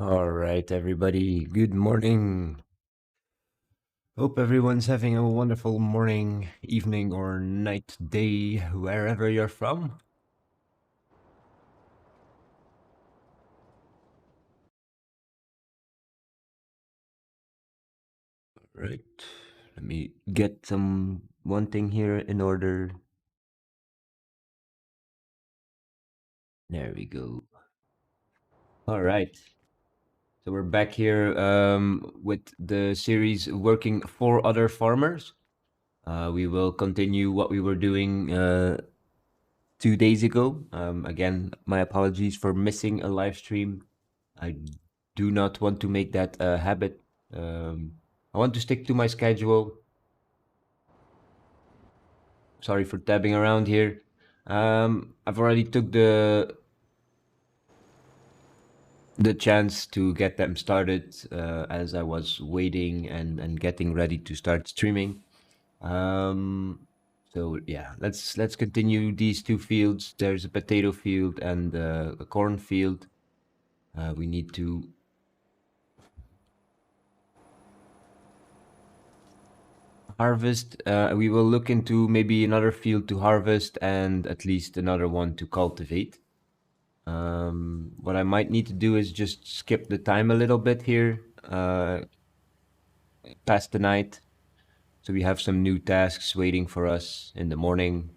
All right, everybody. Good morning. Hope everyone's having a wonderful morning, evening, or night, day, wherever you're from. Right. Let me get some one thing here in order. There we go. All right. So we're back here with the series Working for Other Farmers. We will continue what we were doing 2 days ago. Again, my apologies for missing a live stream. I do not want to make that a habit. I want to stick to my schedule. Sorry for tabbing around here. I've already took the chance to get them started as I was waiting and getting ready to start streaming. So yeah, let's continue these two fields. There's a potato field and a corn field. We need to harvest. We will look into maybe another field to harvest and at least another one to cultivate. What I might need to do is just skip the time a little bit here, past the night, so we have some new tasks waiting for us in the morning.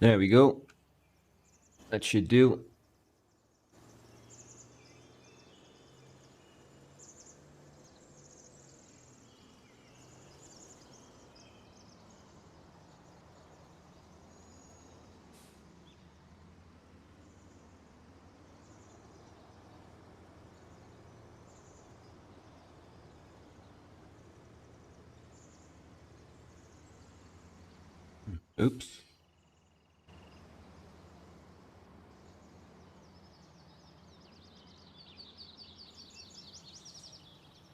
There we go. That should do. Oops.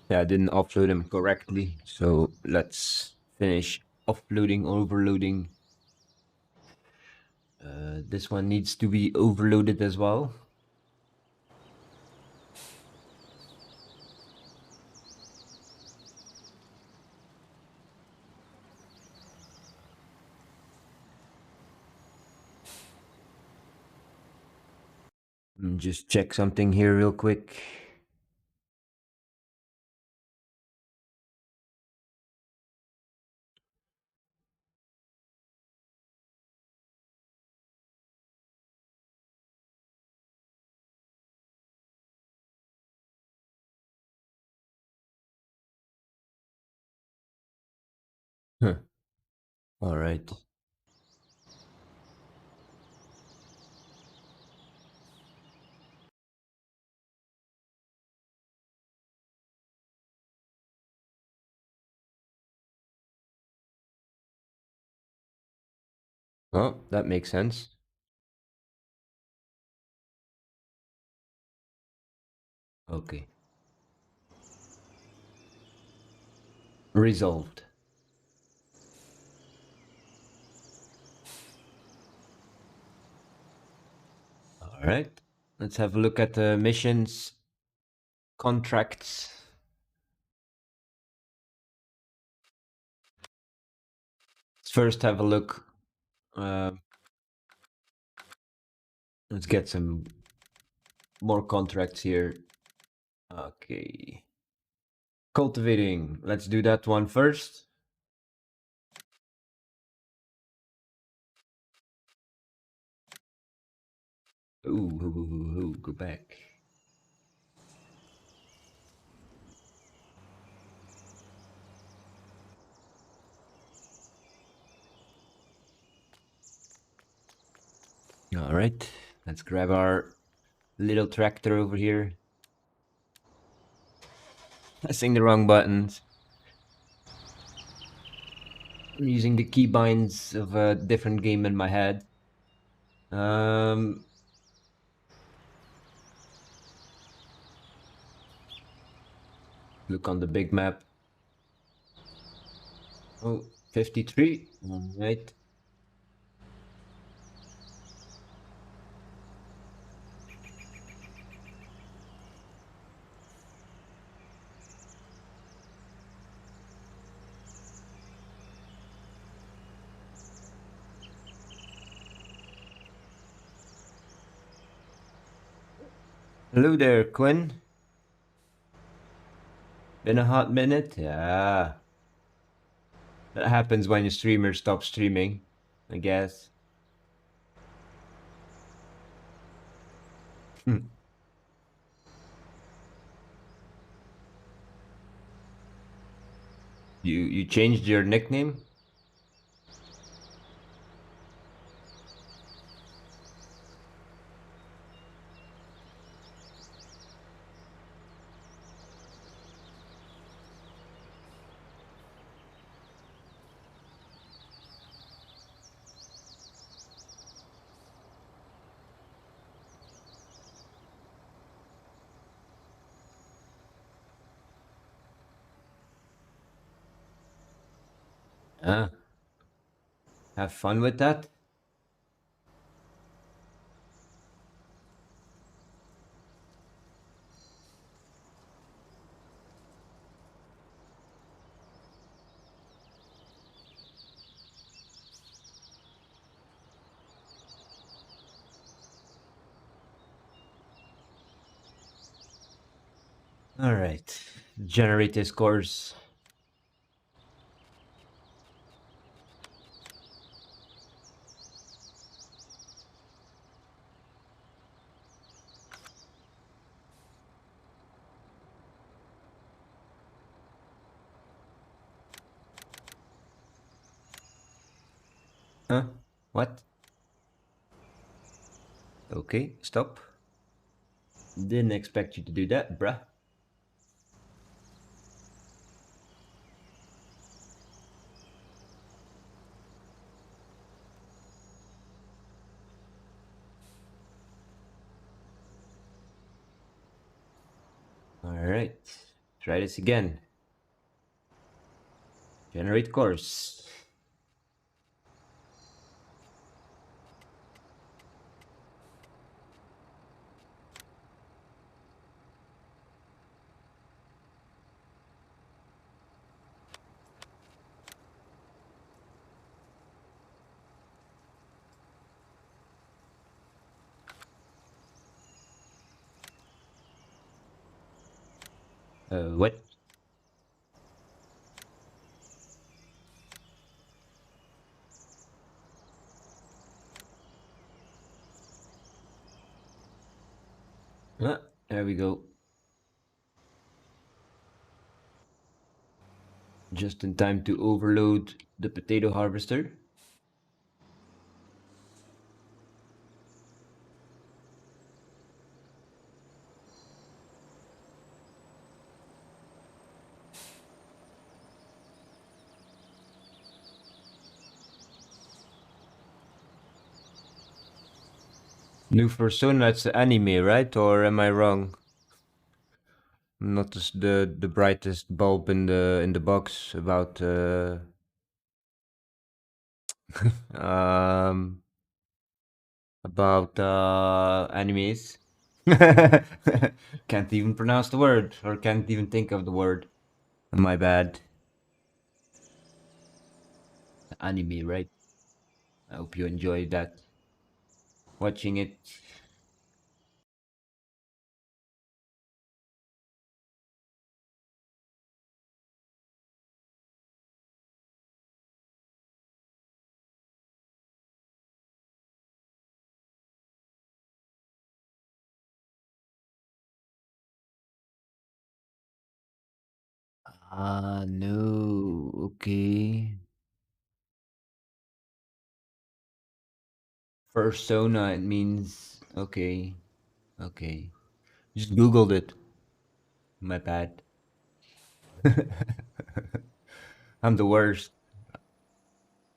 Yeah, I didn't upload them correctly, so let's finish offloading, overloading. This one needs to be overloaded as well. Just check something here real quick. Huh. All right. Oh, that makes sense. Okay. Resolved. All right. Let's have a look at the missions, contracts. Let's first have a look. Uh, let's get some more contracts here. Okay. Cultivating. Let's do that one first. Ooh, go back. All right. Let's grab our little tractor over here. Pressing the wrong buttons. I'm using the keybinds of a different game in my head. Um, Look on the big map. Oh, 53. All right. Hello there, Quinn. Been a hot minute? Yeah. That happens when your streamer stops streaming, I guess. Hmm. You changed your nickname? Ah, have fun with that? All right. Generate this course. Huh? What? Okay, stop. Didn't expect you to do that, bruh. All right. Try this again. Generate course. What? Ah, there we go. Just in time to overload the potato harvester. New Persona, that's anime, right? Or am I wrong? Not the brightest bulb in the box about um animes. Can't even pronounce the word or can't even think of the word. My bad. Anime, right? I hope you enjoyed that. Watching it. Ah, no. Okay. Persona, it means okay. Okay. Just Googled it. My bad. I'm the worst.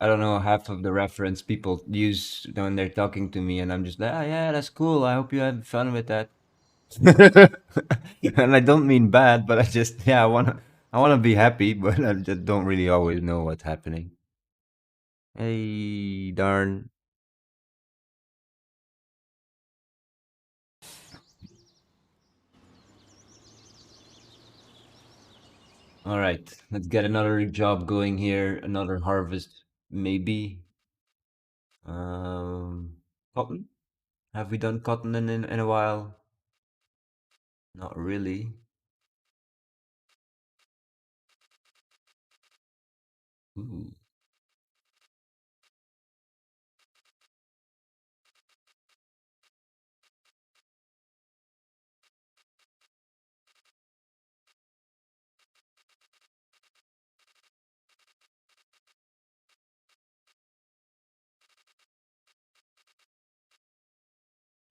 I don't know half of the reference people use when they're talking to me, and I'm just like, ah, yeah, that's cool. I hope you have fun with that. And I don't mean bad, but I just yeah, I wanna be happy, but I just don't really always know what's happening. Hey, darn. All right, let's get another job going here. Another harvest, maybe. Um, Cotton. Have we done cotton in a while? Not really. Ooh.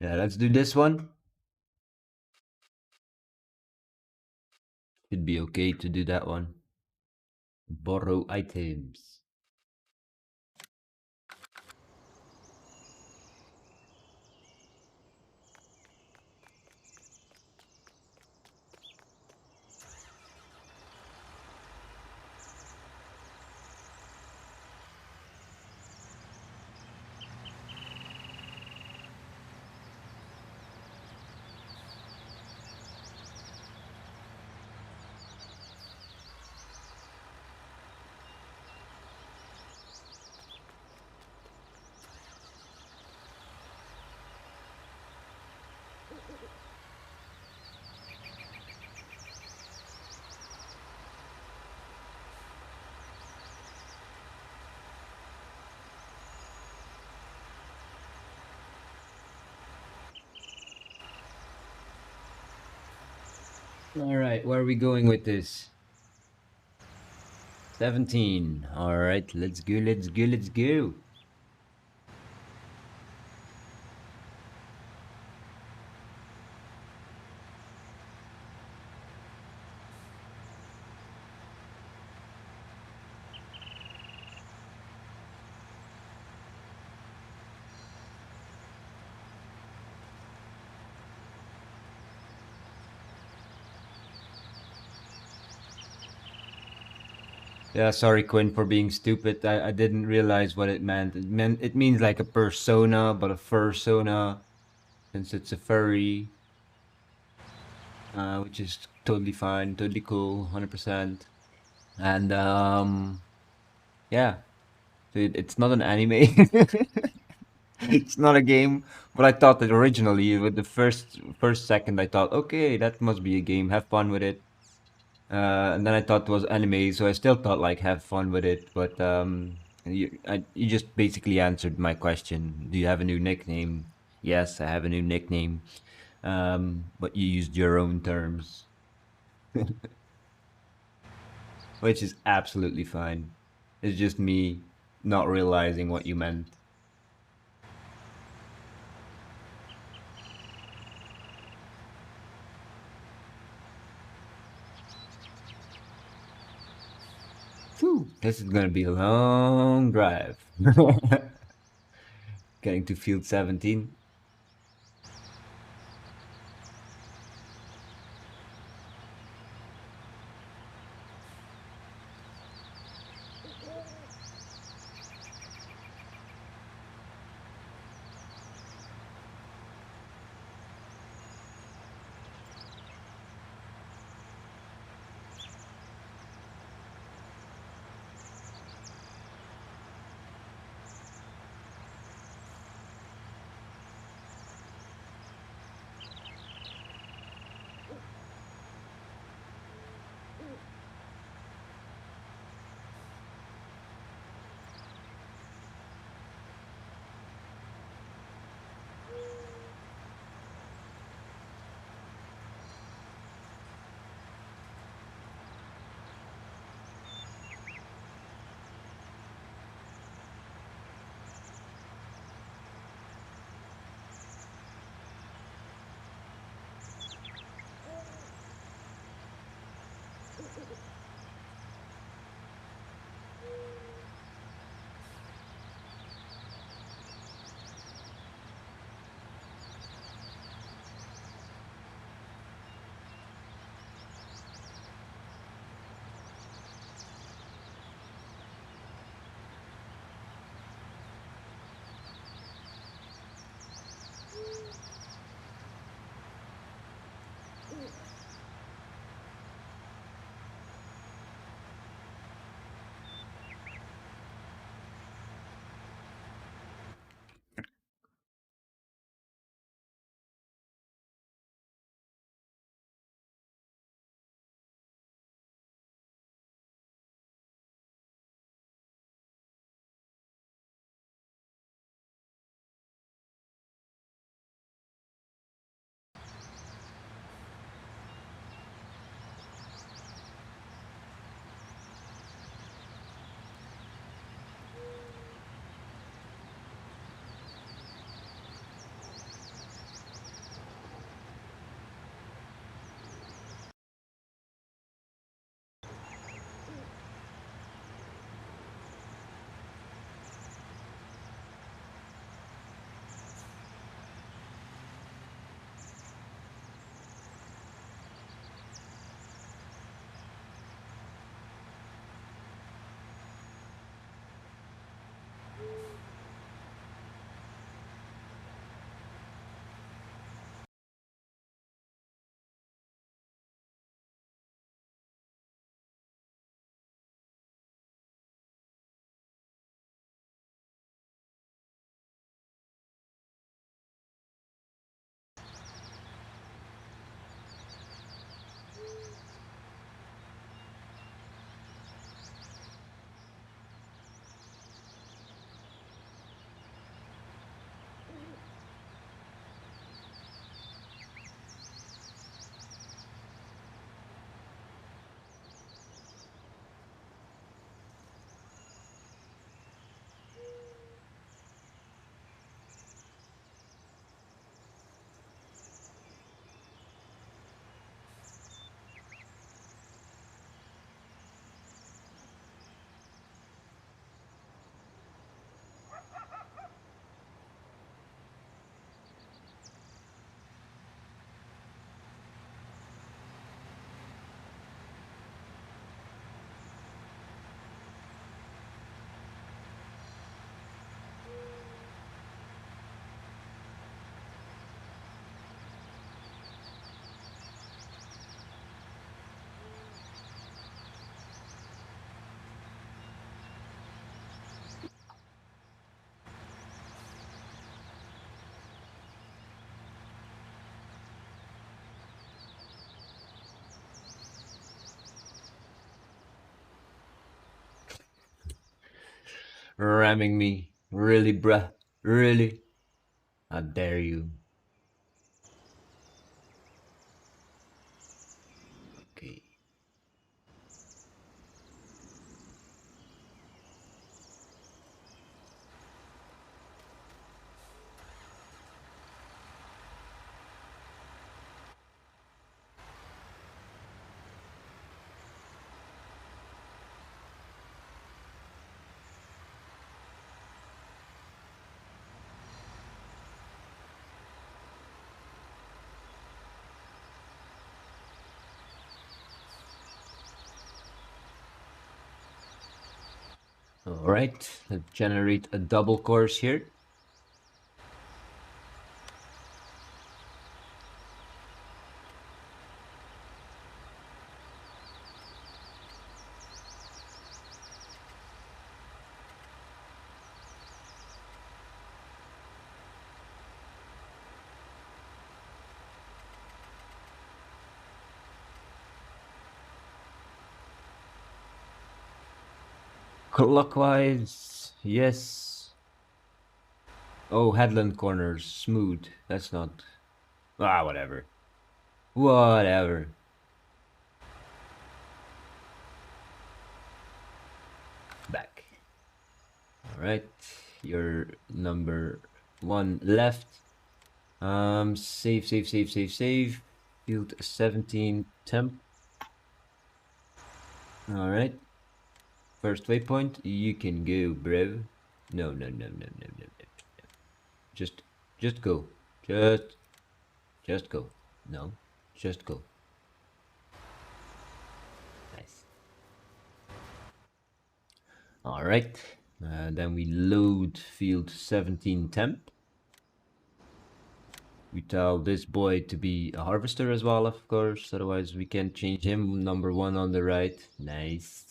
Yeah, let's do this one. Should be okay to do that one. Borrow items. All right, where are we going with this? 17. All right, let's go, let's go, let's go. Yeah, sorry, Quinn, for being stupid. I didn't realize what it meant. It means like a persona, but a fursona, since it's a furry, which is totally fine, totally cool, 100%. And yeah, so it's not an anime. It's not a game, but I thought that originally with the first second I thought, okay, that must be a game. Have fun with it. And then I thought it was anime, so I still thought like have fun with it. But you just basically answered my question. Do you have a new nickname? Yes, I have a new nickname. But you used your own terms, which is absolutely fine. It's just me not realizing what you meant. Whew, this is gonna be a long drive. Getting to field 17. Ramming me. Really, bruh? Really? How dare you? Okay. Alright, let's generate a double course here. Clockwise, yes. Oh, headland corners, smooth. That's not. Ah, whatever. Whatever. Back. Alright, you're number one left. Save. Field 17 temp. Alright. First waypoint, you can go, bro. No. Just, just go. Just go. No, just go. Nice. Alright. Then we load field 17 temp. We tell this boy to be a harvester as well, of course. Otherwise, we can't change him. Number one on the right. Nice.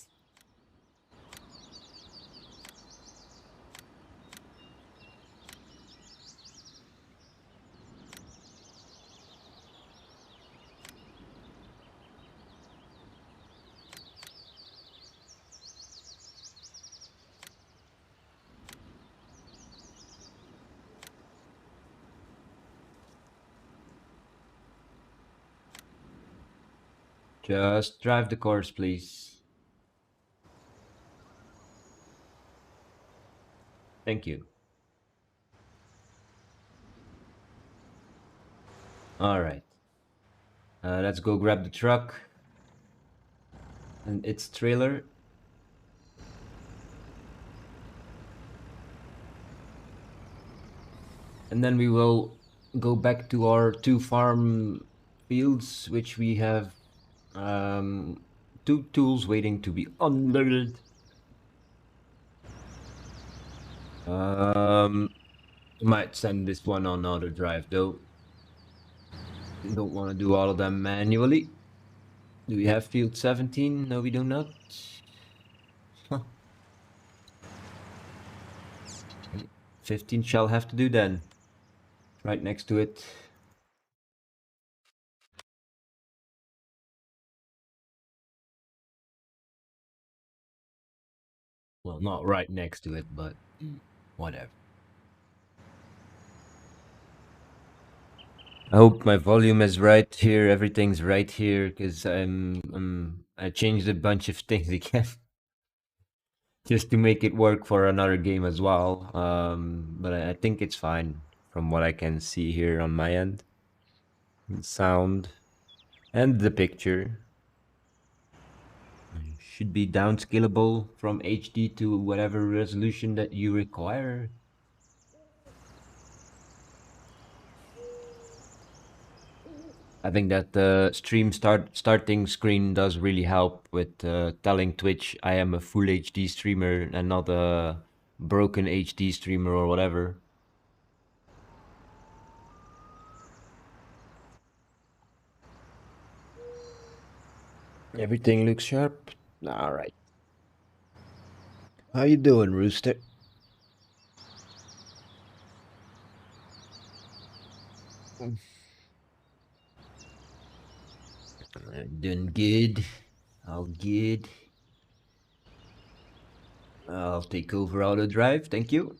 Just drive the course, please. Thank you. All right. Let's go grab the truck and its trailer. And then we will go back to our two farm fields, which we have two tools waiting to be unloaded. Might send this one on auto drive though. Don't want to do all of them manually. Do we have field 17? No, we do not. Huh. 15 shall have to do then. Right next to it. Well, not right next to it, but whatever. I hope my volume is right here. Everything's right here because I changed a bunch of things again just to make it work for another game as well. But I think it's fine from what I can see here on my end. Sound and the picture should be downscalable from HD to whatever resolution that you require. I think that the stream starting screen does really help with telling Twitch I am a full HD streamer and not a broken HD streamer or whatever. Everything looks sharp. All right. How you doing, Rooster? Doing good. All good. I'll take over auto drive. Thank you.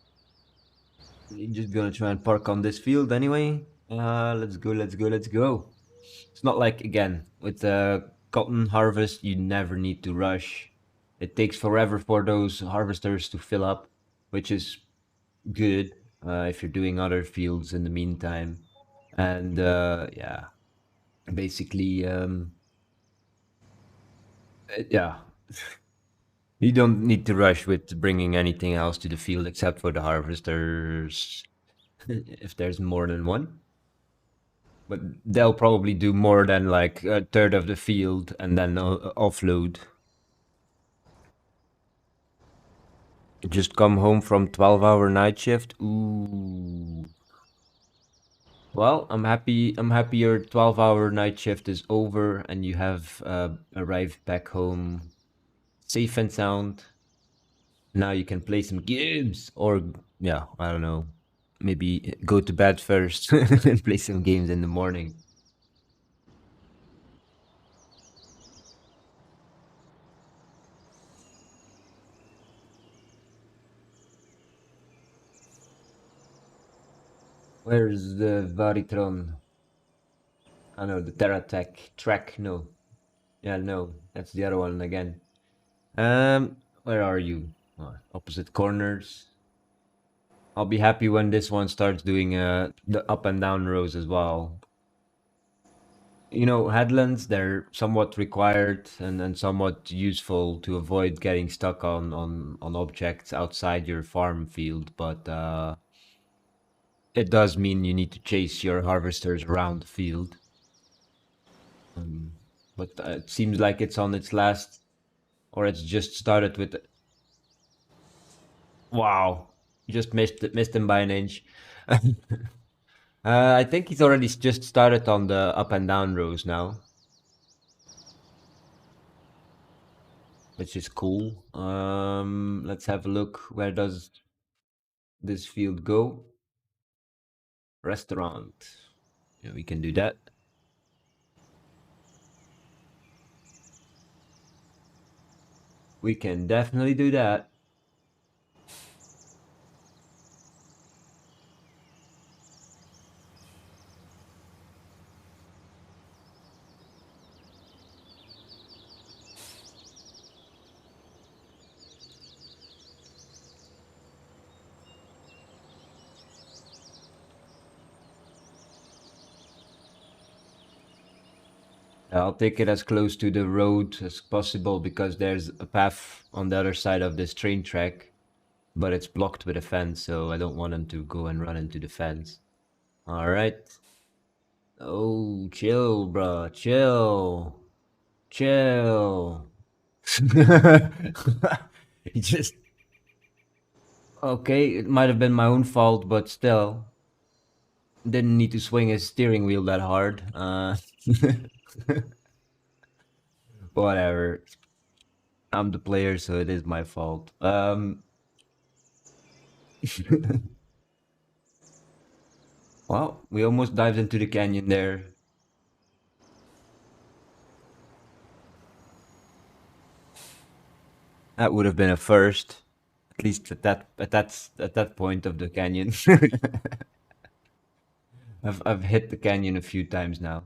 You're just gonna try and park on this field anyway. Let's go, let's go, let's go. It's not like, again, with the cotton harvest, you never need to rush. It takes forever for those harvesters to fill up, which is good if you're doing other fields in the meantime. And yeah, basically, yeah, you don't need to rush with bringing anything else to the field except for the harvesters, if there's more than one. But they'll probably do more than like a third of the field and then offload. Just come home from 12-hour night shift. Ooh. Well, I'm happy your 12-hour night shift is over and you have arrived back home safe and sound. Now you can play some games or yeah, I don't know. Maybe go to bed first and play some games in the morning. Where's the Varitron? I know the Terratech track. No, yeah, no, that's the other one again. Where are you? Opposite corners. I'll be happy when this one starts doing the up and down rows as well. You know, headlands, they're somewhat required and somewhat useful to avoid getting stuck on objects outside your farm field, but it does mean you need to chase your harvesters around the field. Um, but it seems like it's on its last, or it's just started with. Wow, just missed him by an inch. I think he's already just started on the up and down rows now, which is cool. Let's have a look. Where does this field go? Restaurant. Yeah, we can do that. We can definitely do that. I'll take it as close to the road as possible because there's a path on the other side of this train track, but it's blocked with a fence, so I don't want him to go and run into the fence. All right. Oh, chill, bro. Chill. Chill. He just okay. It might have been my own fault, but still, didn't need to swing his steering wheel that hard. Whatever. I'm the player, so it is my fault. Well, we almost dived into the canyon there. That would have been a first, at least at that point of the canyon. I've hit the canyon a few times now.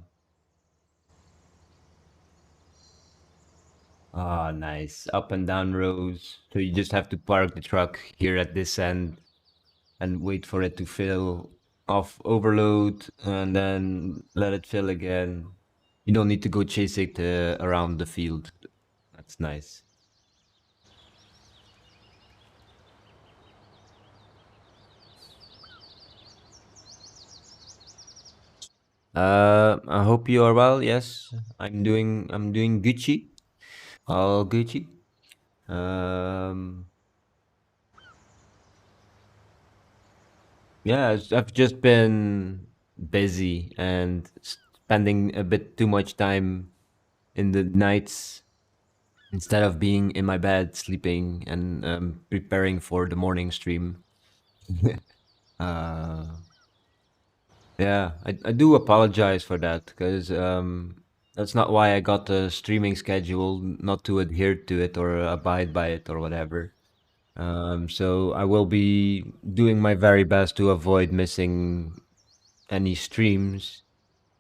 Ah, nice. Up and down rows. So you just have to park the truck here at this end and wait for it to fill off overload and then let it fill again. You don't need to go chase it around the field. That's nice. I hope you are well. Yes, I'm doing Gucci. All Gucci. Um, yeah, I've just been busy and spending a bit too much time in the nights instead of being in my bed sleeping and preparing for the morning stream. uh, yeah, I do apologize for that because that's not why I got the streaming schedule, not to adhere to it or abide by it or whatever. So I will be doing my very best to avoid missing any streams.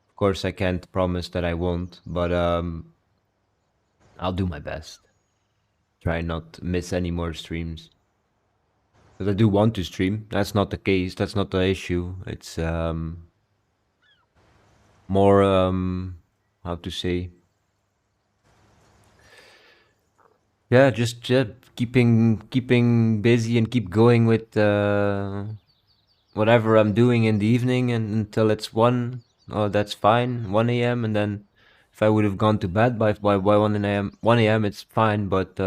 Of course, I can't promise that I won't, but I'll do my best. Try not to miss any more streams. Because I do want to stream. That's not the case. That's not the issue. It's more how to say, yeah, just keeping busy and keep going with whatever I'm doing in the evening and until it's 1. Oh, that's fine, 1 a.m. And then if I would have gone to bed by 1 a.m. It's fine. But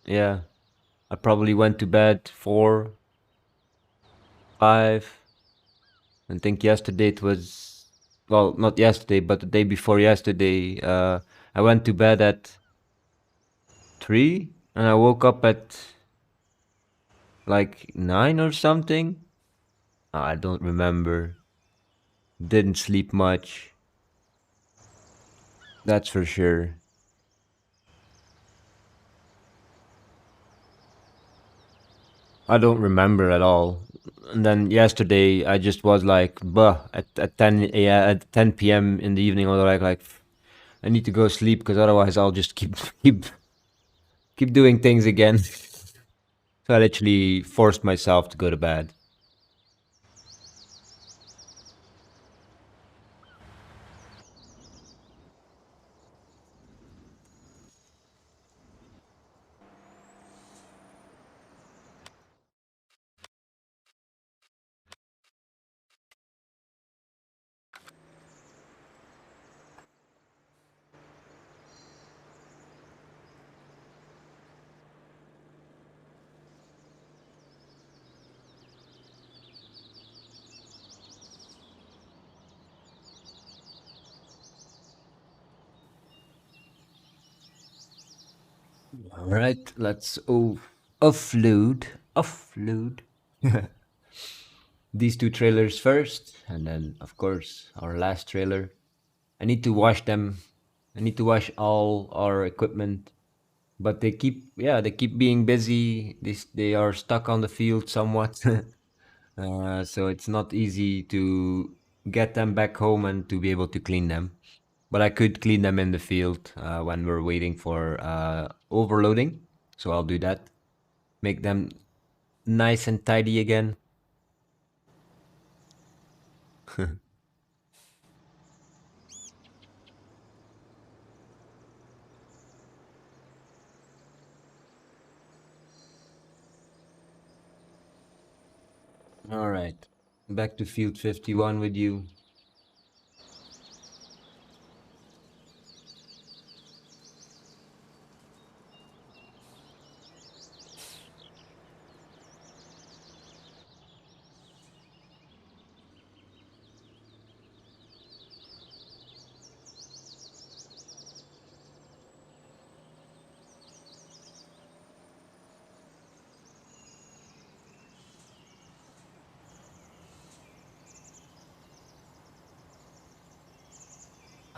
yeah, I probably went to bed 4, 5. I think yesterday it was, well, not yesterday, but the day before yesterday. I went to bed at 3 and I woke up at like 9 or something. I don't remember. Didn't sleep much. That's for sure. I don't remember at all. And then yesterday I just was like, bah, at 10 a.m. at 10 p.m. in the evening. I was like, I need to go sleep because otherwise I'll just keep doing things again. So I literally forced myself to go to bed. All right, let's offload these two trailers first, and then of course our last trailer. I need to wash them. I need to wash all our equipment, but they keep being busy. They are stuck on the field somewhat, so it's not easy to get them back home and to be able to clean them. But I could clean them in the field when we're waiting for overloading. So I'll do that. Make them nice and tidy again. All right. Back to field 51 with you.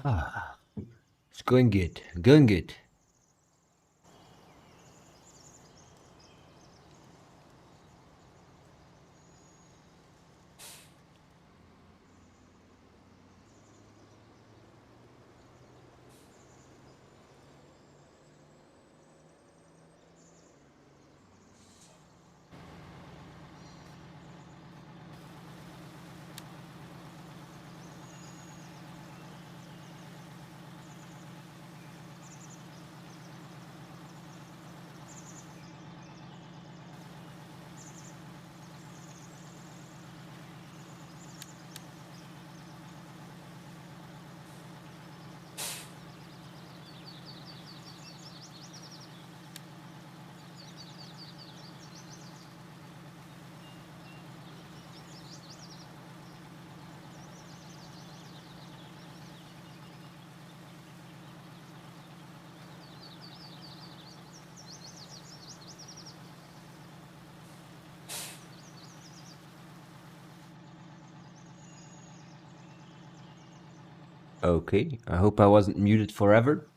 Ah, it's going good. Going good. Okay. I hope I wasn't muted forever.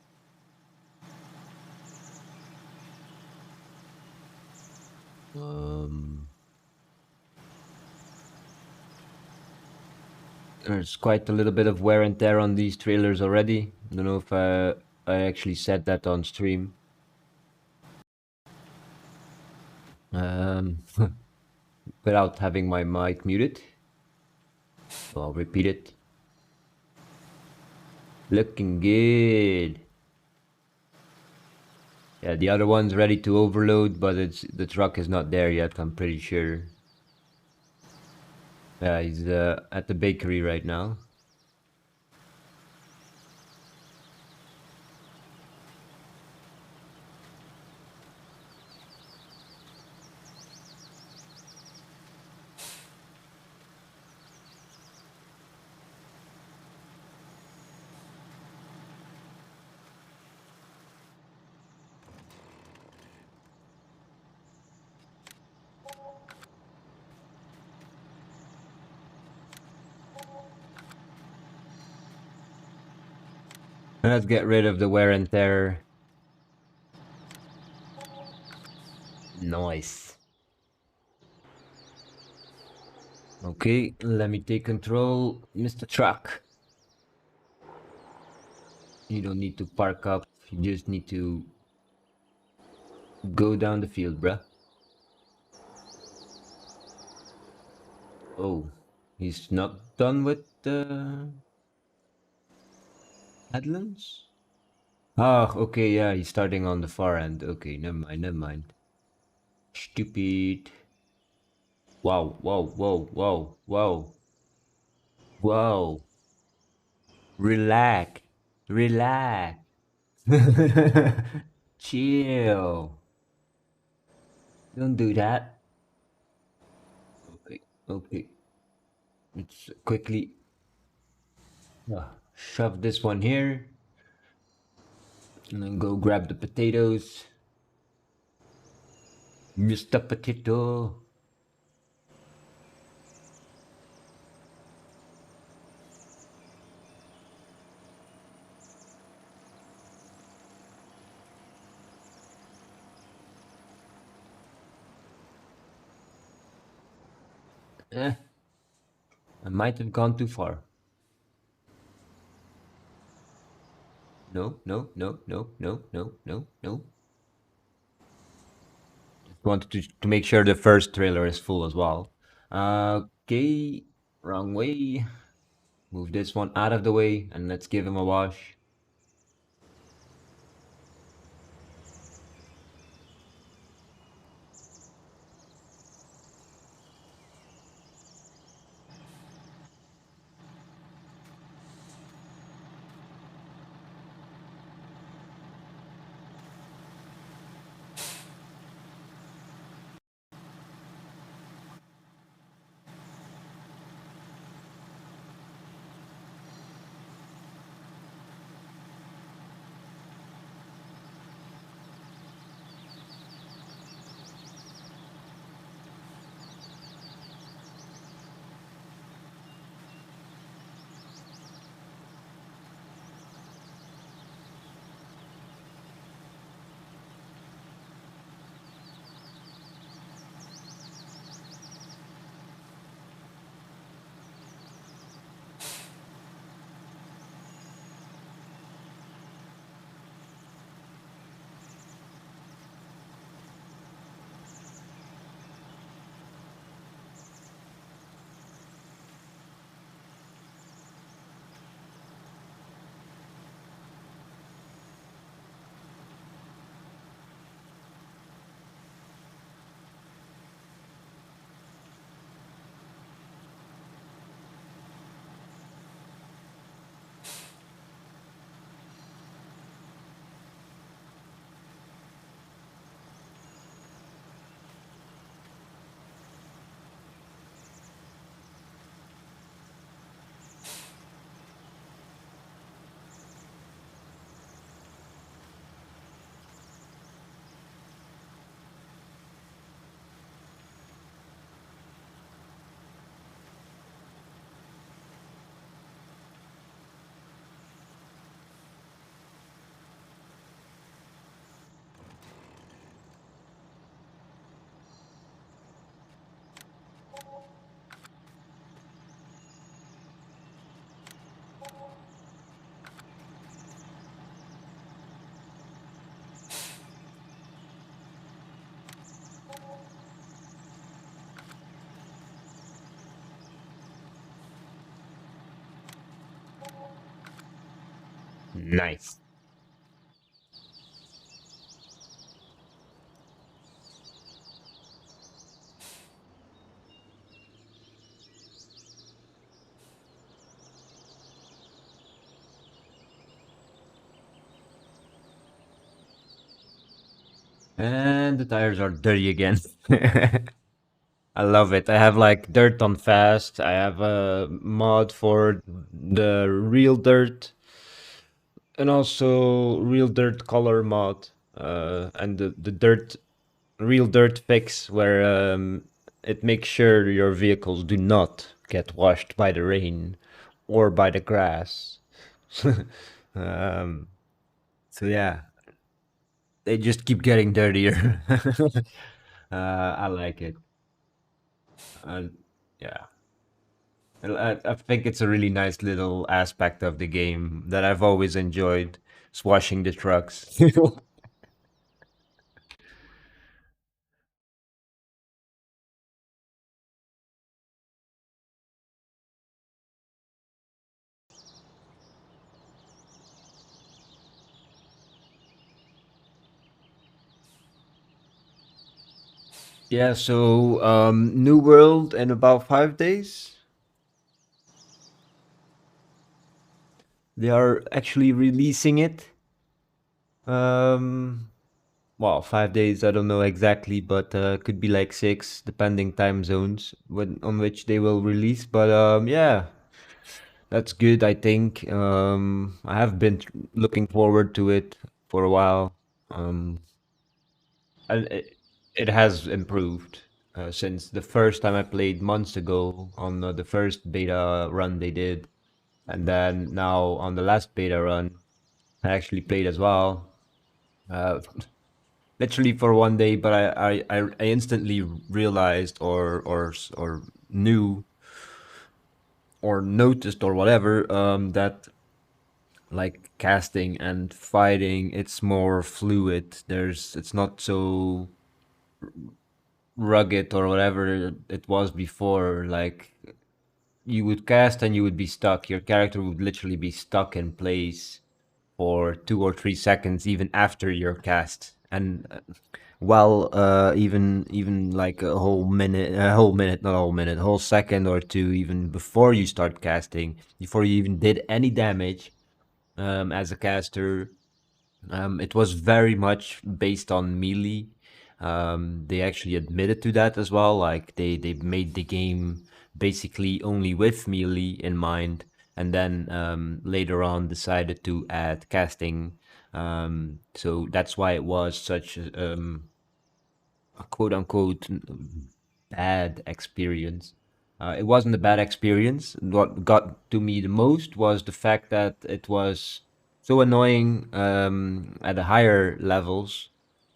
Um, there's quite a little bit of wear and tear on these trailers already. I don't know if I actually said that on stream. Um, without having my mic muted. So I'll repeat it. Looking good. Yeah, the other one's ready to overload, but the truck is not there yet, I'm pretty sure. Yeah, he's at the bakery right now. Let's get rid of the wear and tear. Nice. Okay, let me take control, Mr. Truck. You don't need to park up, you just need to go down the field, bruh. Oh, he's not done with the headlands? Ah, okay, yeah, he's starting on the far end. Okay, never mind, never mind. Stupid. Wow, whoa, whoa, whoa, whoa, whoa. Relax. Relax. Chill. Don't do that. Okay, okay. Let's quickly shove this one here. And then go grab the potatoes. Mr. Potato. Eh, I might have gone too far. No, no, no, no, no, no, no, no. Just wanted to make sure the first trailer is full as well. Okay, wrong way. Move this one out of the way and let's give him a wash. Nice. And the tires are dirty again. I love it. I have like dirt on fast. I have a mod for the real dirt and also real dirt color mod. And the dirt real dirt fix where it makes sure your vehicles do not get washed by the rain or by the grass. um, so yeah, they just keep getting dirtier. I like it. Uh, yeah. I think it's a really nice little aspect of the game that I've always enjoyed, is washing the trucks. Yeah, so New World in about 5 days. They are actually releasing it. Um, well, 5 days, I don't know exactly, but could be like six, depending time zones on which they will release. But yeah, that's good, I think. I have been looking forward to it for a while. Um, and it has improved since the first time I played months ago on the first beta run they did, and then now on the last beta run I actually played as well. Uh, Literally for one day, but I instantly realized or knew or noticed or whatever that like casting and fighting, it's more fluid. It's not so rugged or whatever it was before. Like you would cast and you would be stuck. Your character would literally be stuck in place for 2 or 3 seconds, even after your cast. And well, even like a whole minute, not a whole minute, a whole second or two, even before you start casting, before you even did any damage as a caster, it was very much based on melee. They actually admitted to that as well. Like they made the game basically only with melee in mind, and then later on decided to add casting. So that's why it was such a quote unquote bad experience. It wasn't a bad experience. What got to me the most was the fact that it was so annoying at the higher levels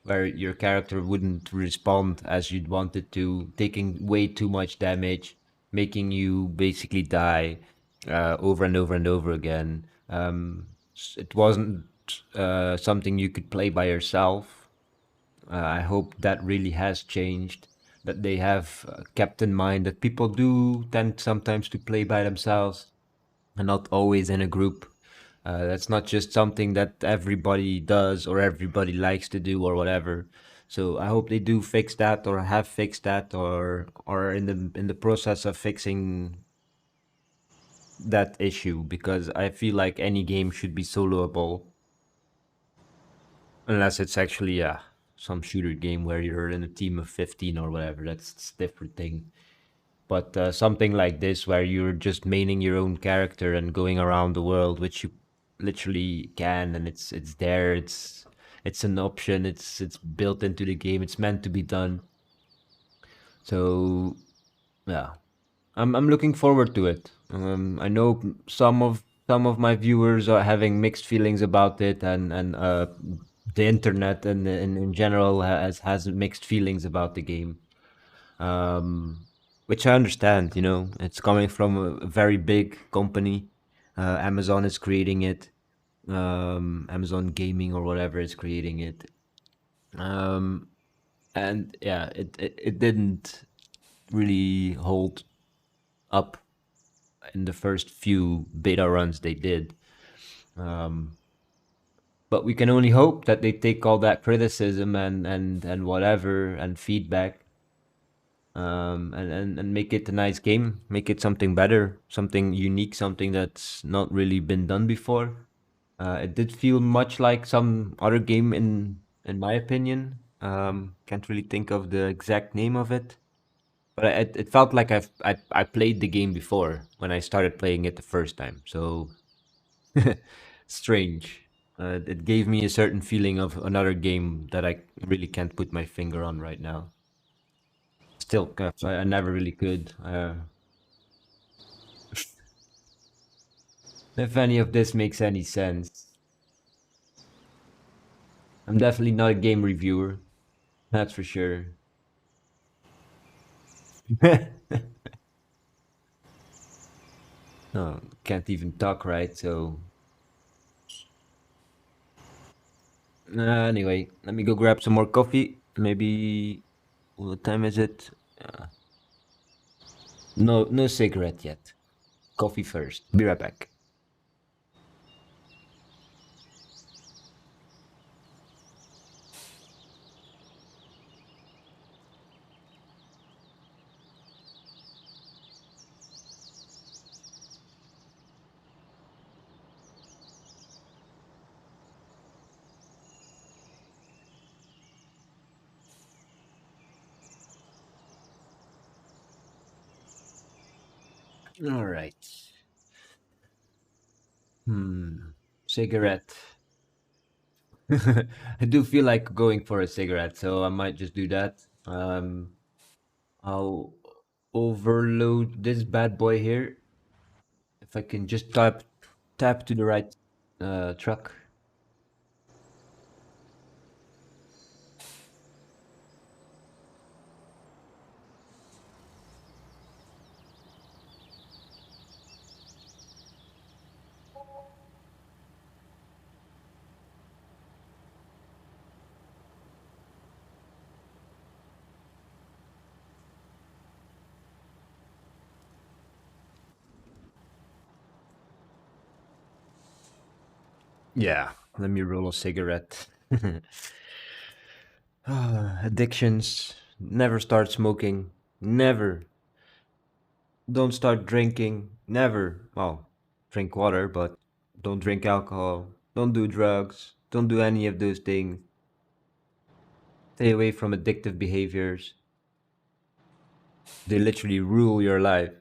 where your character wouldn't respond as you'd want it to, taking way too much damage, making you basically die over and over and over again. It wasn't something you could play by yourself. I hope that really has changed, that they have kept in mind that people do tend sometimes to play by themselves and not always in a group. That's not just something that everybody does or everybody likes to do or whatever. So I hope they do fix that or have fixed that or in the process of fixing that issue, because I feel like any game should be soloable unless it's actually some shooter game where you're in a team of 15 or whatever. That's a different thing. But something like this where you're just maining your own character and going around the world, which you literally can, and it's there. It's an option. It's built into the game. It's meant to be done. So yeah, I'm looking forward to it. I know some of my viewers are having mixed feelings about it, and the internet and in general has mixed feelings about the game. Which I understand. It's coming from a very big company. Amazon is creating it. Amazon Gaming or whatever is creating it. Um, and yeah, it didn't really hold up in the first few beta runs they did. But we can only hope that they take all that criticism and whatever and feedback, and make it a nice game, make it something better, something unique, something that's not really been done before. It did feel much like some other game in my opinion. Can't really think of the exact name of it, but it felt like I played the game before when I started playing it the first time. So strange. It gave me a certain feeling of another game that I really can't put my finger on right now. Still, I never really could. If any of this makes any sense, I'm definitely not a game reviewer. That's for sure. No, can't even talk right. So anyway, let me go grab some more coffee. Maybe what time is it? Uh, no cigarette yet. Coffee first. Be right back. All right. Cigarette. I do feel like going for a cigarette, so I might just do that. I'll overload this bad boy here. If I can just tap to the right truck. Yeah, let me roll a cigarette. Addictions. Never start smoking. Never. Don't start drinking. Never. Well, drink water, but don't drink alcohol. Don't do drugs. Don't do any of those things. Stay away from addictive behaviors. They literally rule your life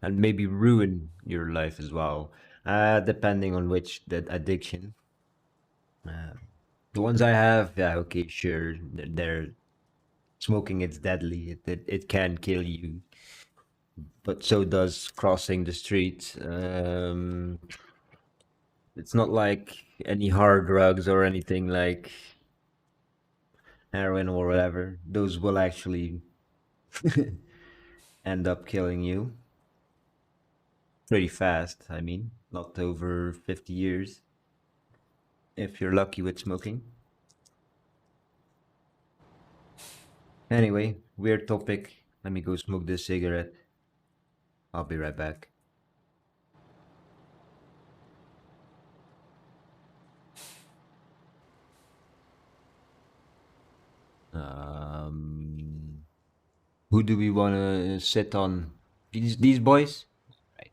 and maybe ruin your life as well, depending on which that addiction. Uh, the ones I have, yeah, okay, sure, they're smoking. It's deadly. It can kill you, but so does crossing the street. It's not like any hard drugs or anything like heroin or whatever. Those will actually end up killing you pretty fast. I mean, not over 50 years if you're lucky with smoking. Anyway, weird topic. Let me go smoke this cigarette. I'll be right back. Um, who do we want to sit on? These boys? Right.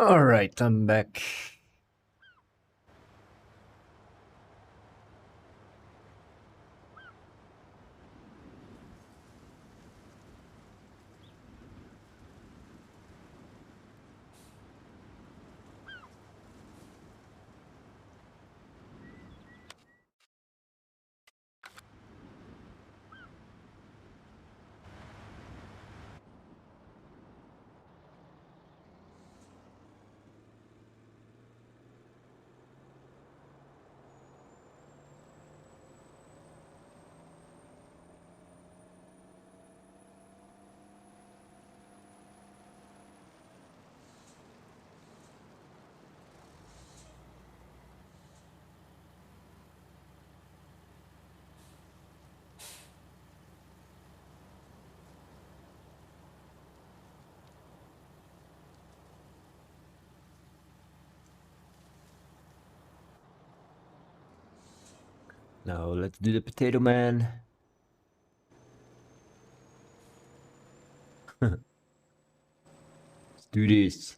All right, I'm back. Now let's do the potato man. Let's do this.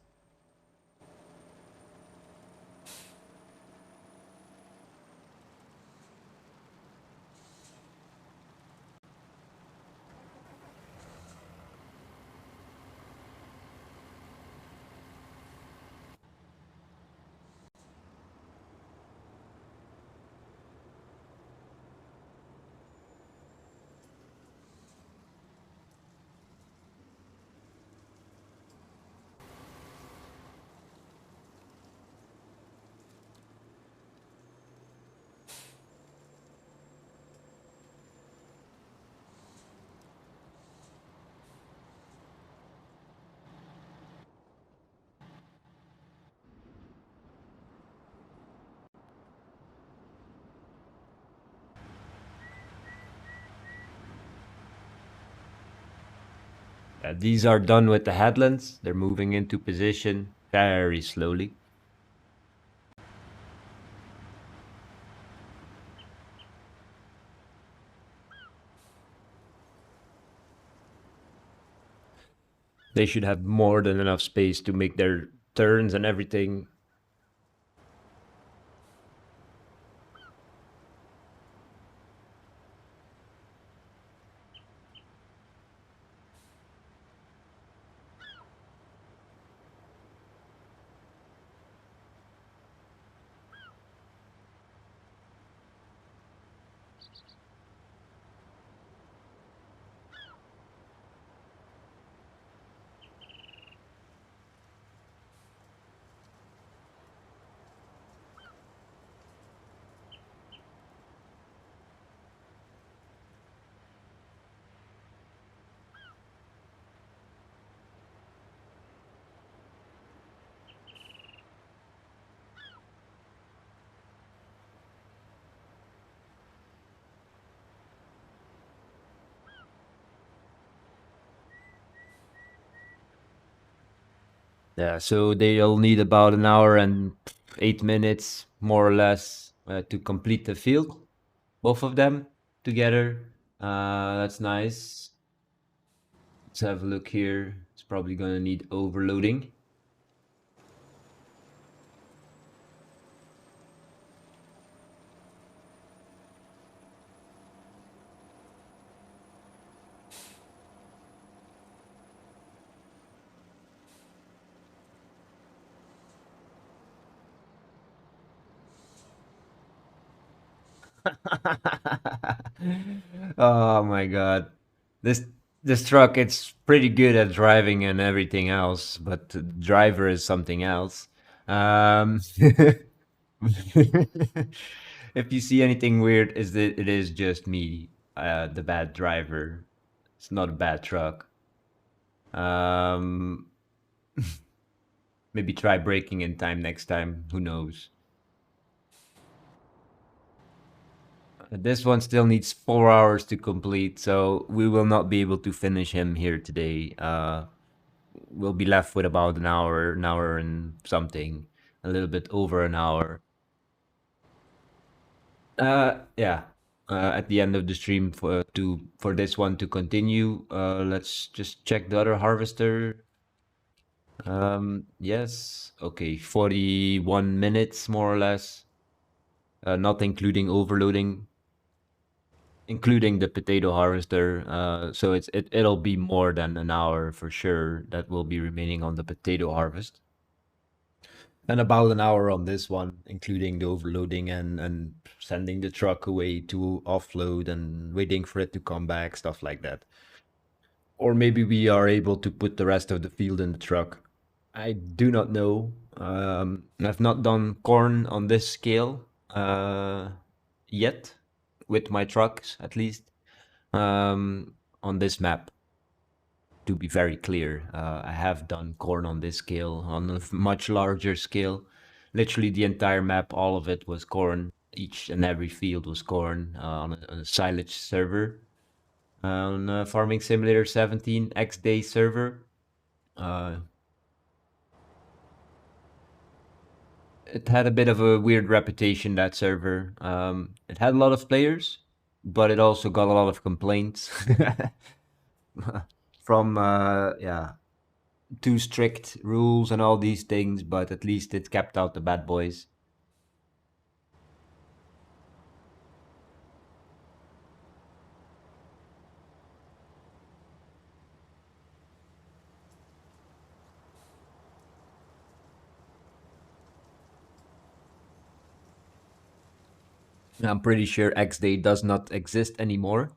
These are done with the headlands. They're moving into position very slowly. They should have more than enough space to make their turns and everything. Yeah, so they'll need about an hour and 8 minutes, more or less, to complete the field. Both of them together. That's nice. Let's have a look here. It's probably gonna need overloading. Oh my god. This this truck it's pretty good at driving and everything else, but the driver is something else. If you see anything weird, is that it is just me, the bad driver. It's not a bad truck. Um, maybe try braking in time next time. Who knows? This one still needs 4 hours to complete, so we will not be able to finish him here today. We'll be left with about an hour and something, a little bit over an hour. Yeah. At the end of the stream for this one to continue, let's just check the other harvester. Yes. Okay, 41 minutes more or less, not including overloading, including the potato harvester. So it'll be more than an hour for sure that will be remaining on the potato harvest. And about an hour on this one, including the overloading and sending the truck away to offload and waiting for it to come back, stuff like that. Or maybe we are able to put the rest of the field in the truck. I do not know. I've not done corn on this scale yet, with my trucks at least, on this map. To be very clear, I have done corn on this scale, on a much larger scale. Literally, the entire map, all of it was corn. Each and every field was corn on a silage server on Farming Simulator 17 X Day server. Uh, it had a bit of a weird reputation, that server. It had a lot of players, but it also got a lot of complaints from yeah, too strict rules and all these things, but at least it kept out the bad boys. I'm pretty sure X Day does not exist anymore.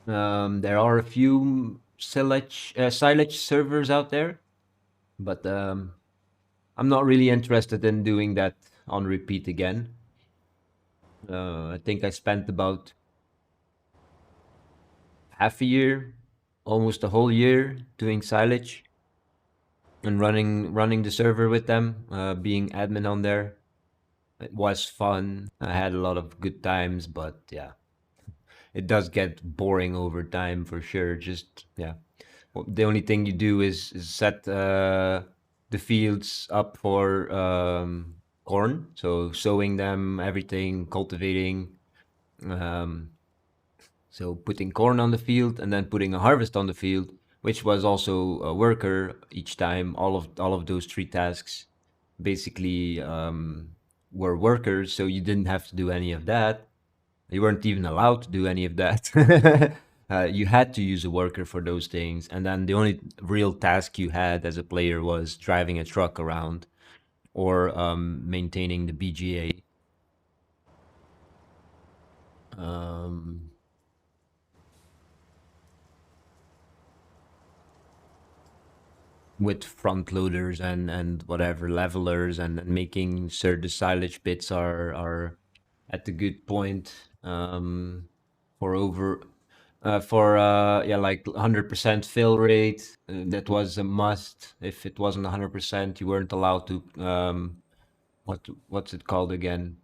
There are a few silage servers out there, but I'm not really interested in doing that on repeat again. I think I spent about half a year, almost a whole year doing silage and running the server with them, being admin on there. It was fun. I had a lot of good times, but yeah, it does get boring over time for sure. Just yeah, the only thing you do is set the fields up for corn, so sowing them, everything, cultivating. Um, So putting corn on the field and then putting a harvest on the field, which was also a worker each time. All of those three tasks basically were workers, so you didn't have to do any of that. You weren't even allowed to do any of that. You had to use a worker for those things, and then the only real task you had as a player was driving a truck around or maintaining the BGA. Um, with front loaders and whatever levelers and making sure the silage bits are at the good point for over for yeah, like 100% fill rate. That was a must. If it wasn't 100%, you weren't allowed to what's it called again,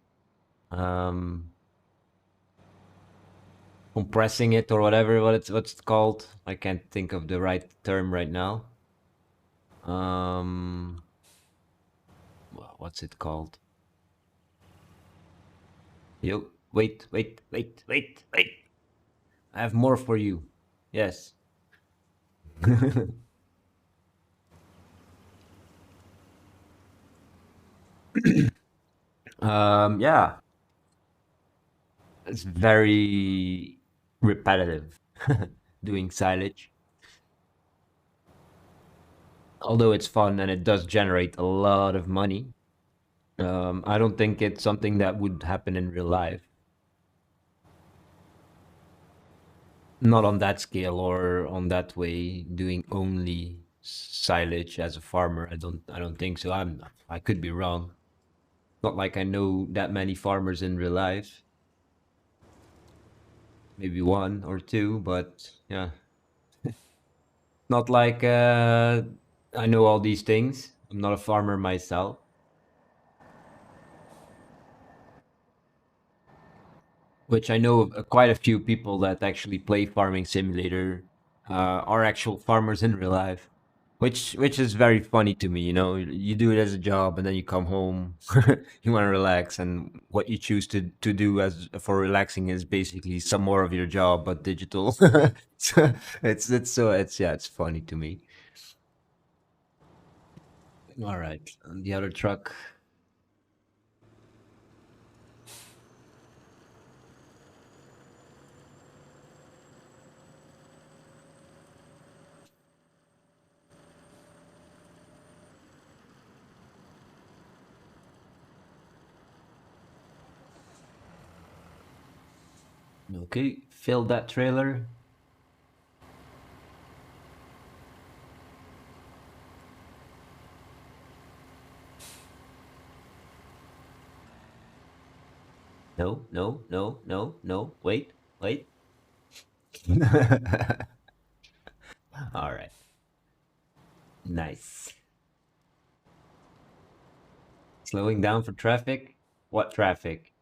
um compressing it or whatever, what's it called. I can't think of the right term right now. um what's it called? Yo, wait. I have more for you. Yes. Yeah, it's very repetitive doing silage. Although it's fun and it does generate a lot of money, I don't think it's something that would happen in real life. Not on that scale or on that way, doing only silage as a farmer. I don't think so. I could be wrong. Not like I know that many farmers in real life. Maybe one or two, but yeah, not like I know all these things. I'm not a farmer myself, which I know of quite a few people that actually play Farming Simulator are actual farmers in real life, which is very funny to me. You do it as a job, and then you come home, you want to relax, and what you choose to do as for relaxing is basically some more of your job, but digital. So it's yeah, it's funny to me. All right. And the other truck. Okay. Fill that trailer. No, no, no, no, no. Wait, wait. All right. Nice. Slowing down for traffic? What traffic?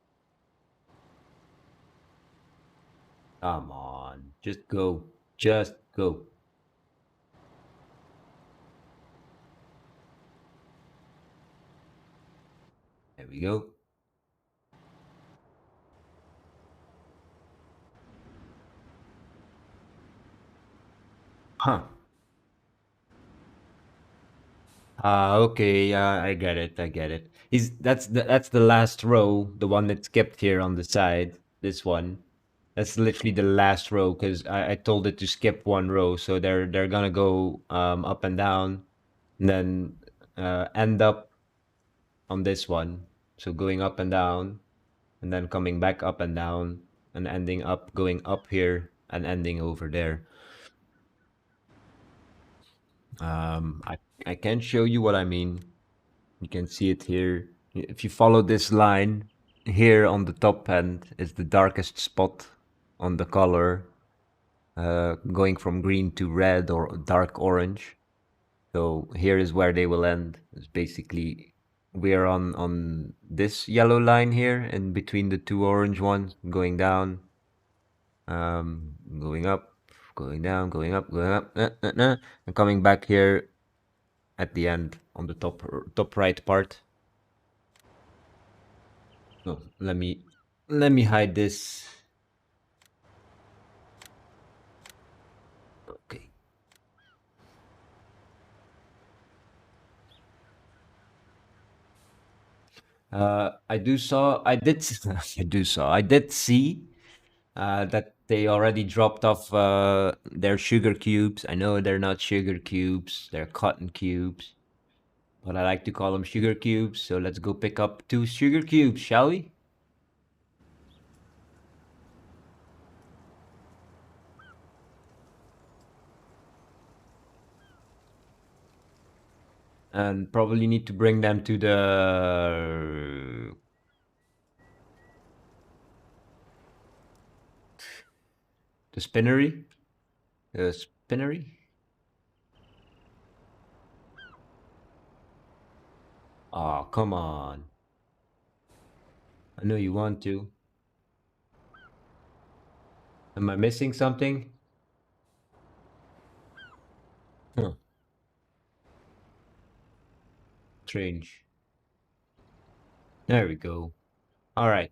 Come on. Just go. Just go. There we go. Huh. Okay, I get it, I get it. Is that's the last row, the one that's kept here on the side. This one. That's literally the last row because I told it to skip one row, so they're gonna go up and down, and then end up on this one. So going up and down, and then coming back up and down, and ending up going up here and ending over there. I can show you what I mean. You can see it here. If you follow this line here on the top end is the darkest spot on the color, going from green to red or dark orange. So here is where they will end. It's basically we're on this yellow line here in between the two orange ones, going down, going up, going down, going up, going up, and coming back here at the end on the top right part. Oh, let me hide this. Okay. I did see that they already dropped off their sugar cubes. I know they're not sugar cubes, they're cotton cubes, but I like to call them sugar cubes. So let's go pick up two sugar cubes, shall we? And probably need to bring them to the spinnery. The spinnery? Oh, come on. I know you want to. Am I missing something? Huh, strange. There we go. All right.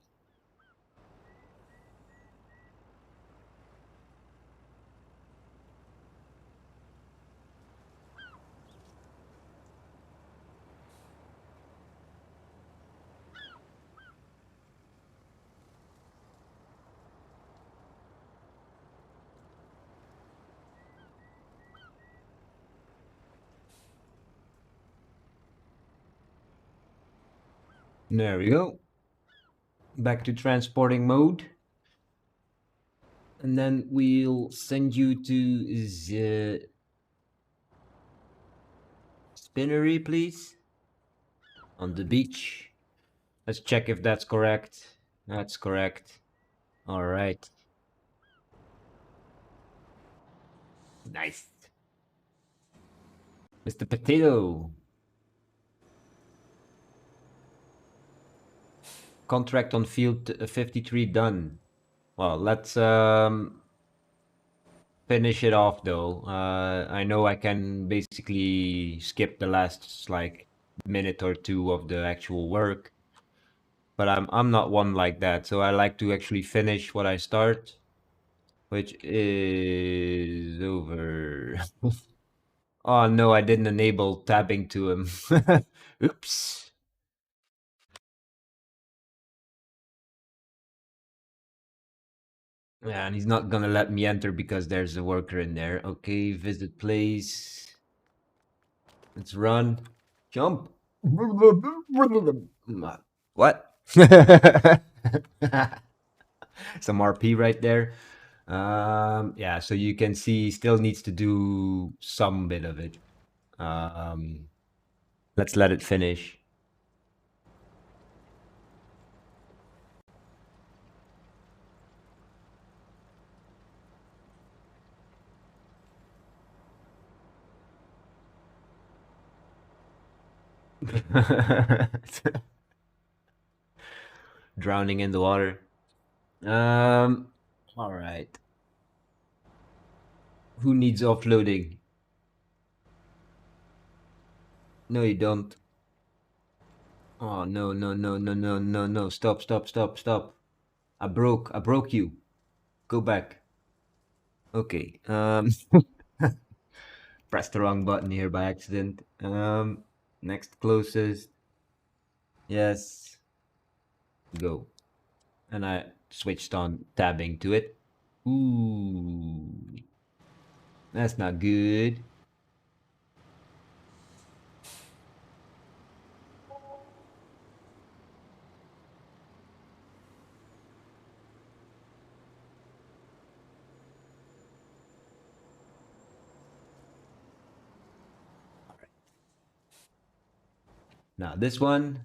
There we go. Back to transporting mode. And then we'll send you to the spinnery, please, on the beach. Let's check if that's correct. That's correct. All right. Nice. Mr. Potato. Contract on field 53 done. Well, let's finish it off though. I know I can basically skip the last like minute or two of the actual work, but I'm not one like that. So I like to actually finish what I start, which is over. Oh no, I didn't enable tabbing to him. Oops. Yeah, and he's not gonna let me enter because there's a worker in there. Okay, visit place. Let's run. Jump. What? Some RP right there. Yeah, so you can see he still needs to do some bit of it. Um, let's let it finish. Drowning in the water. All right. Who needs offloading? No, you don't. Oh, no, no, no, no, no, no, no. Stop, stop, stop, stop. I broke you. Go back. Okay. Pressed the wrong button here by accident. Next closest. Yes. Go. And I switched on tabbing to it. Ooh. That's not good. Now this one.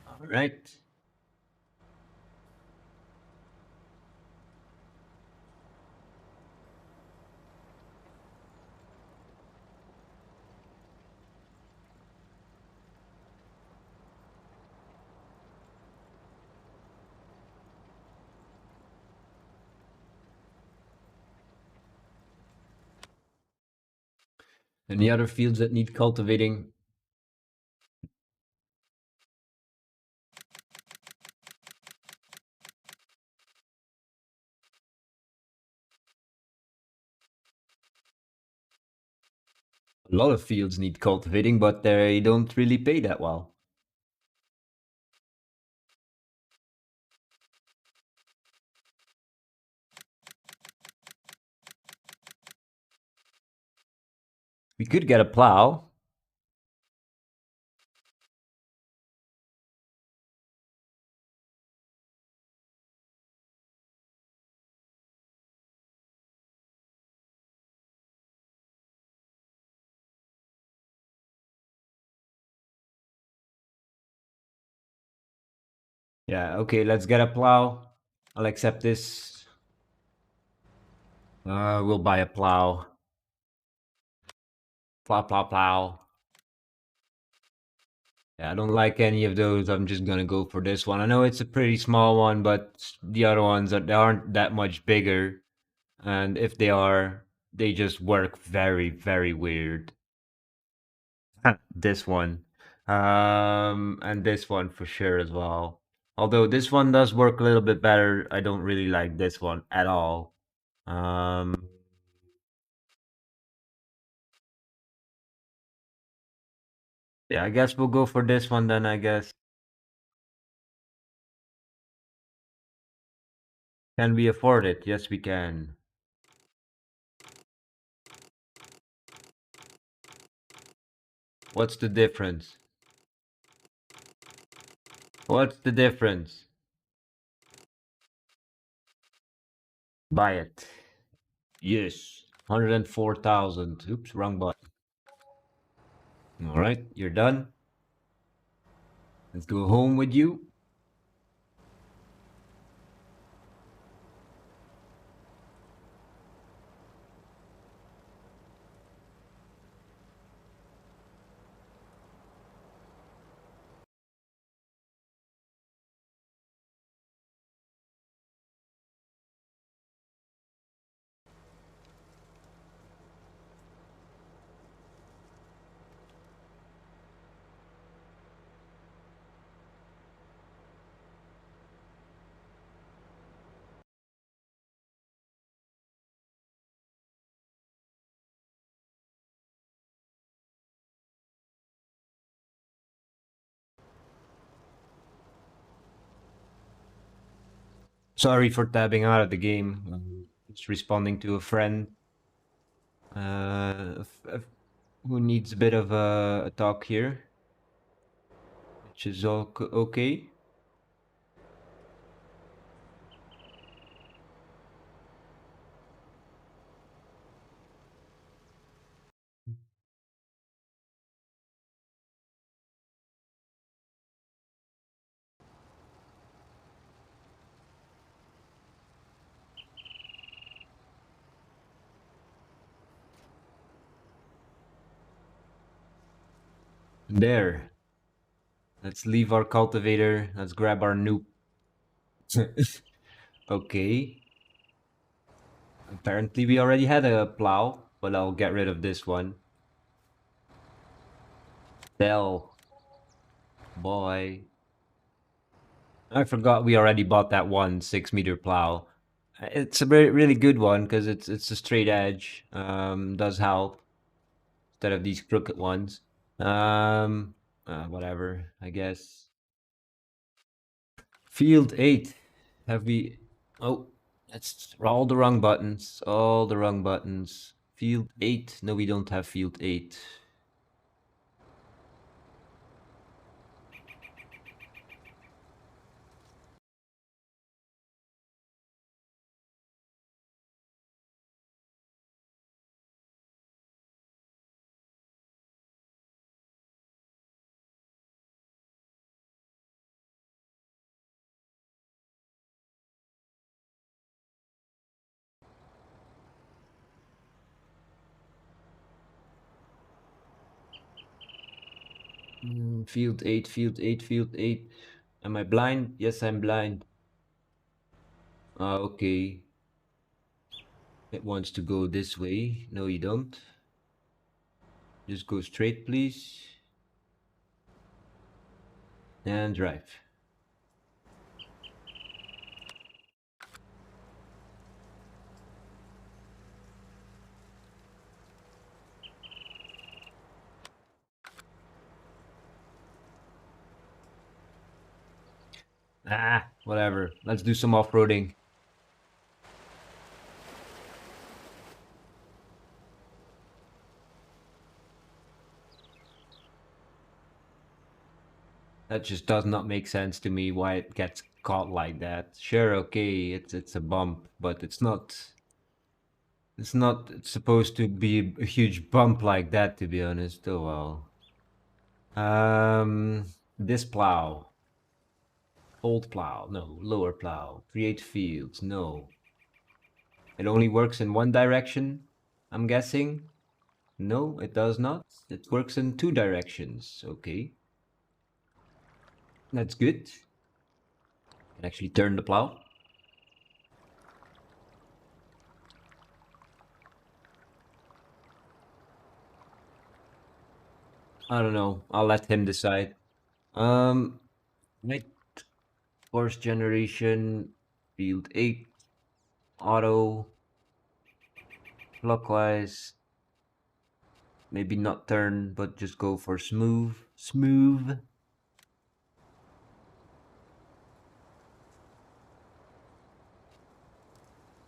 All right. Any other fields that need cultivating? A lot of fields need cultivating, but they don't really pay that well. We could get a plow. Yeah, okay, let's get a plow. I'll accept this. We'll buy a plow. Plow, plow, plow. Yeah, I don't like any of those. I'm just gonna go for this one. I know it's a pretty small one, but the other ones they aren't that much bigger. And if they are, they just work very, very weird. This one. And this one for sure as well. Although this one does work a little bit better, I don't really like this one at all. Um, yeah, I guess we'll go for this one then, I guess. Can we afford it? Yes, we can. What's the difference? What's the difference? Buy it. Yes. 104,000. Oops, wrong button. All right, you're done. Let's go home with you. Sorry for tabbing out of the game. Just responding to a friend who needs a bit of a talk here, which is all okay. There. Let's leave our cultivator. Let's grab our noob. Okay. Apparently we already had a plow, but I'll get rid of this one. Bell. Boy. I forgot we already bought that one 6-meter plow. It's a really good one because it's a straight edge. Does help instead of these crooked ones. Um, whatever, I guess. Field 8. Have we... Oh, that's all the wrong buttons. All the wrong buttons. Field 8. No, we don't have field 8. Field 8, field 8, field 8. Am I blind? Yes, I'm blind. Okay. It wants to go this way. No, you don't. Just go straight, please. And drive. Whatever. Let's do some off-roading. That just does not make sense to me why it gets caught like that. Sure, okay, it's a bump, but it's not supposed to be a huge bump like that, to be honest. Oh well. This plow. Old plow, no. Lower plow. Create fields, no. It only works in one direction, I'm guessing. No, it does not. It works in two directions. Okay. That's good. Can actually turn the plow. I don't know. I'll let him decide. Um, right. First generation, field 8, auto, clockwise. Maybe not turn, but just go for smooth. Smooth.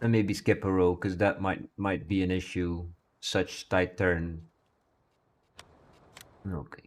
And maybe skip a row, because that might be an issue. Such tight turn. Okay.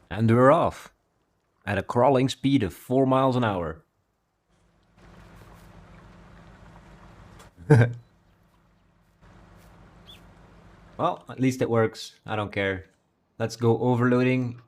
And we're off. At a crawling speed of 4 miles an hour. Well, at least it works. I don't care. Let's go overloading.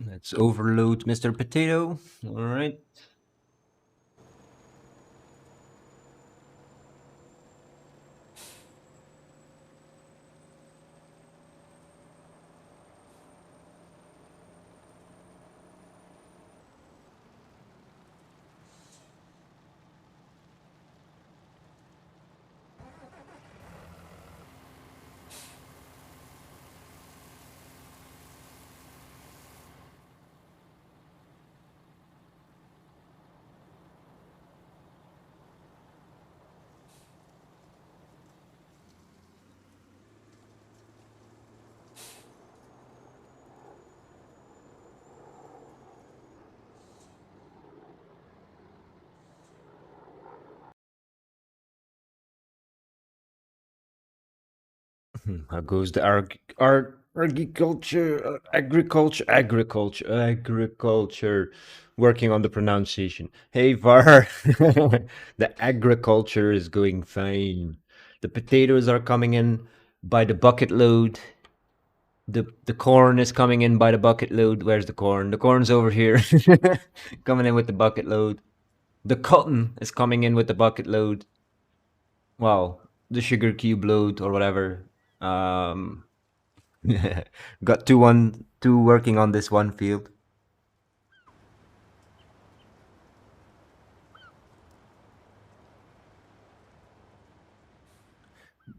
Let's overload Mr. Potato. All right. How goes the agriculture, working on the pronunciation. Hey, Var, the agriculture is going fine. The potatoes are coming in by the bucket load. The corn is coming in by the bucket load. Where's the corn? The corn's over here, coming in with the bucket load. The cotton is coming in with the bucket load. Well, the sugar cube load or whatever. Um, got two working on this one field.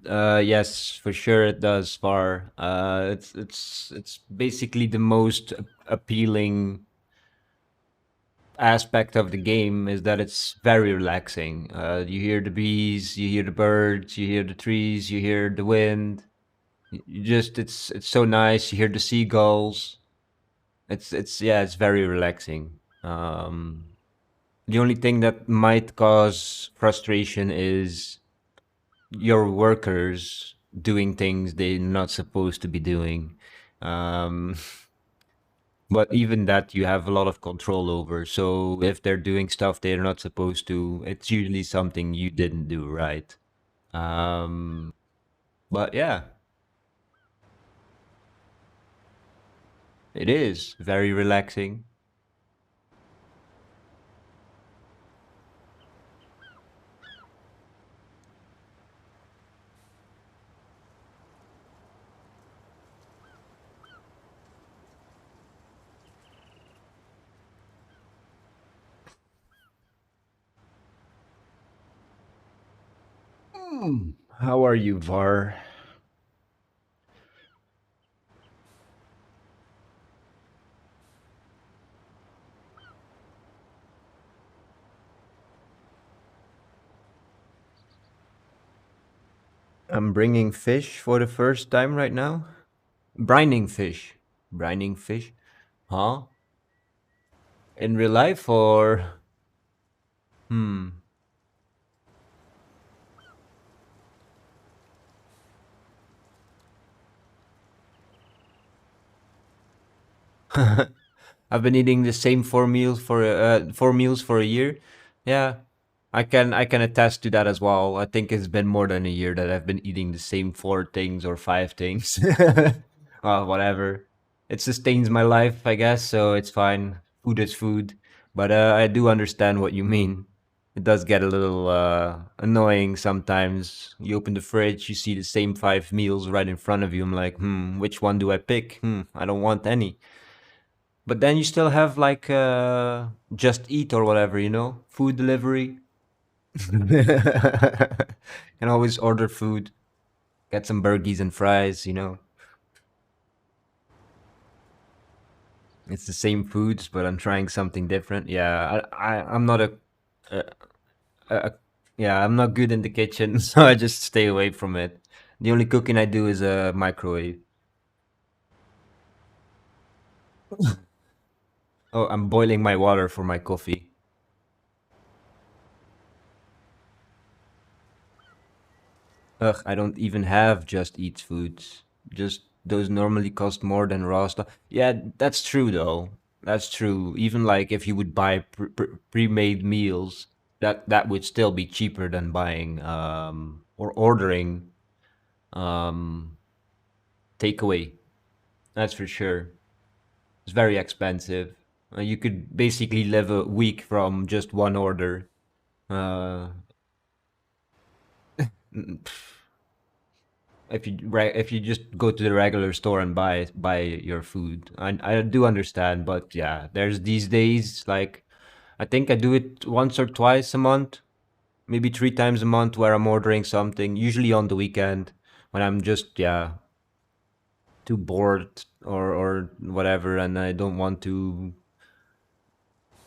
Yes, for sure it does, Far. It's basically the most appealing aspect of the game is that it's very relaxing. You hear the bees, you hear the birds, you hear the trees, you hear the wind. You just it's so nice. You hear the seagulls. It's yeah, it's very relaxing. The only thing that might cause frustration is your workers doing things they're not supposed to be doing. Um, but even that you have a lot of control over. So if they're doing stuff they're not supposed to, it's usually something you didn't do right. Um, but yeah, it is very relaxing. How are you, Var? I'm bringing fish for the first time right now. Brining fish. Brining fish? Huh? In real life or? Hmm. I've been eating the same four meals for a year. Yeah, I can attest to that as well. I think it's been more than a year that I've been eating the same four things or five things. Well, whatever. It sustains my life, I guess, so it's fine. Food is food. But I do understand what you mean. It does get a little annoying sometimes. You open the fridge, you see the same five meals right in front of you. I'm like, which one do I pick? I don't want any. But then you still have like Just Eat or whatever, food delivery. Can always order food, get some burgies and fries. It's the same foods, but I'm trying something different. Yeah, I'm not a, a yeah, I'm not good in the kitchen, so I just stay away from it. The only cooking I do is a microwave. Oh, I'm boiling my water for my coffee. Ugh, I don't even have Just Eat foods. Just those normally cost more than raw stuff. Yeah, that's true though. That's true. Even like if you would buy pre-made meals, that would still be cheaper than buying or ordering um takeaway. That's for sure. It's very expensive. You could basically live a week from just one order. Uh, if you just go to the regular store and buy your food, I do understand, but yeah, there's these days like I think I do it once or twice a month, maybe three times a month, where I'm ordering something, usually on the weekend when I'm just too bored or whatever, and I don't want to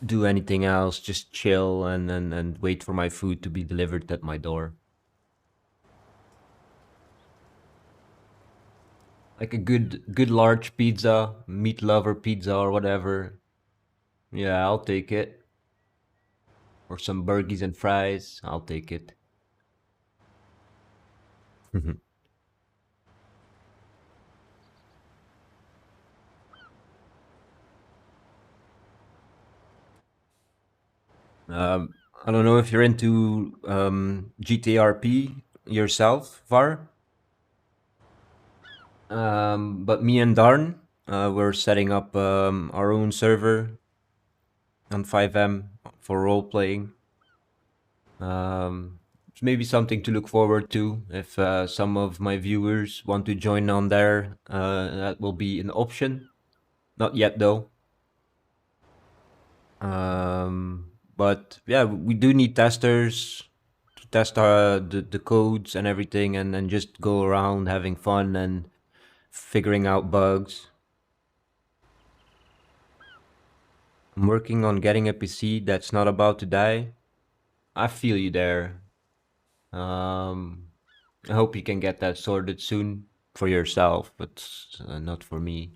do anything else, just chill and wait for my food to be delivered at my door. Like a good large pizza, meat lover pizza or whatever. Yeah, I'll take it. Or some burgers and fries, I'll take it. um, I don't know if you're into GTRP yourself, Var. But me and Darn, we're setting up our own server on 5M for role playing. It's maybe something to look forward to if some of my viewers want to join on there. That will be an option. Not yet though. But yeah, we do need testers to test the codes and everything, and then just go around having fun and figuring out bugs. I'm working on getting a PC that's not about to die. I feel you there. Um, I hope you can get that sorted soon for yourself, but not for me.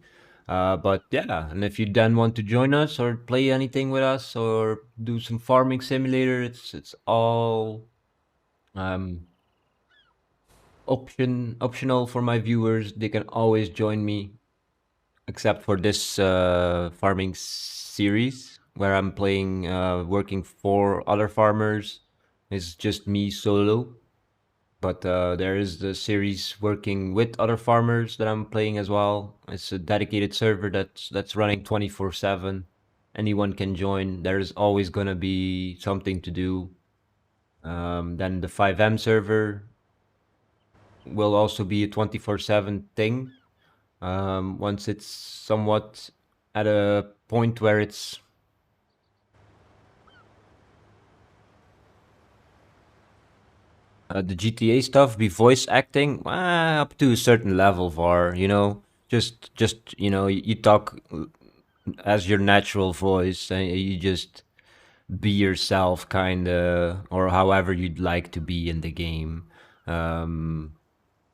But yeah, and if you then want to join us or play anything with us or do some farming simulator, it's all um, optional for my viewers. They can always join me, except for this farming series where I'm playing, working for other farmers. It's just me solo. But there is the series working with other farmers that I'm playing as well. It's a dedicated server that's running 24/7. Anyone can join. There's always gonna be something to do. Then the 5M server will also be a 24/7 thing. Once it's somewhat at a point where it's the GTA stuff be voice acting up to a certain level, var, just you talk as your natural voice, and you just be yourself, kind of, or however you'd like to be in the game. um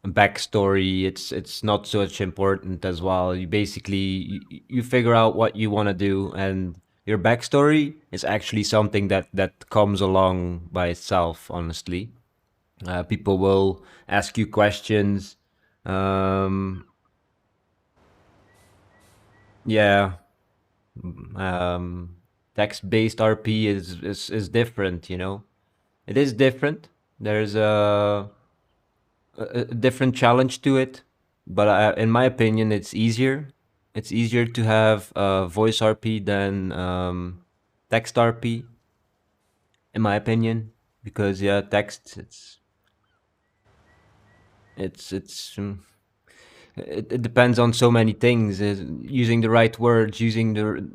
Backstory, it's not so much important as well. You basically you figure out what you want to do, and your backstory is actually something that comes along by itself, honestly. People will ask you questions. Um, yeah, um, text-based RP is different. It is different. There's a different challenge to it, but in my opinion, it's easier. It's easier to have voice RP than text RP, in my opinion, because yeah, text it's it depends on so many things. Using the right words, using the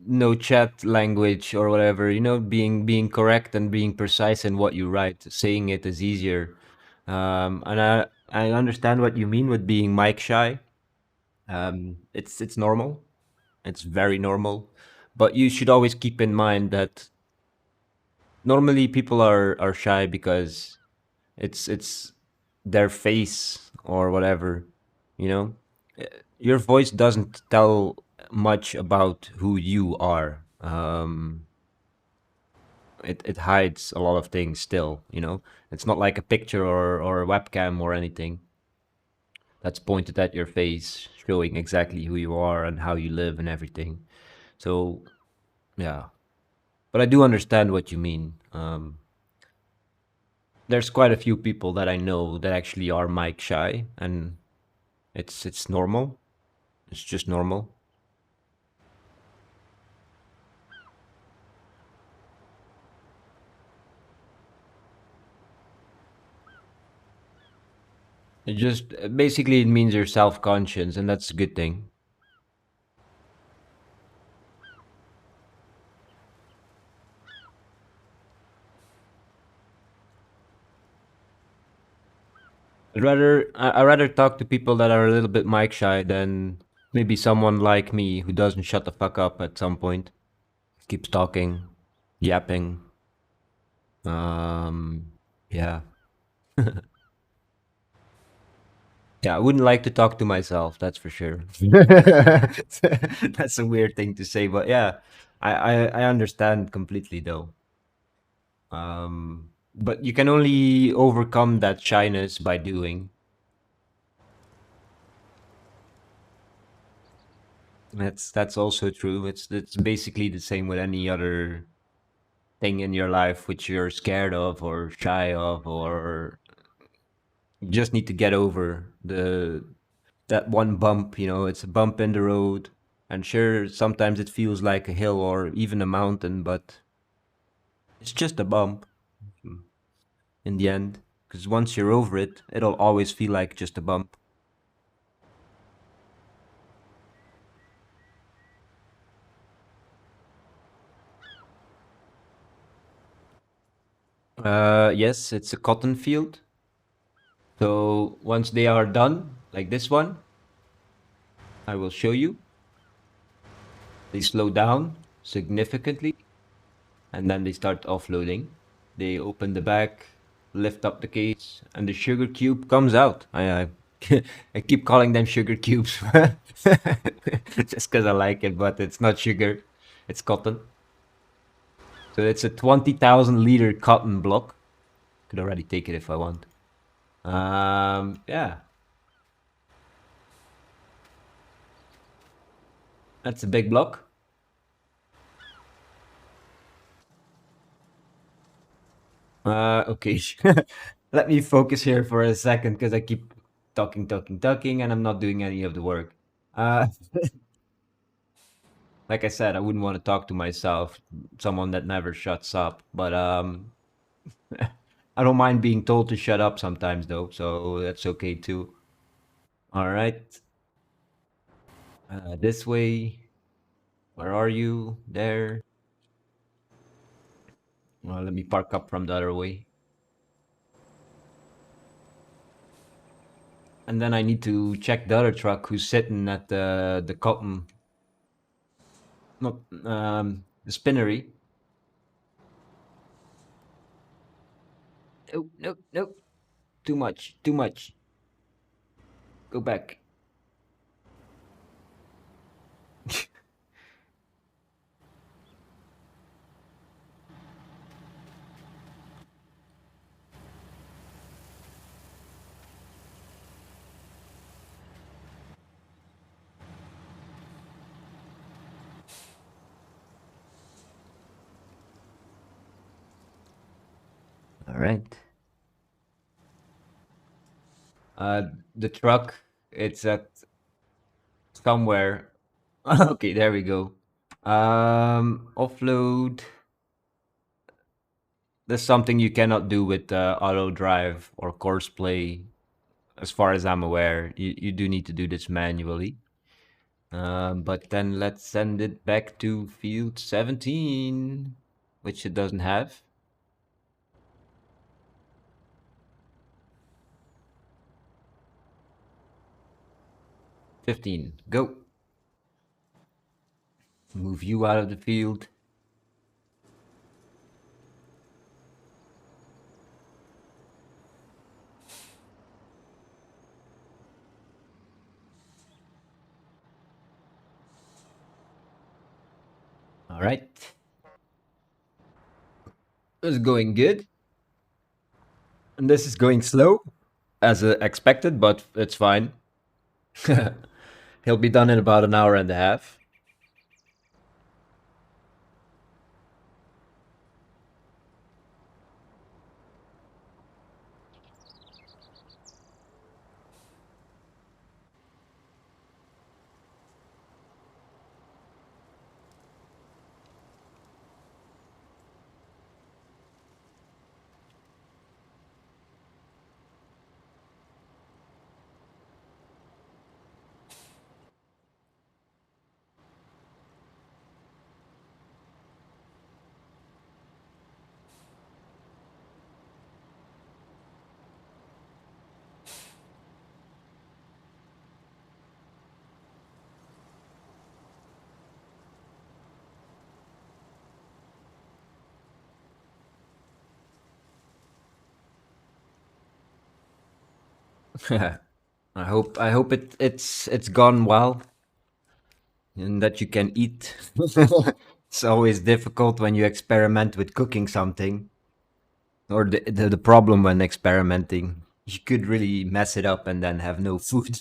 no chat language or whatever. Being correct and being precise in what you write. Saying it is easier. And I understand what you mean with being mic shy. It's normal. It's very normal. But you should always keep in mind that normally people are shy because it's their face or whatever, you know. Your voice doesn't tell much about who you are. It hides a lot of things still, you know. It's not like a picture or a webcam or anything that's pointed at your face, showing exactly who you are and how you live and everything. So yeah, but I do understand what you mean. There's quite a few people that I know that actually are mic shy, and it's normal. It's just normal. It just basically it means you're self-conscious, and that's a good thing. I rather talk to people that are a little bit mic shy than maybe someone like me who doesn't shut the fuck up at some point. Keeps talking, yapping. Yeah. Yeah, I wouldn't like to talk to myself, that's for sure. That's a weird thing to say, but yeah, I understand completely though. But you can only overcome that shyness by doing. That's also true. It's basically the same with any other thing in your life which you're scared of or shy of, or you just need to get over the that one bump. It's a bump in the road, and sure, sometimes it feels like a hill or even a mountain, but it's just a bump in the end. Because once you're over it, it'll always feel like just a bump. Yes, it's a cotton field. So once they are done, like this one, I will show you. They slow down significantly, and then they start offloading. They open the back, lift up the case, and the sugar cube comes out. I keep calling them sugar cubes just because I like it, but it's not sugar, it's cotton. So it's a 20,000 liter cotton block. Could already take it if I want. Yeah, that's a big block. Okay. Let me focus here for a second because I keep talking, talking, talking, and I'm not doing any of the work. Uh, like I said, I wouldn't want to talk to myself, someone that never shuts up. But I don't mind being told to shut up sometimes, though, so that's okay too. All right. This way. Where are you? There. Well, let me park up from the other way. And then I need to check the other truck who's sitting at the cotton, not the spinnery. Oh, no, no. Too much, too much. Go back. All right. Uh, the truck, it's at somewhere. Okay, there we go. Offload. There's something you cannot do with auto drive or course play, as far as I'm aware. You do need to do this manually. But then let's send it back to field 17, which it doesn't have. 15, go. Move you out of the field. All right. This is going good. And this is going slow, as expected, but it's fine. He'll be done in about an hour and a half. I hope it's gone well and that you can eat. It's always difficult when you experiment with cooking something, or the problem when experimenting. You could really mess it up and then have no food.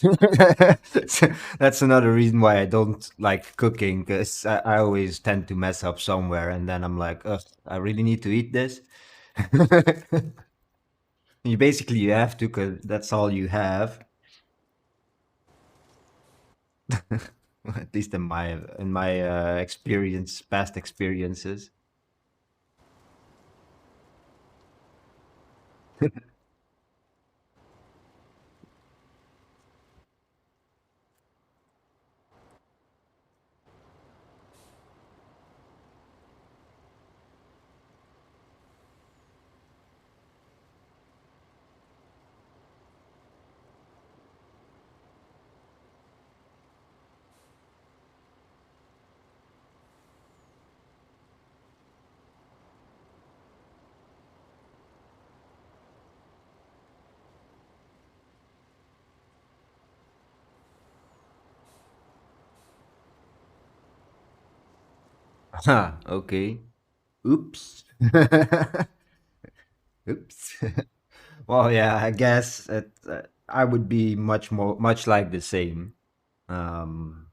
So that's another reason why I don't like cooking, because I always tend to mess up somewhere, and then I'm like, ugh, I really need to eat this. You have to, because that's all you have. At least in my experience, past experiences. Huh, okay. Oops. Oops. Well, yeah, I guess I would be much like the same. Um,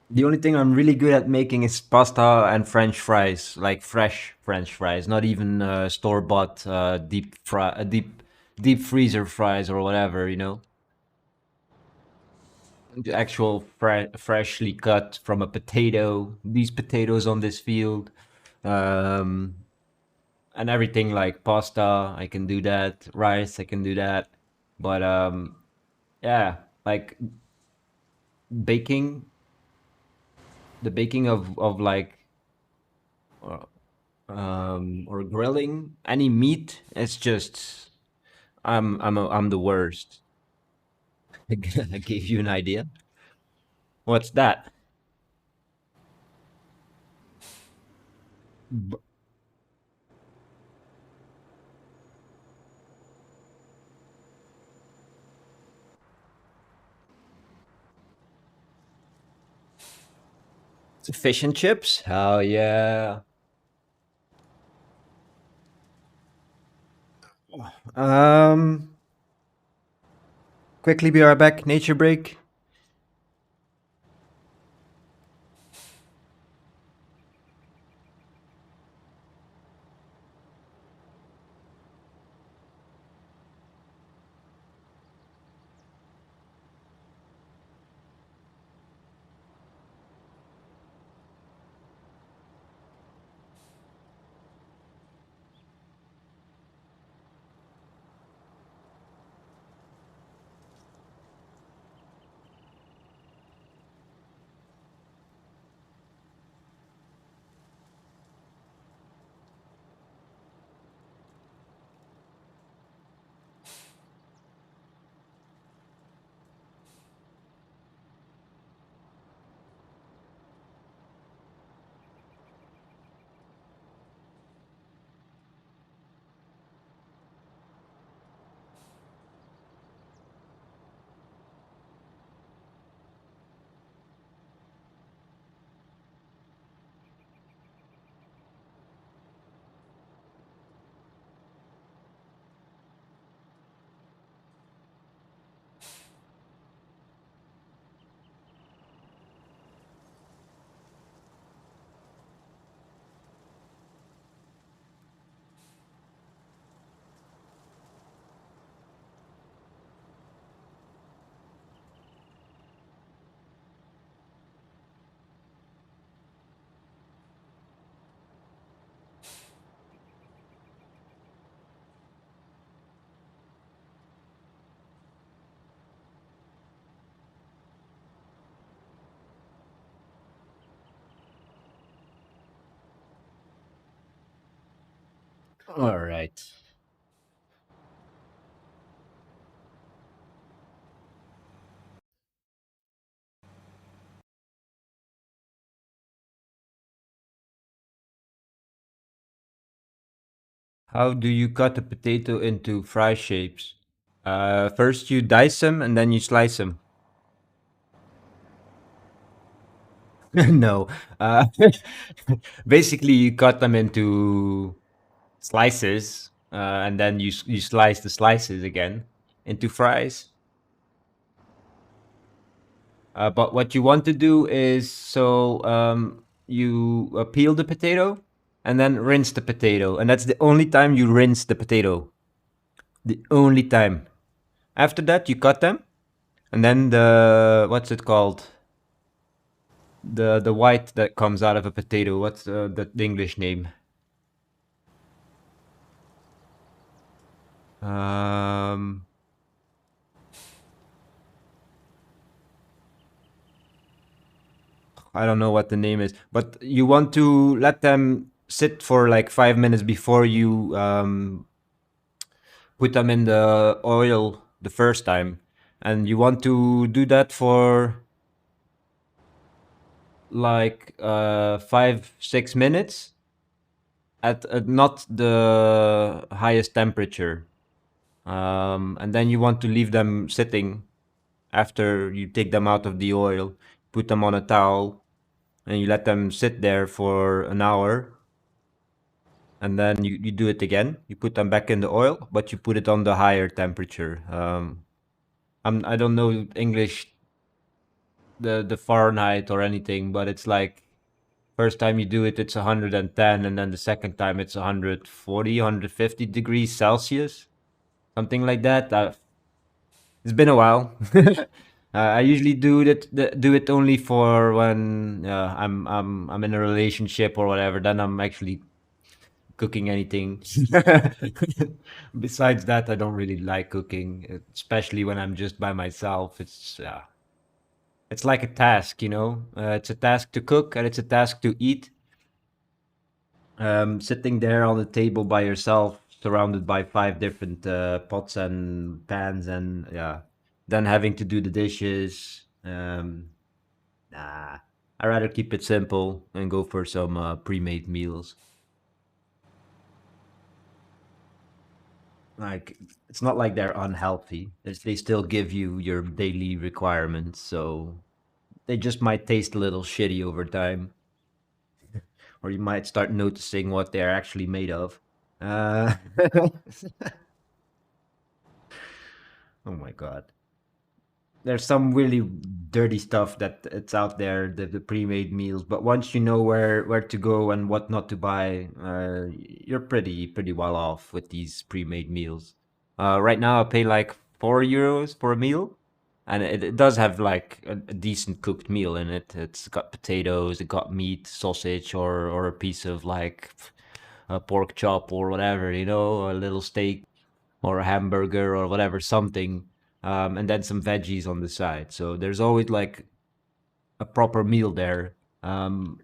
the only thing I'm really good at making is pasta and French fries, like fresh French fries, not even store bought deep freezer fries or whatever, you know. The actual freshly cut from a potato. These potatoes on this field, um, and everything like pasta. I can do that. Rice, I can do that. But yeah, like baking, the baking of like uh, or grilling any meat. It's just I'm the worst. I gave you an idea. What's that? B- Fish and chips? Oh yeah. Um, quickly be right back. Nature break. All right. How do you cut a potato into fry shapes? First you dice them and then you slice them. No. Uh, Basically, you cut them into slices, and then you slice the slices again into fries. But what you want to do is you peel the potato and then rinse the potato, and that's the only time you rinse the potato. The only time. After that, you cut them, and then the what's it called? The white that comes out of a potato. What's the English name? Um, I don't know what the name is, but you want to let them sit for like 5 minutes before you put them in the oil the first time. And you want to do that for like 5 6 minutes at not the highest temperature. And then you want to leave them sitting after you take them out of the oil, put them on a towel, and you let them sit there for an hour. And then you do it again. You put them back in the oil, but you put it on the higher temperature. I don't know English, the Fahrenheit or anything, but it's like first time you do it, it's 110, and then the second time it's 140, 150 degrees Celsius, something like that. It's been a while. I usually do it only for when I'm in a relationship or whatever. Then I'm actually cooking anything. Besides that, I don't really like cooking, especially when I'm just by myself. It's like a task, you know. It's a task to cook and it's a task to eat. Sitting there on the table by yourself, surrounded by five different pots and pans, and yeah, then having to do the dishes. Nah, I rather keep it simple and go for some pre-made meals. Like it's not like they're unhealthy. They still give you your daily requirements, so they just might taste a little shitty over time, or you might start noticing what they're actually made of. Uh, oh my god. There's some really dirty stuff that it's out there, the pre-made meals. But once you know where to go and what not to buy, you're pretty well off with these pre-made meals. Right now, I pay like €4 for a meal, and it does have like a decent cooked meal in it. It's got potatoes, it got meat, sausage, or a piece of like a pork chop or whatever, you know, a little steak or a hamburger or whatever, something, and then some veggies on the side. So there's always like a proper meal there. Um,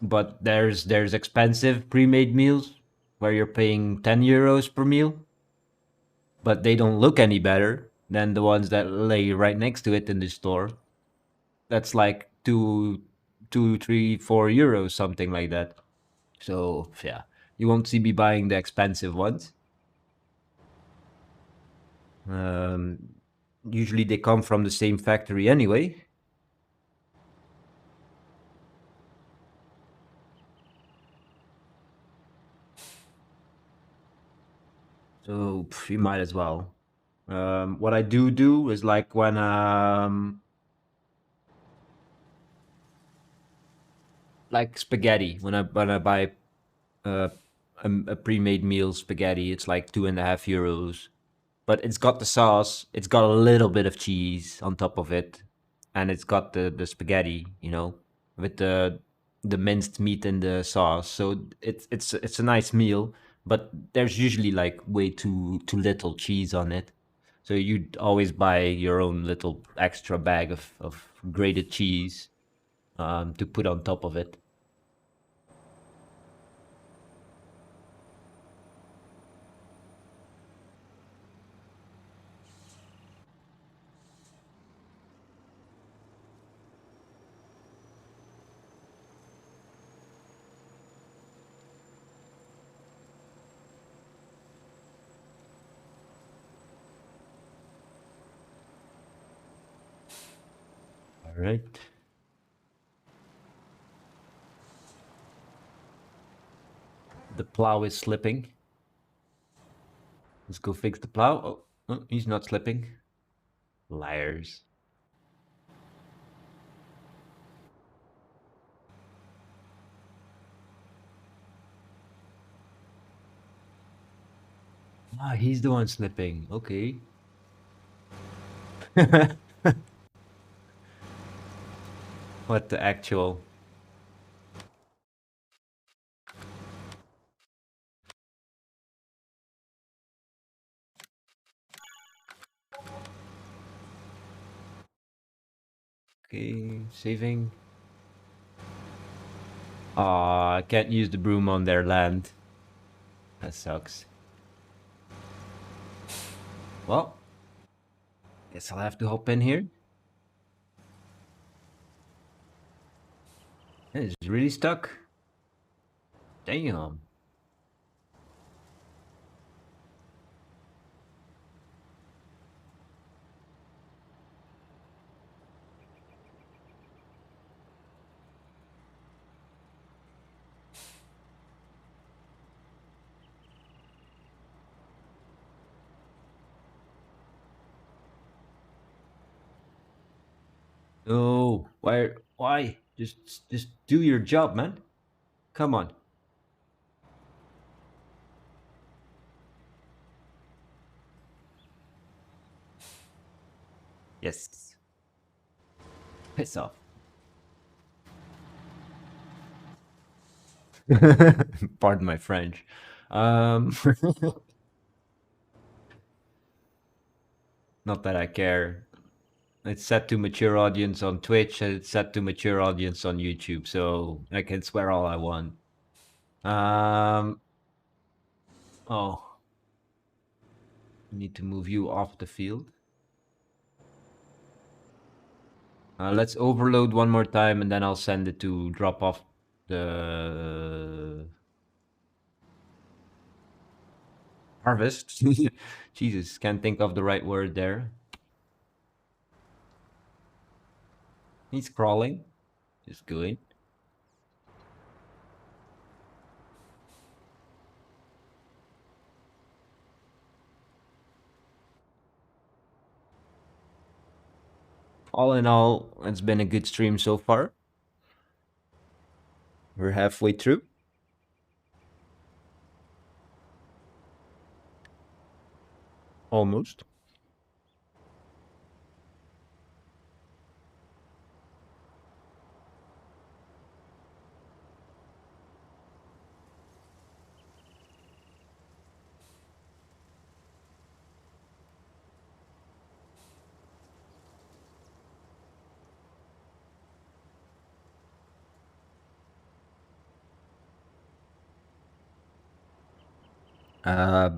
but there's expensive pre-made meals where you're paying €10 per meal, but they don't look any better than the ones that lay right next to it in the store. That's like two, 3, €4, something like that. So yeah, you won't see me buying the expensive ones. Um, Usually they come from the same factory anyway. So you might as well. What I do is like when like spaghetti when I buy uh, a pre-made meal spaghetti, it's like €2.50. But it's got the sauce. It's got a little bit of cheese on top of it, and it's got the spaghetti, you know, with the minced meat in the sauce. So it's a nice meal, but there's usually like way too little cheese on it. So you'd always buy your own little extra bag of grated cheese to put on top of it. All right. The plow is slipping. Let's go fix the plow. Oh, he's not slipping. Liars. Ah, he's the one slipping. Okay. What the actual? Okay, saving. Ah, I can't use the broom on their land. That sucks. Well, guess I'll have to hop in here. It's really stuck. Damn. No, why? Why? Just do your job, man. Come on. Yes. Piss off. Pardon my French. Um, not that I care. It's set to mature audience on Twitch and it's set to mature audience on YouTube, so I can swear all I want. Um, oh, need to move you off the field. Let's overload one more time and then I'll send it to drop off the harvest. Jesus, can't think of the right word there. He's crawling. Just good. All in all, it's been a good stream so far. We're halfway through. Almost.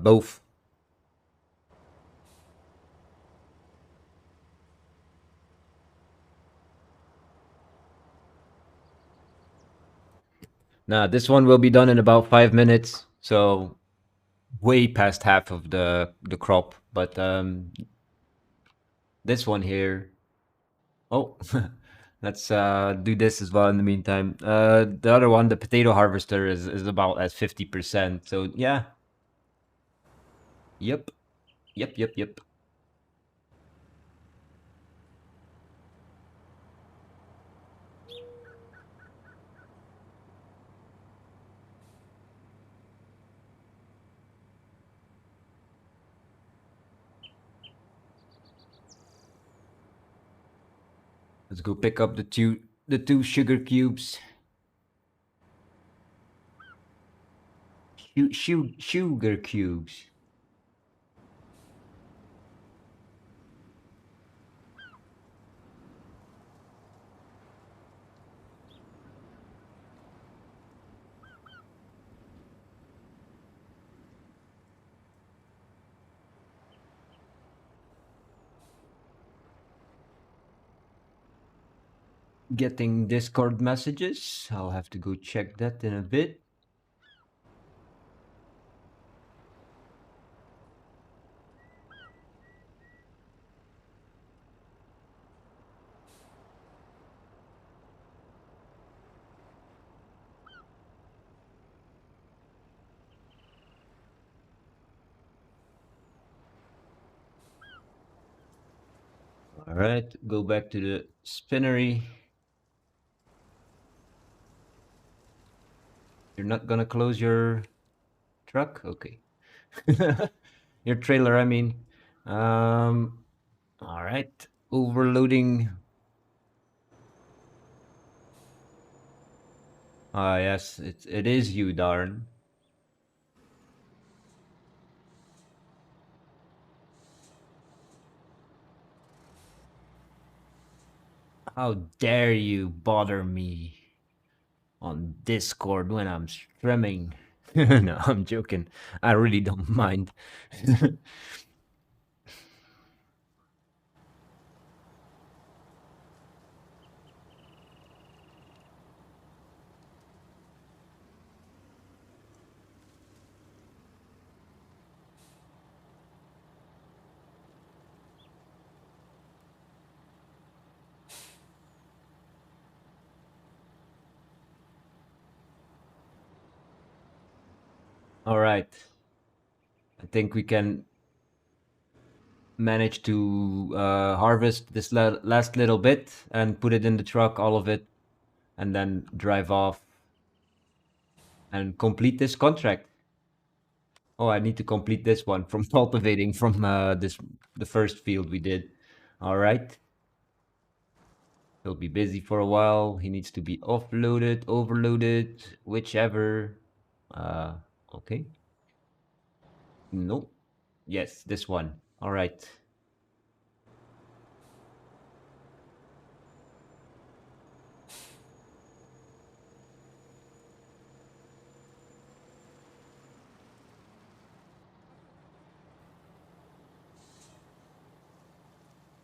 Both. Nah, this one will be done in about 5 minutes. So way past half of the crop. But this one here. Oh, let's do this as well in the meantime. The other one, the potato harvester, is about at 50%. So yeah. Yep. Yep. Yep. Yep. Let's go pick up the two sugar cubes. Sugar cubes. Getting Discord messages. I'll have to go check that in a bit. All right, go back to the spinnery. You're not gonna close your truck? Okay. Your trailer, I mean. Um, all right. Overloading. Ah, yes, it is you, darn. How dare you bother me on Discord when I'm streaming? No, I'm joking. I really don't mind. All right. I think we can manage to harvest this last little bit and put it in the truck, all of it, and then drive off and complete this contract. Oh, I need to complete this one from cultivating from the first field we did. All right. He'll be busy for a while. He needs to be offloaded, overloaded, whichever. Uh, okay. Nope. Yes, this one. All right.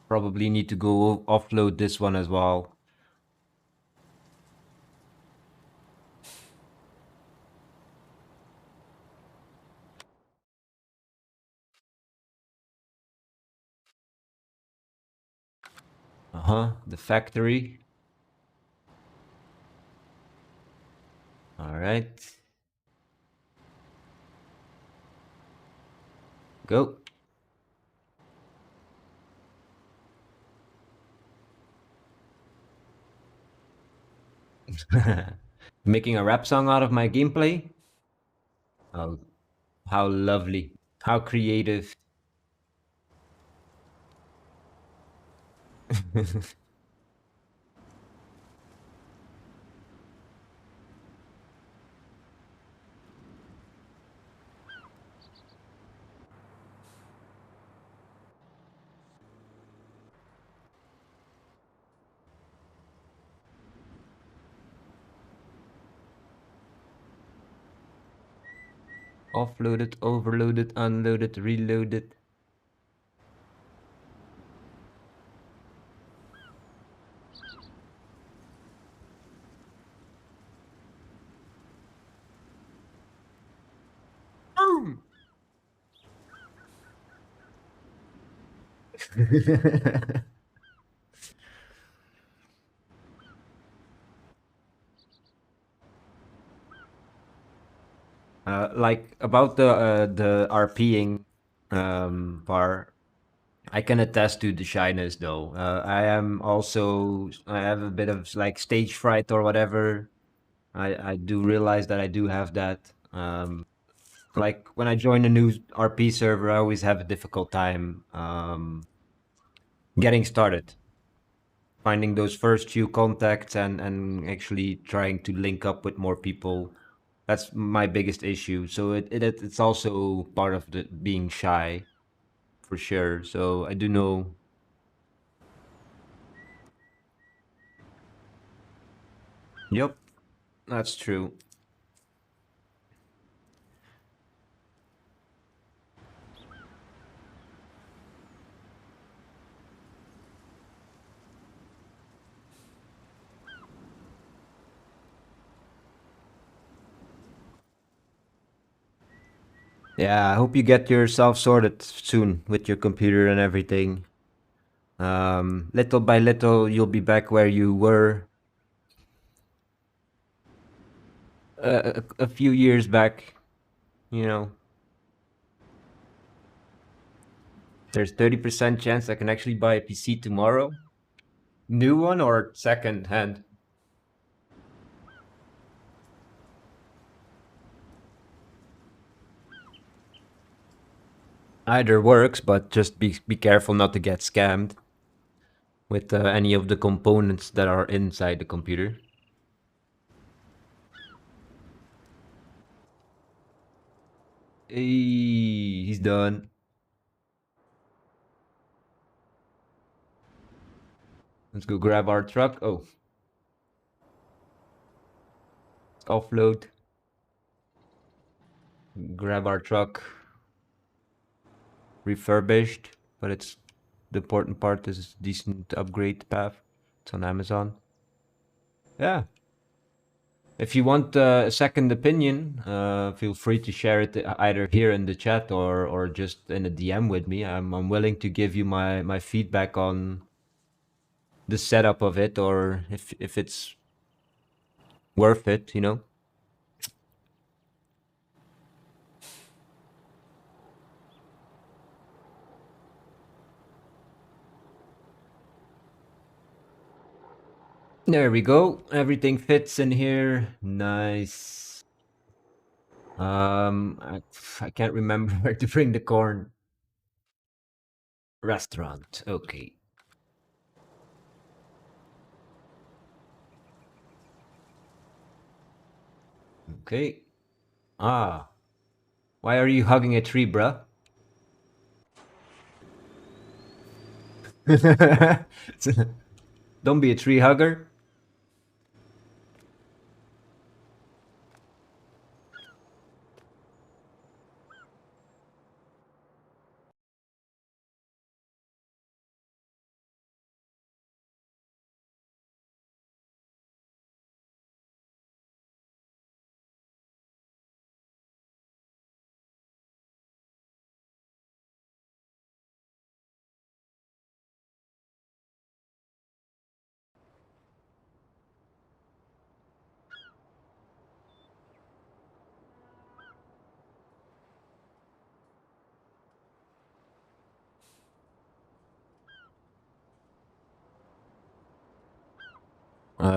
Probably need to go offload this one as well. Uh-huh. The factory. All right. Go. Making a rap song out of my gameplay. Oh, how lovely. How creative. Offloaded, overloaded, unloaded, reloaded. Boom! Like about the RPing bar, I can attest to the shyness though. I have a bit of like stage fright or whatever. I do realize that I do have that. Like when I join a new RP server, I always have a difficult time getting started, finding those first few contacts and actually trying to link up with more people. That's my biggest issue. So it's also part of the being shy for sure. So I do know. Yep, that's true. Yeah, I hope you get yourself sorted soon with your computer and everything. Little by little, you'll be back where you were a few years back. You know. There's 30% chance I can actually buy a PC tomorrow. New one or second hand? Either works, but just be careful not to get scammed with any of the components that are inside the computer. Hey, he's done. Let's go grab our truck. Oh, offload. Grab our truck. Refurbished, but it's the important part is decent upgrade path. It's on Amazon. Yeah. If you want a second opinion, feel free to share it either here in the chat or just in a DM with me. I'm willing to give you my feedback on the setup of it or if it's worth it, you know. There we go. Everything fits in here. Nice. I can't remember where to bring the corn. Restaurant. Okay. Okay. Ah. Why are you hugging a tree, bruh? Don't be a tree hugger.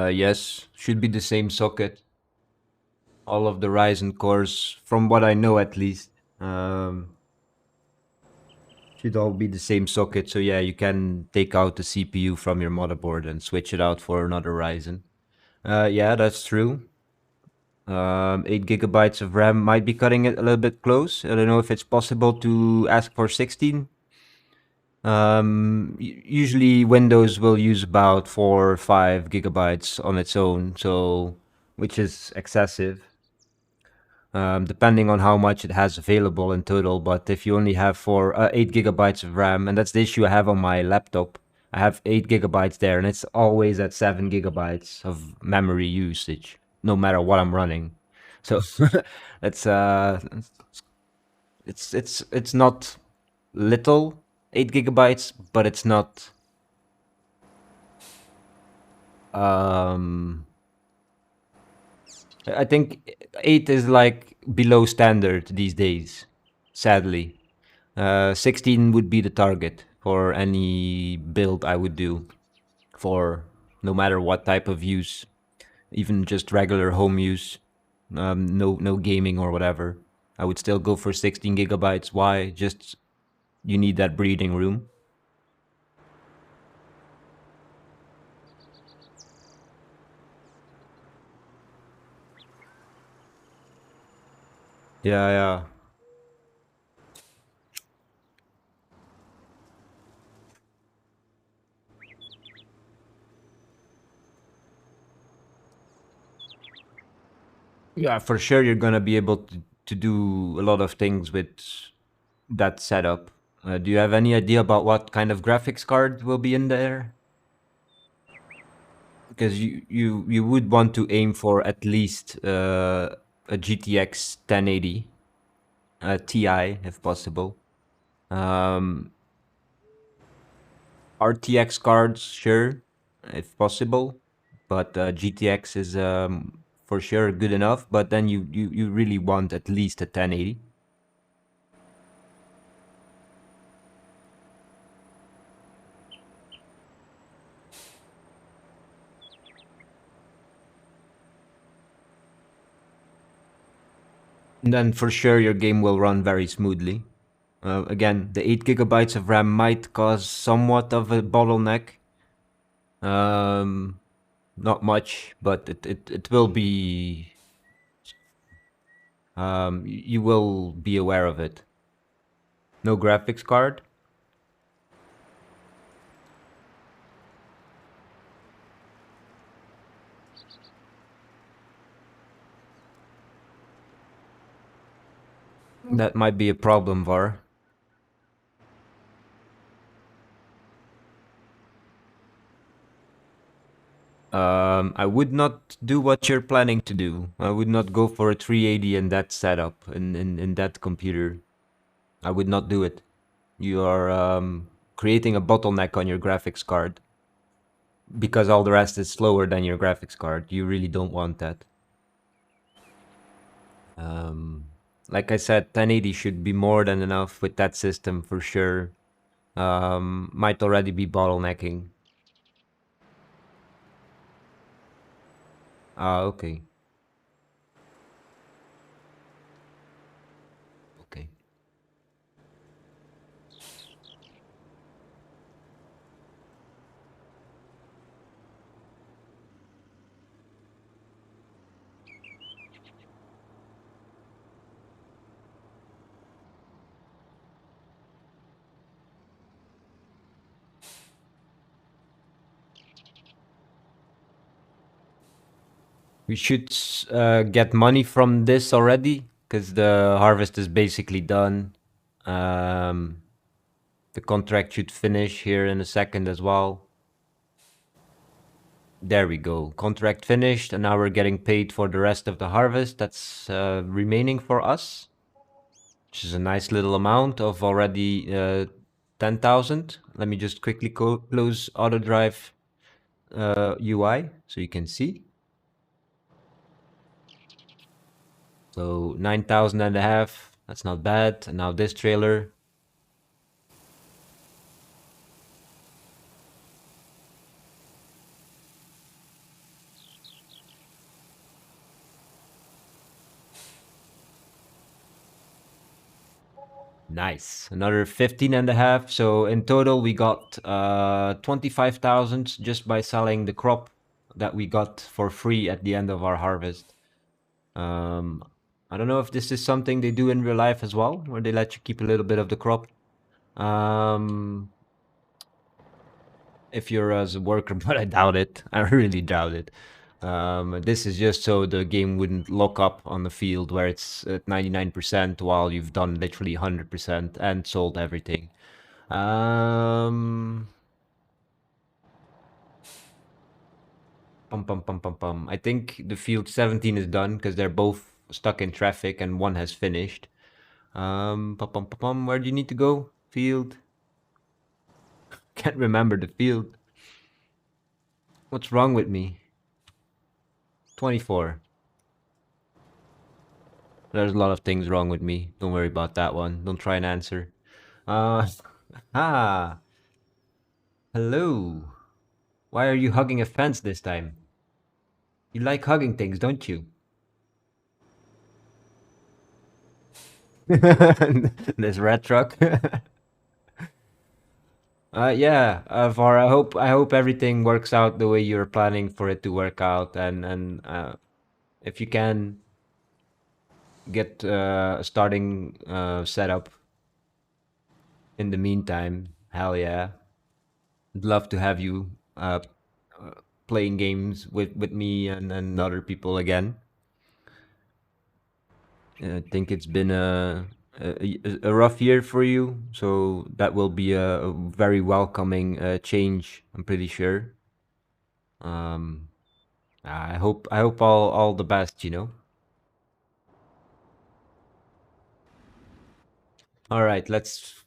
Yes. Should be the same socket. All of the Ryzen cores, from what I know at least, should all be the same socket. So yeah, you can take out the CPU from your motherboard and switch it out for another Ryzen. Yeah, that's true. 8 gigabytes of RAM might be cutting it a little bit close. I don't know if it's possible to ask for 16. Usually Windows will use about 4 or 5 gigabytes on its own, so which is excessive, depending on how much it has available in total. But if you only have 8 gigabytes of RAM, and that's the issue I have on my laptop, I have 8 gigabytes there, and it's always at 7 gigabytes of memory usage, no matter what I'm running. So it's it's not little 8 gigabytes, but it's not um I think 8 is like below standard these days, sadly. 16 would be the target for any build I would do for no matter what type of use, even just regular home use, no gaming or whatever. I would still go for 16 gigabytes. Why? Just you need that breathing room. Yeah, yeah. Yeah, for sure you're gonna be able to do a lot of things with that setup. Do you have any idea about what kind of graphics card will be in there? Because you would want to aim for at least a GTX 1080 Ti if possible. Um, RTX cards, sure, if possible, but GTX is for sure good enough. But then you really want at least a 1080. then for sure your game will run very smoothly. Again, the 8 gigabytes of RAM might cause somewhat of a bottleneck. Um, Not much, but it will be. You will be aware of it. No graphics card. That might be a problem, Var. I would not do what you're planning to do. I would not go for a 380 in that setup, in that computer. I would not do it. You are creating a bottleneck on your graphics card because all the rest is slower than your graphics card. You really don't want that. Um, like I said, 1080 should be more than enough with that system for sure. Might already be bottlenecking. Ah, okay. Okay. We should get money from this already because the harvest is basically done. Um, the contract should finish here in a second as well. There we go. Contract finished, and now we're getting paid for the rest of the harvest that's remaining for us, which is a nice little amount of already 10,000. Let me just quickly close auto drive UI so you can see. So 9,000 and a half. That's not bad. And now this trailer. Nice. Another 15 and a half. So in total, we got 25,000 just by selling the crop that we got for free at the end of our harvest. Um, I don't know if this is something they do in real life as well, where they let you keep a little bit of the crop. Um, if you're as a worker, but I doubt it. I really doubt it. This is just so the game wouldn't lock up on the field where it's at 99% while you've done literally 100% and sold everything. Um, Pum pum pum pum pum. I think the field 17 is done because they're both stuck in traffic and one has finished. Pum pum pum pum. Where do you need to go? Field. Can't remember the field. What's wrong with me? 24. There's a lot of things wrong with me. Don't worry about that one. Don't try and answer. Uh, ah, hello. Why are you hugging a fence this time? You like hugging things, don't you? This red truck. Yeah, Var. I hope everything works out the way you're planning for it to work out, and if you can get a starting setup in the meantime, hell yeah. I'd love to have you uh, playing games with me and other people again. I think it's been a rough year for you, so that will be a very welcoming change. I'm pretty sure. Um, I hope all the best. All right, let's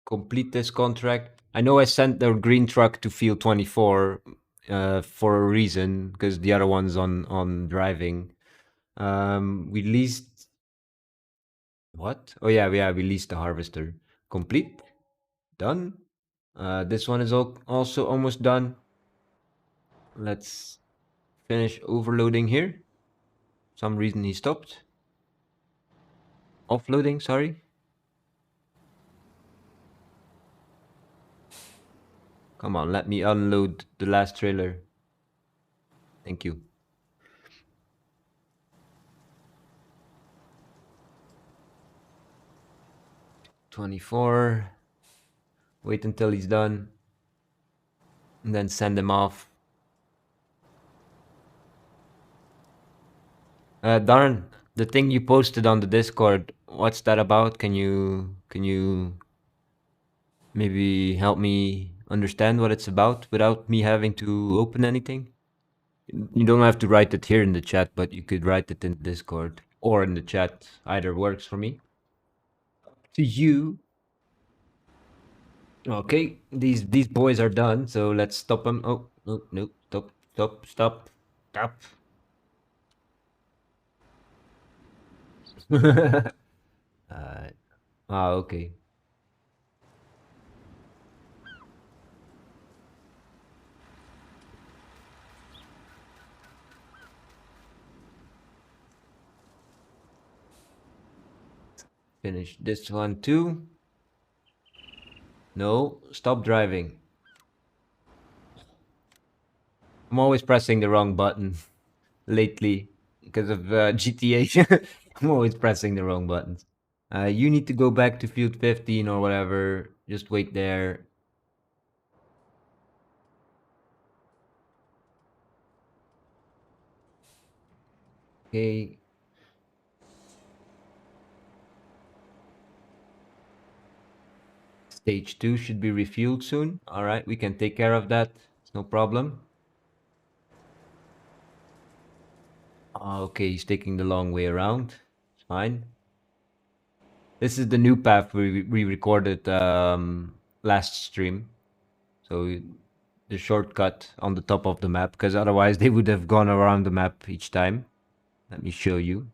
complete this contract. I know I sent the green truck to field 24 for a reason because the other one's on driving. We leased what? Oh yeah, we leased the harvester. Complete, done. This one is also almost done. Let's finish overloading here. Some reason he stopped. Offloading, sorry. Come on, let me unload the last trailer. Thank you. 24. Wait until he's done. And then send him off. Darn, the thing you posted on the Discord, what's that about? Can you maybe help me understand what it's about without me having to open anything? You don't have to write it here in the chat, but you could write it in the Discord or in the chat. Either works for me. To you. Okay, these boys are done, so let's stop them. Oh, no, no, stop. uh, okay. Finish this one too. No, stop driving. I'm always pressing the wrong button lately because of GTA. I'm always pressing the wrong buttons. You need to go back to field 15 or whatever. Just wait there. Okay. Stage 2 should be refueled soon. All right, we can take care of that. It's no problem. Okay, he's taking the long way around. It's fine. This is the new path we recorded last stream. So the shortcut on the top of the map, because otherwise they would have gone around the map each time. Let me show you.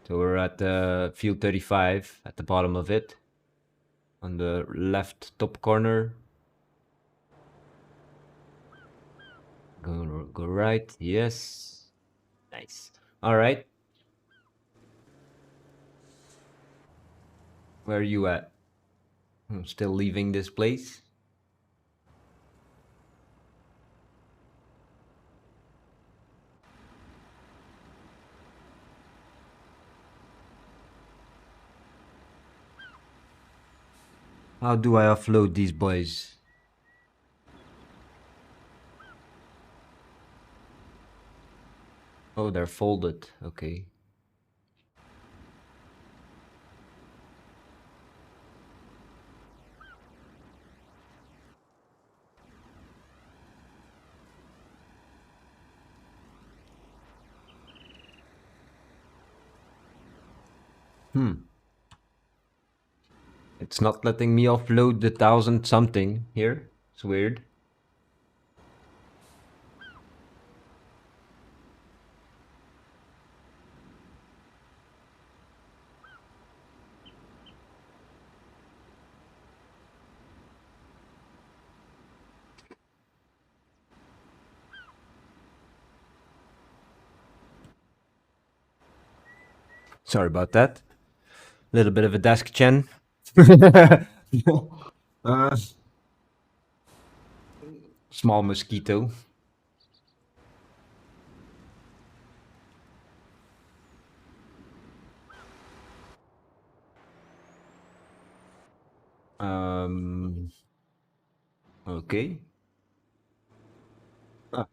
So we're at field 35 at the bottom of it. On the left top corner. Go right. Yes. Nice. All right. Where are you at? I'm still leaving this place. How do I offload these boys? Oh, they're folded. Okay. It's not letting me offload the 1,000 something here. It's weird. Sorry about that. Little bit of a desk chen. uh, Small mosquito. Um, okay. Ah,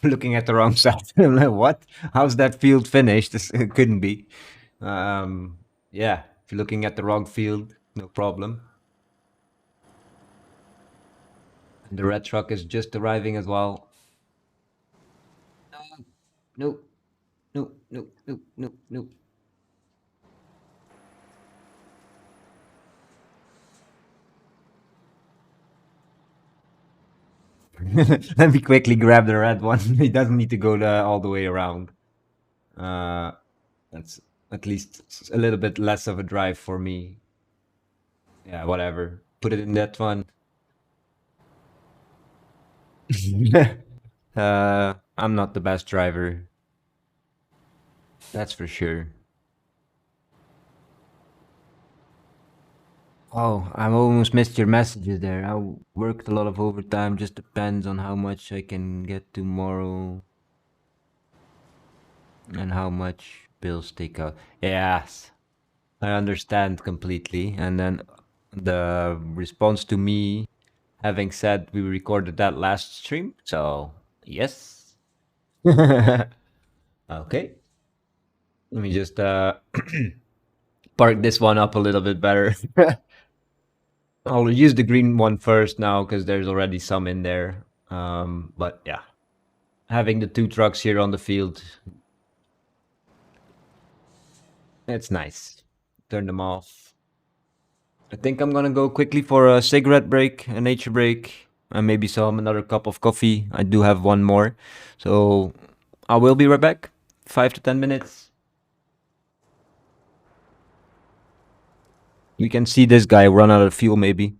looking at the wrong side. I'm like, what? How's that field finished? It couldn't be. Um, yeah, if you're looking at the wrong field, no problem. And the red truck is just arriving as well. No, no. Let me quickly grab the red one. He doesn't need to go all the way around. Uh, that's at least a little bit less of a drive for me. Yeah, whatever. Put it in that one. I'm not the best driver. That's for sure. Oh, I almost missed your messages there. Worked a lot of overtime. Just depends on how much I can get tomorrow and how much bills take out. Yes, I understand completely. And then the response to me having said we recorded that last stream. So, yes. Okay. Let me just park this one up a little bit better. I'll use the green one first now because there's already some in there. But yeah, having the two trucks here on the field, it's nice. Turn them off. I think I'm gonna go quickly for a cigarette break, a nature break, and maybe some another cup of coffee. I do have one more, so I will be right back. 5 to 10 minutes. We can see this guy run out of fuel, maybe.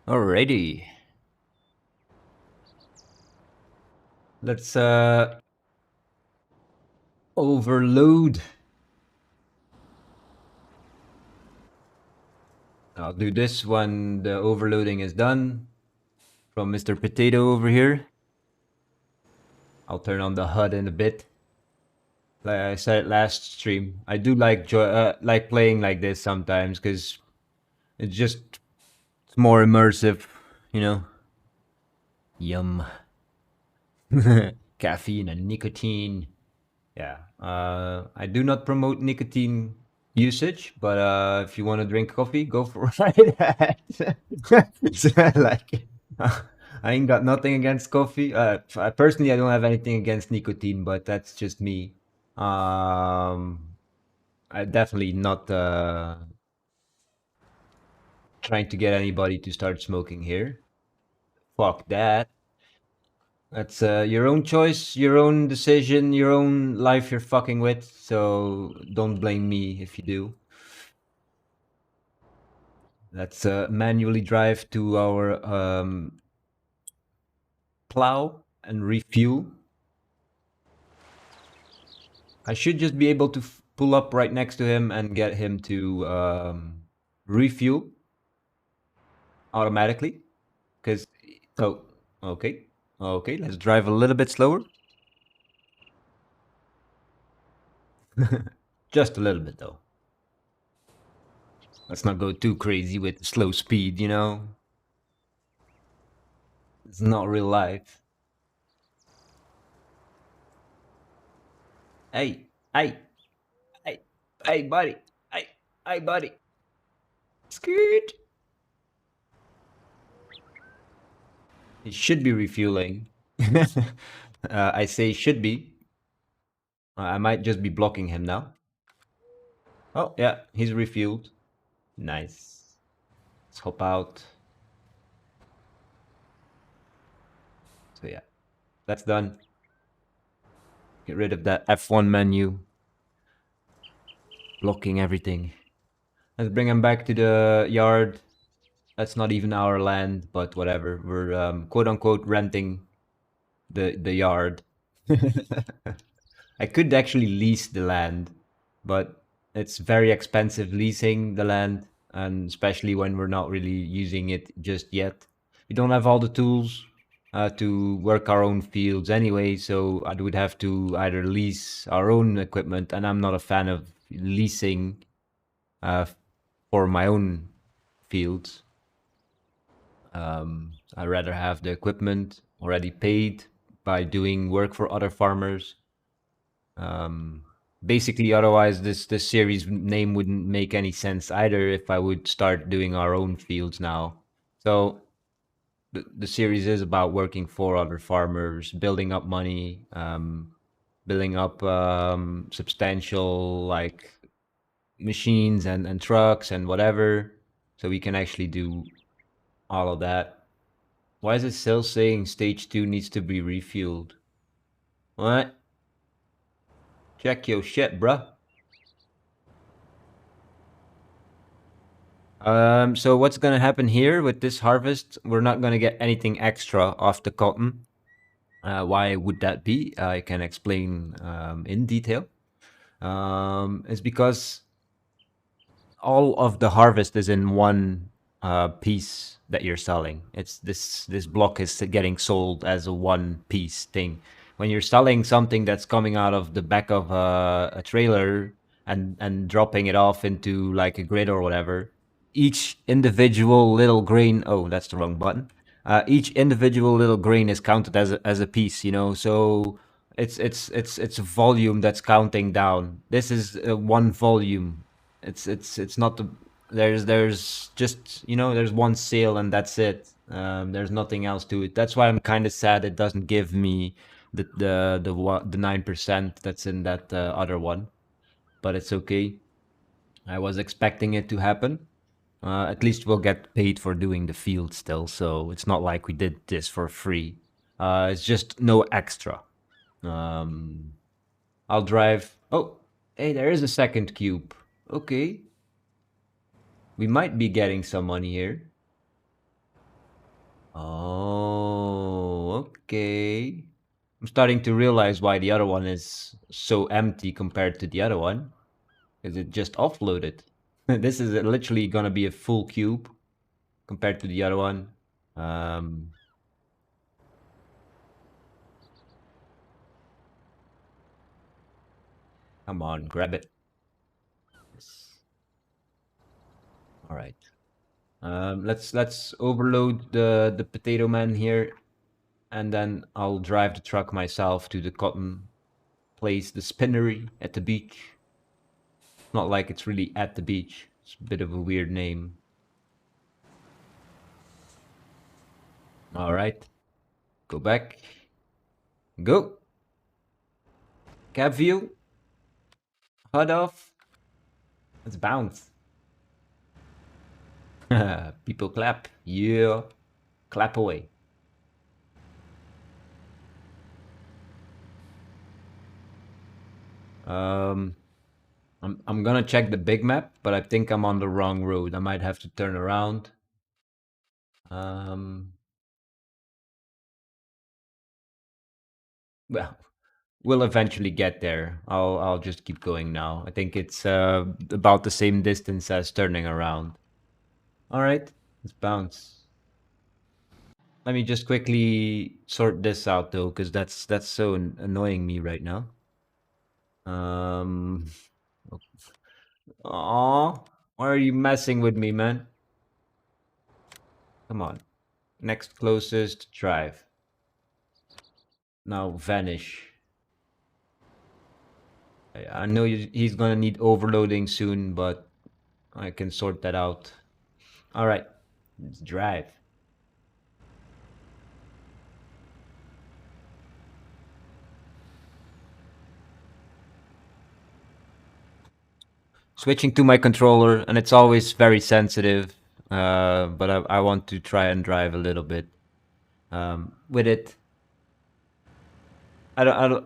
Alrighty. Let's overload. I'll do this when the overloading is done from Mr. Potato over here. I'll turn on the HUD in a bit. Like I said last stream, I do like playing like this sometimes because it's more immersive, you know. Yum. Caffeine and nicotine. Yeah. I do not promote nicotine usage, but if you want to drink coffee, go for it. So, like, I ain't got nothing against coffee. Personally, I don't have anything against nicotine, but that's just me. I definitely not trying to get anybody to start smoking here. Fuck that. That's your own choice, your own decision, your own life you're fucking with. So don't blame me if you do. Let's manually drive to our plow and refuel. I should just be able to pull up right next to him and get him to refuel automatically. Because, oh, okay. Okay, let's drive a little bit slower. Just a little bit, though. Let's not go too crazy with slow speed, you know? It's not real life. Hey, hey, hey, hey, buddy. Hey, hey, buddy. Scoot. He should be refueling. I say should be. I might just be blocking him now. Oh, yeah, he's refueled. Nice. Let's hop out. So, yeah, that's done. Get rid of that F1 menu, blocking everything. Let's bring him back to the yard. That's not even our land, but whatever. We're quote unquote renting the yard. I could actually lease the land, but it's very expensive leasing the land, and especially when we're not really using it just yet. We don't have all the tools to work our own fields anyway, so I would have to either lease our own equipment, and I'm not a fan of leasing uh, for my own fields. I'd rather have the equipment already paid by doing work for other farmers. Um, Basically, otherwise, this series name wouldn't make any sense either if I would start doing our own fields now. So the series is about working for other farmers, building up money, building up substantial like machines and trucks and whatever, so we can actually do all of that. Why is it still saying stage 2 needs to be refueled? What? Check your shit, bruh. So what's gonna happen here with this harvest? We're not gonna get anything extra off the cotton. Why would that be? I can explain in detail. It's because all of the harvest is in one piece that you're selling. It's this block is getting sold as a one piece thing. When you're selling something that's coming out of the back of a trailer and dropping it off into like a grid or whatever, each individual little grain. Oh, that's the wrong button. Each individual little grain is counted as a piece. You know, so it's a volume that's counting down. This is one volume. It's not the there's just there's one sale and that's it. There's nothing else to it. That's why I'm kind of sad it doesn't give me the 9% that's in that other one, but it's okay. I was expecting it to happen. At least we'll get paid for doing the field still, so it's not like we did this for free. It's just no extra. Um, I'll drive. Oh, hey, there is a second cube. Okay, we might be getting some money here. Oh, okay. I'm starting to realize why the other one is so empty compared to the other one, because it just offloaded. This is literally gonna be a full cube compared to the other one. Um, Come on, grab it. Yes. All right. Let's overload the potato man here, and then I'll drive the truck myself to the cotton place, the spinnery at the beach. Not like it's really at the beach. It's a bit of a weird name. All right, go back. Go. Cab view. HUD off. Let's bounce. People clap. Yeah. Clap away. Um, I'm gonna check the big map, but I think I'm on the wrong road. I might have to turn around. Um, well, we'll eventually get there. I'll just keep going now. I think it's about the same distance as turning around. All right, let's bounce. Let me just quickly sort this out though, because that's so annoying me right now. Um, Aw, why are you messing with me, man? Come on. Next closest, drive. Now vanish. I know he's gonna need overloading soon, but I can sort that out. All right, let's drive. Switching to my controller, and it's always very sensitive. But I want to try and drive a little bit with it. I don't.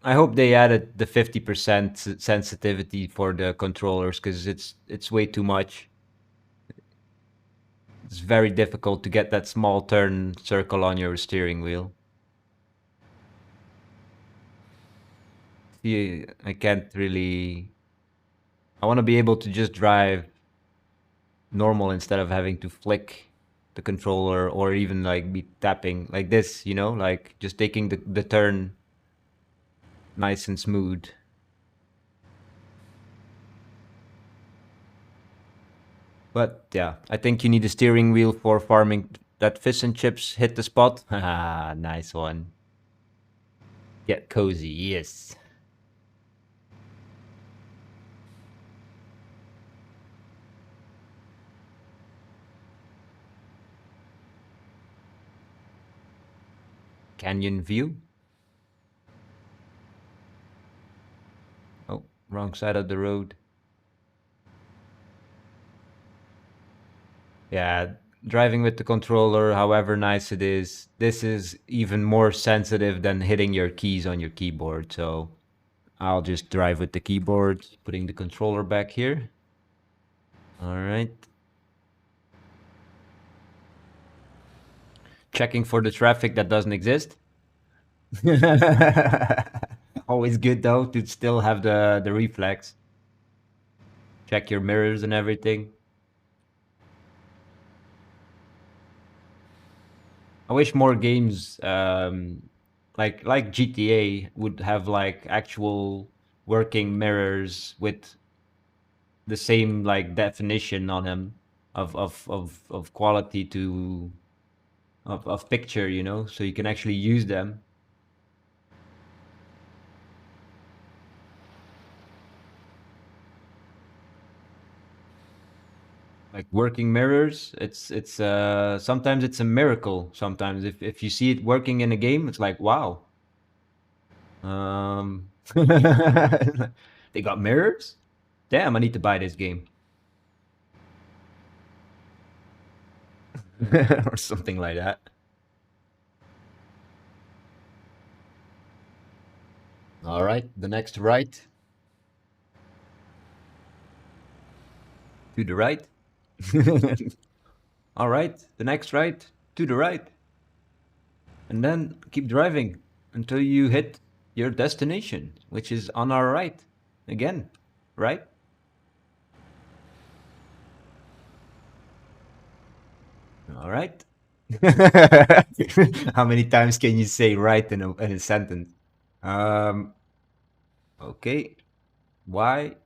I hope they added the 50% sensitivity for the controllers because it's way too much. It's very difficult to get that small turn circle on your steering wheel. See, I can't really. I want to be able to just drive normal instead of having to flick the controller or even like be tapping like this, like just taking the turn nice and smooth. But yeah, I think you need a steering wheel for farming that fish and chips hit the spot. Haha, nice one. Get cozy, yes. Canyon view. Oh, wrong side of the road. Yeah, driving with the controller, however nice it is, this is even more sensitive than hitting your keys on your keyboard. So I'll just drive with the keyboard, putting the controller back here. All right. Checking for the traffic that doesn't exist. Always good though to still have the reflex. Check your mirrors and everything. I wish more games like GTA would have like actual working mirrors with the same like definition on them of quality to of picture, so you can actually use them. Like working mirrors, it's sometimes it's a miracle. Sometimes if you see it working in a game, it's like wow. They got mirrors? Damn, I need to buy this game. Or something like that. All right, the next right. To the right. All right, the next right. to the right, and then keep driving until you hit your destination, which is on our right. Again, right? All right. How many times can you say right in a sentence? Um, okay. Why?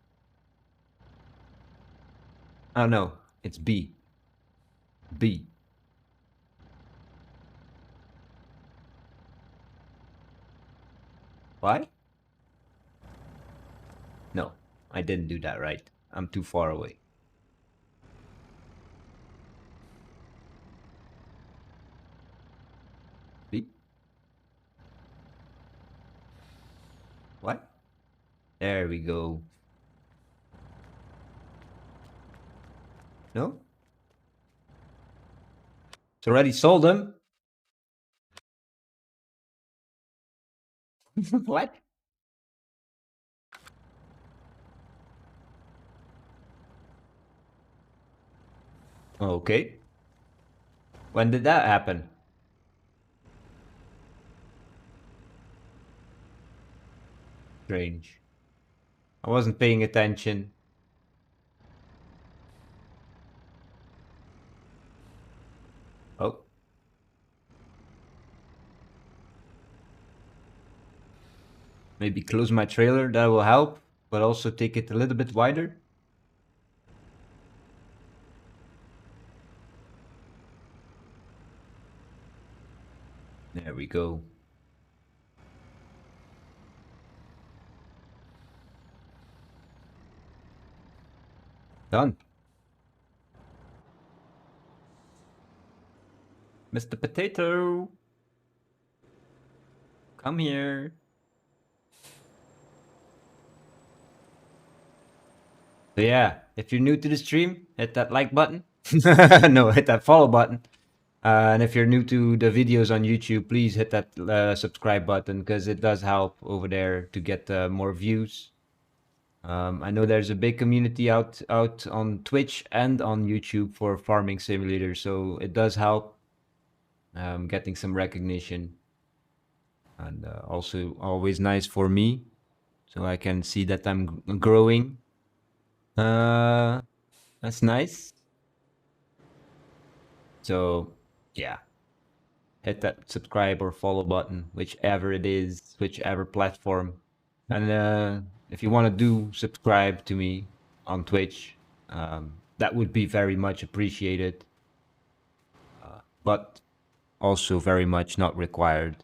Oh no, it's B. B. Why? No, I didn't do that right. I'm too far away. B. What? There we go. No? It's already sold them. What? Okay. When did that happen? Strange. I wasn't paying attention. Oh, maybe close my trailer. That will help, but also take it a little bit wider. There we go. Done. Mr. Potato, come here. So yeah, if you're new to the stream, hit that like button. No, hit that follow button. And if you're new to the videos on YouTube, please hit that subscribe button because it does help over there to get more views. I know there's a big community out on Twitch and on YouTube for farming simulators, so it does help getting some recognition, and also always nice for me, so I can see that I'm growing. Uh, that's nice. So yeah, hit that subscribe or follow button, whichever it is, whichever platform. And if you want to do subscribe to me on Twitch, that would be very much appreciated, but also very much not required.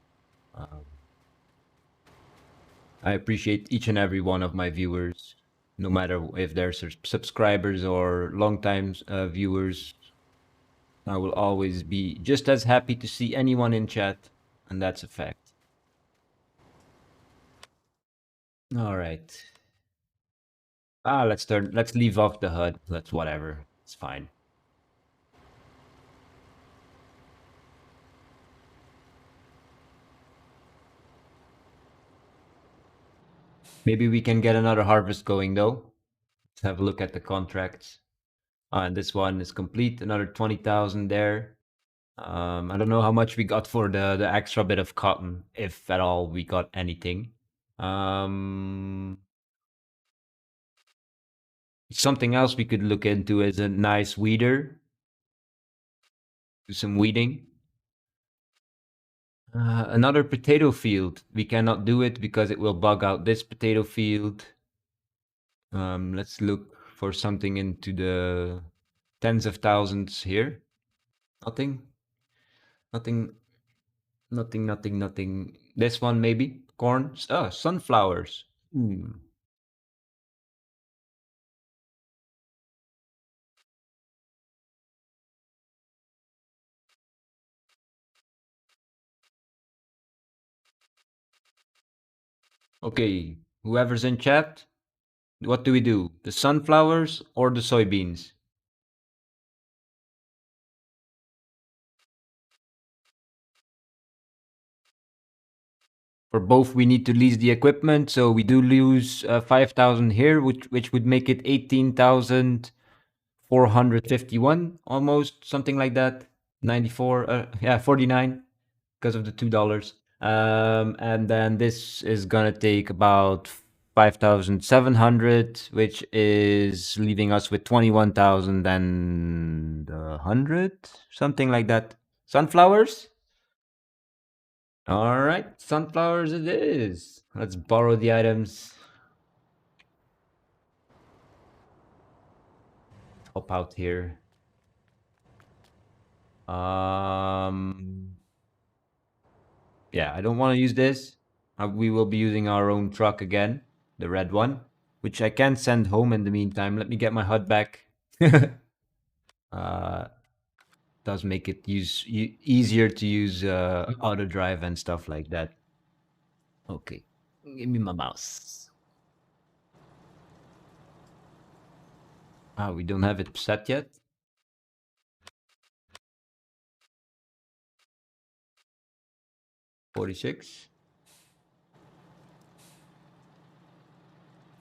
I appreciate each and every one of my viewers, no matter if they're subscribers or long-time viewers. I will always be just as happy to see anyone in chat, and that's a fact. All right. Let's leave off the HUD. Let's whatever. It's fine. Maybe we can get another harvest going though. Let's have a look at the contracts. And this one is complete. Another 20,000 there. I don't know how much we got for the extra bit of cotton, if at all we got anything. Um, Something else we could look into is a nice weeder. Do some weeding. Another potato field. We cannot do it because it will bug out this potato field. Let's look for something into the tens of thousands here. Nothing, nothing, nothing. This one maybe corn. Oh, sunflowers. Hmm. Okay, whoever's in chat, what do we do? The sunflowers or the soybeans? For both, we need to lease the equipment, so we do lose 5,000 here, which would make it 18,451, almost something like that. 94, yeah, 49 because of the $2. And then this is gonna take about 5,700, which is leaving us with 21,100, something like that. Sunflowers? All right, sunflowers it is. Let's borrow the items. Hop out here. Um, yeah, I don't want to use this. We will be using our own truck again, the red one, which I can send home in the meantime. Let me get my HUD back. uh, does make it easier to use auto drive and stuff like that. Okay, give me my mouse. Ah, we don't have it set yet. 46,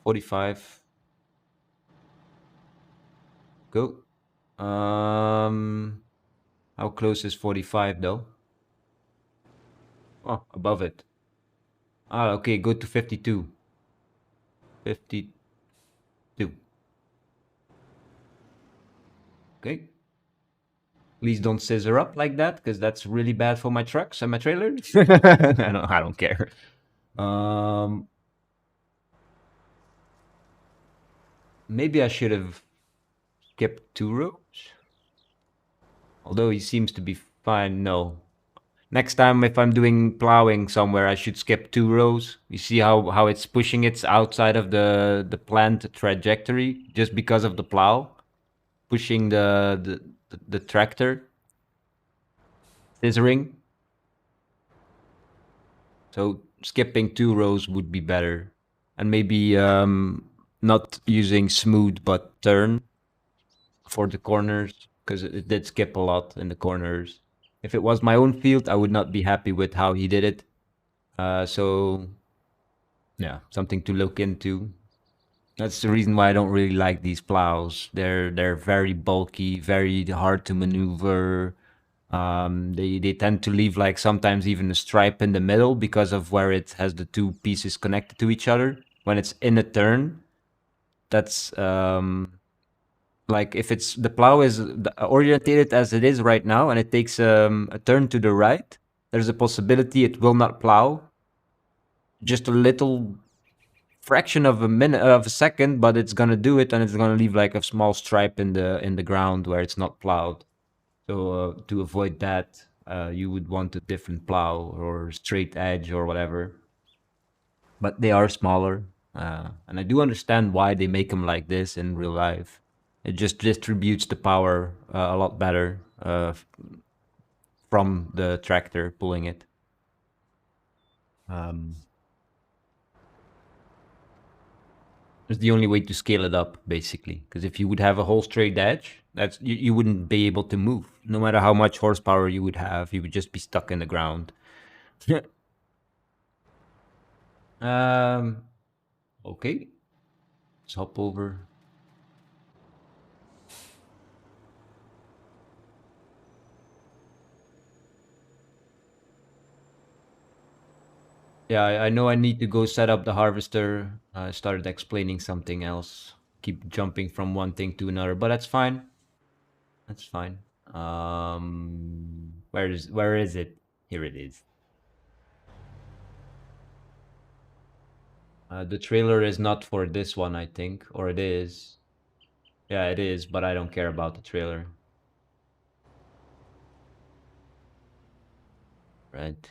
45. Go. How close is 45 though? Oh, above it. Ah, okay, go to 52. 52. Okay. Please don't scissor up like that, because that's really bad for my trucks and my trailers. I don't care. Um, Maybe I should have skipped 2 rows. Although he seems to be fine. No. Next time, if I'm doing plowing somewhere, I should skip 2 rows. You see how it's pushing it outside of the planned trajectory just because of the plow pushing the tractor, scissoring. So skipping 2 rows would be better, and maybe not using smooth but turn for the corners because it did skip a lot in the corners. If it was my own field, I would not be happy with how he did it. So yeah, something to look into. That's the reason why I don't really like these plows. They're very bulky, very hard to maneuver. They tend to leave like sometimes even a stripe in the middle because of where it has the two pieces connected to each other. When it's in a turn, that's like if it's the plow is orientated as it is right now and it takes a turn to the right, there's a possibility it will not plow just a little fraction of a minute of a second, but it's gonna do it and it's gonna leave like a small stripe in the ground where it's not plowed. So to avoid that, you would want a different plow or straight edge or whatever. But they are smaller, and I do understand why they make them like this in real life. It just distributes the power a lot better from the tractor pulling it. Um, it's the only way to scale it up, basically. Because if you would have a whole straight edge, you wouldn't be able to move. No matter how much horsepower you would have, you would just be stuck in the ground. um, Okay, let's hop over. Yeah, I know I need to go set up the harvester. I started explaining something else. Keep jumping from one thing to another, but that's fine. That's fine. Where is it? Here it is. The trailer is not for this one, I think, or it is. Yeah, it is, but I don't care about the trailer. Right.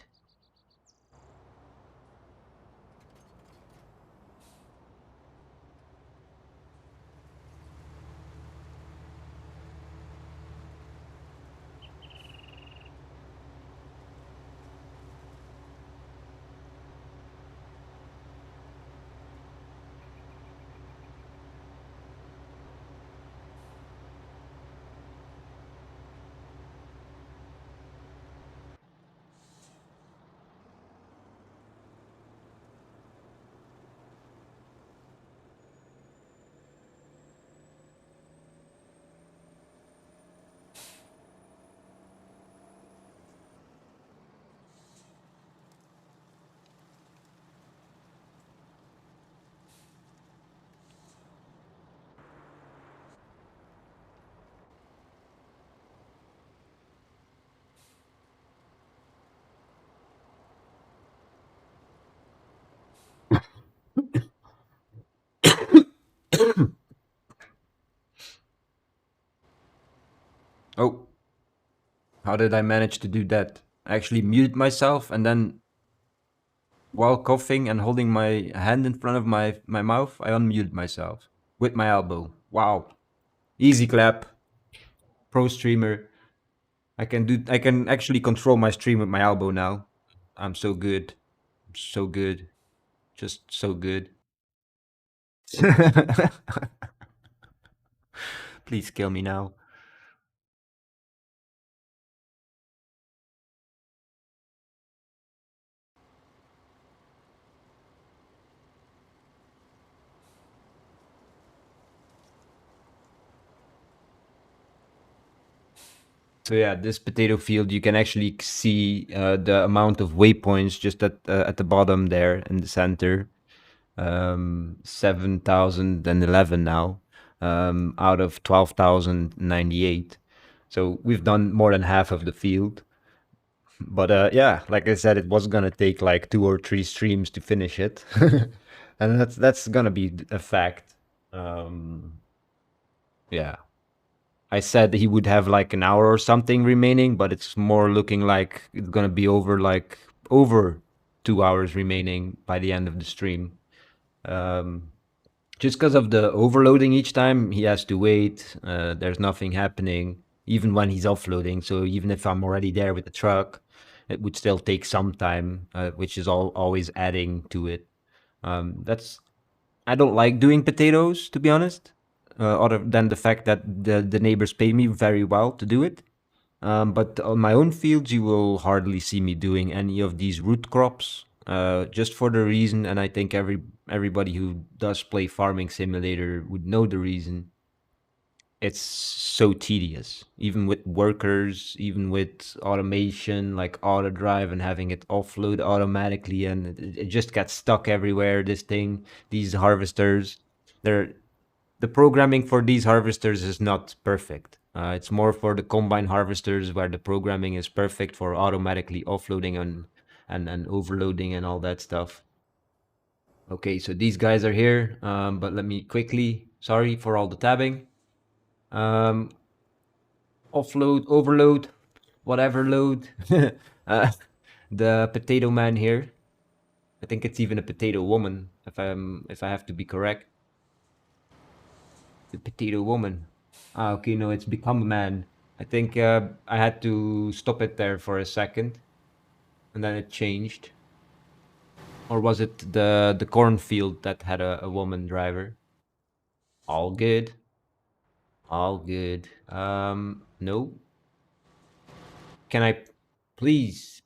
Oh, how did I manage to do that? I actually muted myself and then while coughing and holding my hand in front of my mouth, I unmuted myself with my elbow. Wow. Easy clap. Pro streamer. I can actually control my stream with my elbow now. I'm so good. I'm so good. Just so good. Please kill me now. So yeah, this potato field, you can actually see the amount of waypoints just at the bottom there in the center. 7,011 now, out of 12,098. So we've done more than half of the field. But yeah, like I said, it was gonna take like 2 or 3 streams to finish it, and that's gonna be a fact. Um, yeah, I said he would have like an hour or something remaining, but it's more looking like it's gonna be over 2 hours remaining by the end of the stream. Um, just because of the overloading each time, he has to wait. There's nothing happening, even when he's offloading. So even if I'm already there with the truck, it would still take some time, which is always adding to it. That's I don't like doing potatoes, to be honest. Other than the fact that the neighbors pay me very well to do it. But on my own fields, you will hardly see me doing any of these root crops. Just for the reason, and I think everybody who does play Farming Simulator would know the reason. It's so tedious, even with workers, even with automation like auto drive and having it offload automatically, and it just gets stuck everywhere. This thing, these harvesters, they're the programming for these harvesters is not perfect. It's more for the combine harvesters where the programming is perfect for automatically offloading and overloading and all that stuff. Okay, so these guys are here, but let me quickly, sorry for all the tabbing. Um, Offload, overload, whatever load. uh, the potato man here. I think it's even a potato woman, if I have to be correct. The potato woman. Ah, okay, no, it's become a man. I think I had to stop it there for a second, and then it changed. Or was it the cornfield that had a woman driver? All good, all good. No. Can I please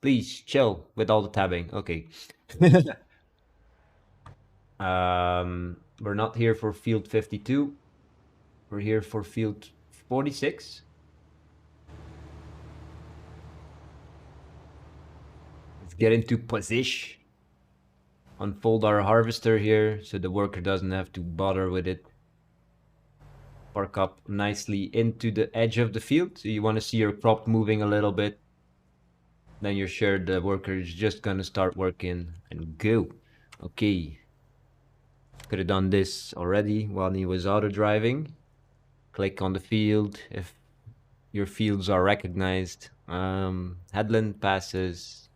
chill with all the tabbing? Okay. We're not here for field 52. We're here for field 46. Let's get into position. Unfold our harvester here so the worker doesn't have to bother with it. Park up nicely into the edge of the field. So you want to see your crop moving a little bit. Then you're sure the worker is just gonna start working and go. Okay. Could have done this already while he was auto driving. Click on the field if your fields are recognized. Headland passes.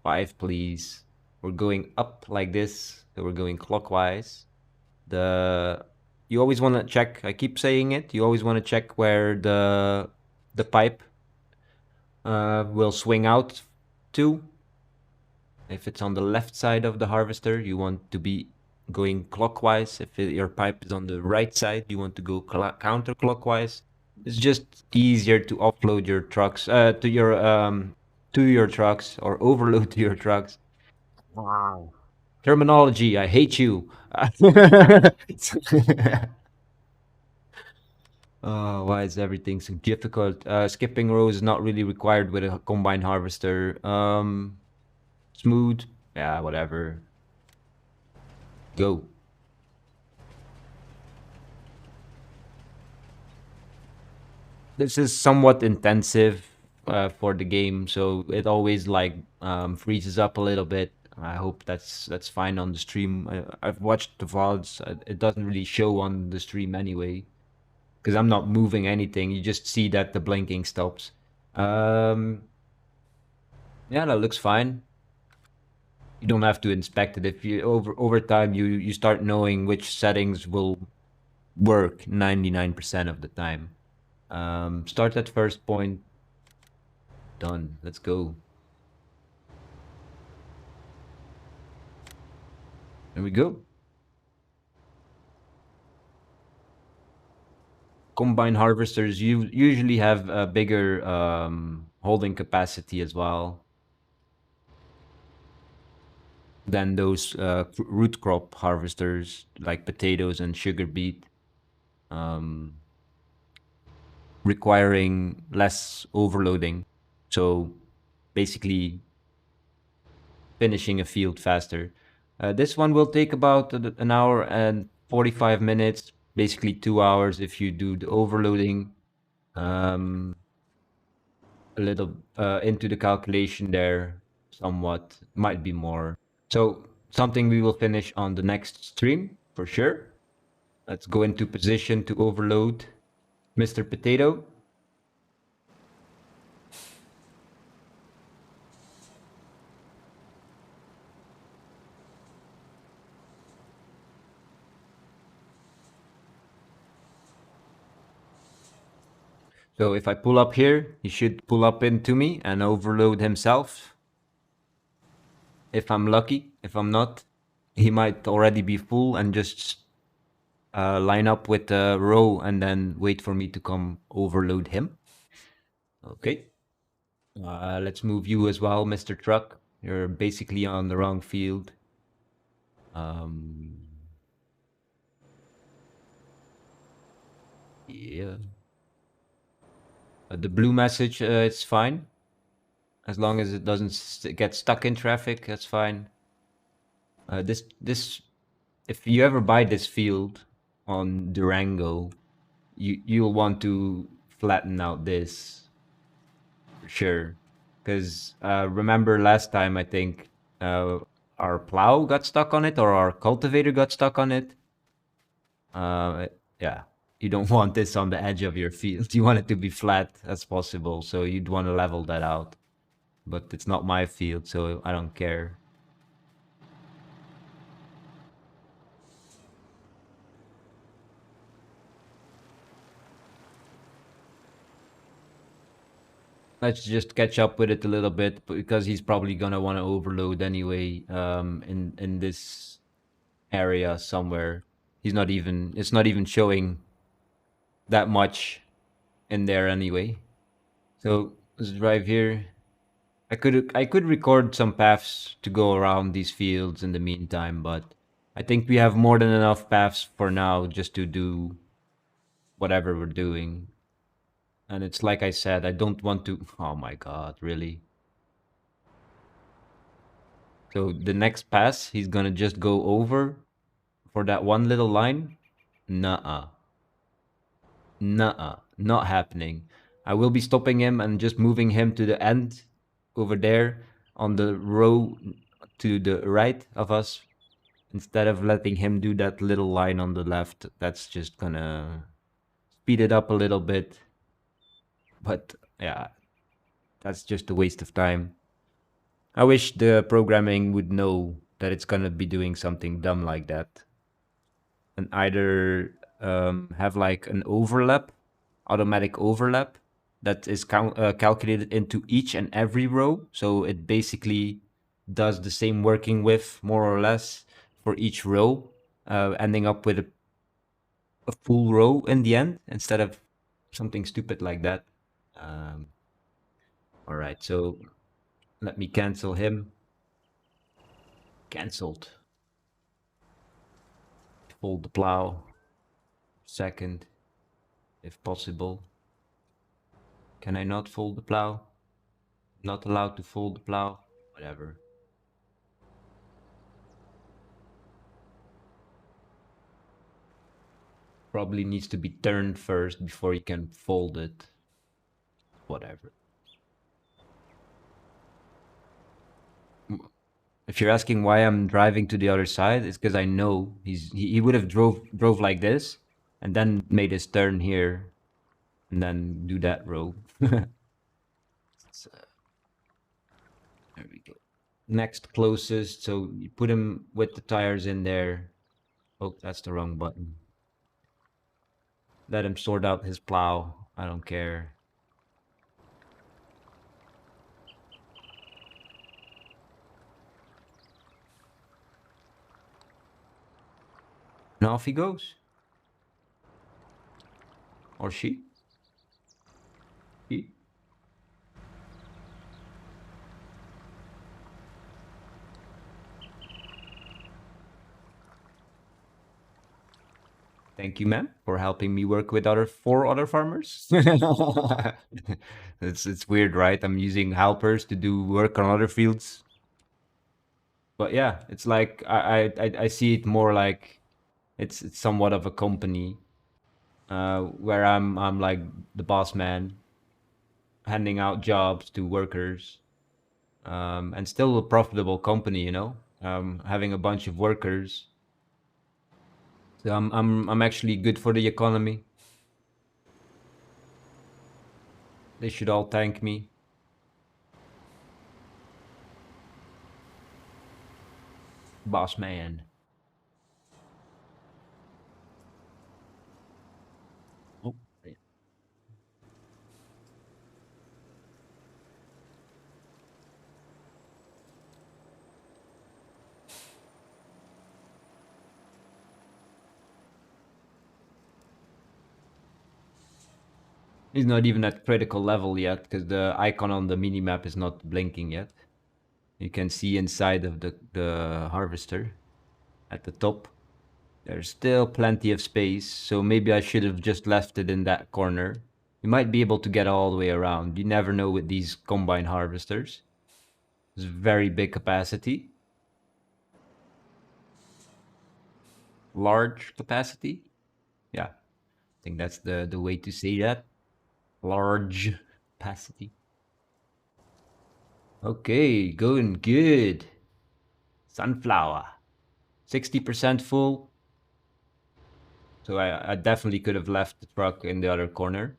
5, please. We're going up like this, so we're going clockwise. You always want to check. I keep saying it. You always want to check where the pipe will swing out to. If it's on the left side of the harvester, you want to be going clockwise. If your pipe is on the right side, you want to go counterclockwise. It's just easier to offload your trucks to your trucks or overload to your trucks. Wow. Terminology, I hate you. Oh, why is everything so difficult? Skipping rows is not really required with a combine harvester. Smooth. Yeah, whatever. Go. This is somewhat intensive for the game, so it always like freezes up a little bit. I hope that's fine on the stream. I've watched the VODs. It doesn't really show on the stream anyway. because I'm not moving anything. You just see that the blinking stops. Um, yeah, that looks fine. You don't have to inspect it. If you over time you start knowing which settings will work 99% of the time. Start at first point. Done. Let's go. There we go. Combine harvesters usually have a bigger holding capacity as well than those root crop harvesters like potatoes and sugar beet, um, requiring less overloading. So basically, finishing a field faster. This one will take about an hour and 45 minutes, basically 2 hours if you do the overloading. Um, a little into the calculation there, somewhat, might be more. So, something we will finish on the next stream for sure. Let's go into position to overload Mr. Potato. So if I pull up here, he should pull up into me and overload himself. If I'm lucky, if I'm not, he might already be full and just line up with a row and then wait for me to come overload him. Okay. Let's move you as well, Mr. Truck. You're basically on the wrong field. Um, yeah. The blue message, it's fine. As long as it doesn't get stuck in traffic, that's fine. This, if you ever buy this field on Durango, you'll want to flatten out this for sure. Because remember last time, I think our plow got stuck on it or our cultivator got stuck on it. Yeah, you don't want this on the edge of your field. You want it to be flat as possible. So you'd want to level that out. But it's not my field, so I don't care. Let's just catch up with it a little bit because he's probably gonna want to overload anyway. In this area somewhere, he's not even. It's not even showing that much in there anyway. So let's drive here. I could record some paths to go around these fields in the meantime, but I think we have more than enough paths for now just to do whatever we're doing. And it's like I said, I don't want to. Oh my god, really? So the next pass, he's gonna just go over for that one little line? Nuh-uh. Nuh-uh. Not happening. I will be stopping him and just moving him to the end over there on the row to the right of us instead of letting him do that little line on the left. That's just gonna speed it up a little bit. But yeah, that's just a waste of time. I wish the programming would know that it's gonna be doing something dumb like that. And either have like an overlap, automatic overlap that is calculated into each and every row. So it basically does the same working width more or less for each row, ending up with a full row in the end instead of something stupid like that. Um, all right, so let me cancel him. Cancelled. Fold the plow. Second, if possible. Can I not fold the plow? Not allowed to fold the plow? Whatever. Probably needs to be turned first before you can fold it. Whatever. If you're asking why I'm driving to the other side, it's because I know he would have drove like this, and then made his turn here, and then do that row. So, there we go. Next closest, so you put him with the tires in there. Oh, that's the wrong button. Let him sort out his plow. I don't care. And off he goes. Or she. He. Thank you, ma'am, for helping me work with other 4 other farmers. It's weird, right? I'm using helpers to do work on other fields. But yeah, it's like I see it more like it's somewhat of a company where I'm like the boss man, handing out jobs to workers, and still a profitable company, having a bunch of workers. So I'm actually good for the economy. They should all thank me. Boss man. Oh, yeah. He's not even at critical level yet because the icon on the mini map is not blinking yet. You can see inside of the harvester at the top. There's still plenty of space, so maybe I should have just left it in that corner. You might be able to get all the way around. You never know with these combine harvesters. It's very big capacity. Large capacity. Yeah, I think that's the way to say that. Large capacity. Okay, going good. Sunflower. 60% full. So I definitely could have left the truck in the other corner.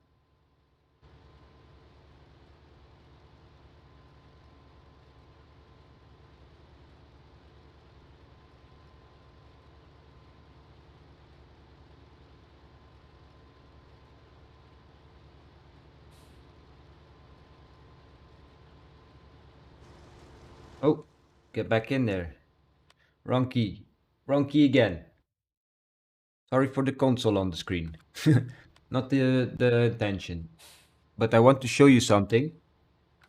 Oh, get back in there. Wrong key. Wrong key again. Sorry for the console on the screen. Not the intention. But I want to show you something.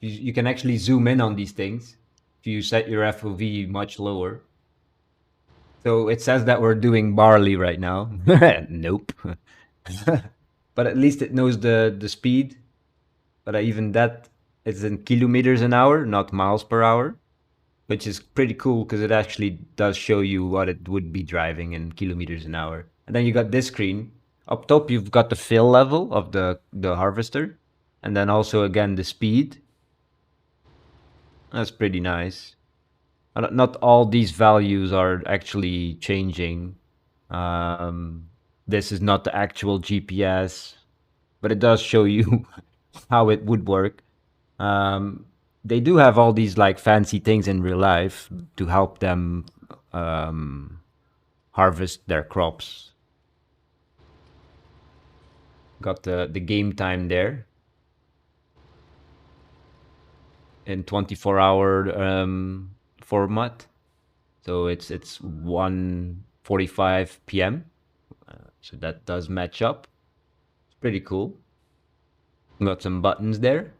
You can actually zoom in on these things if you set your FOV much lower. So it says that we're doing barley right now. Nope. But at least it knows the speed. But even that is in kilometers an hour, not miles per hour, which is pretty cool because it actually does show you what it would be driving in kilometers an hour. And then you got this screen. Up top, you've got the fill level of the harvester, and then also again the speed. That's pretty nice. Not all these values are actually changing. Um, this is not the actual GPS, but it does show you how it would work. Um, they do have all these like fancy things in real life to help them um, harvest their crops. Got the game time there in 24-hour format. So it's 1:45 p.m. So that does match up. It's pretty cool. Got some buttons there.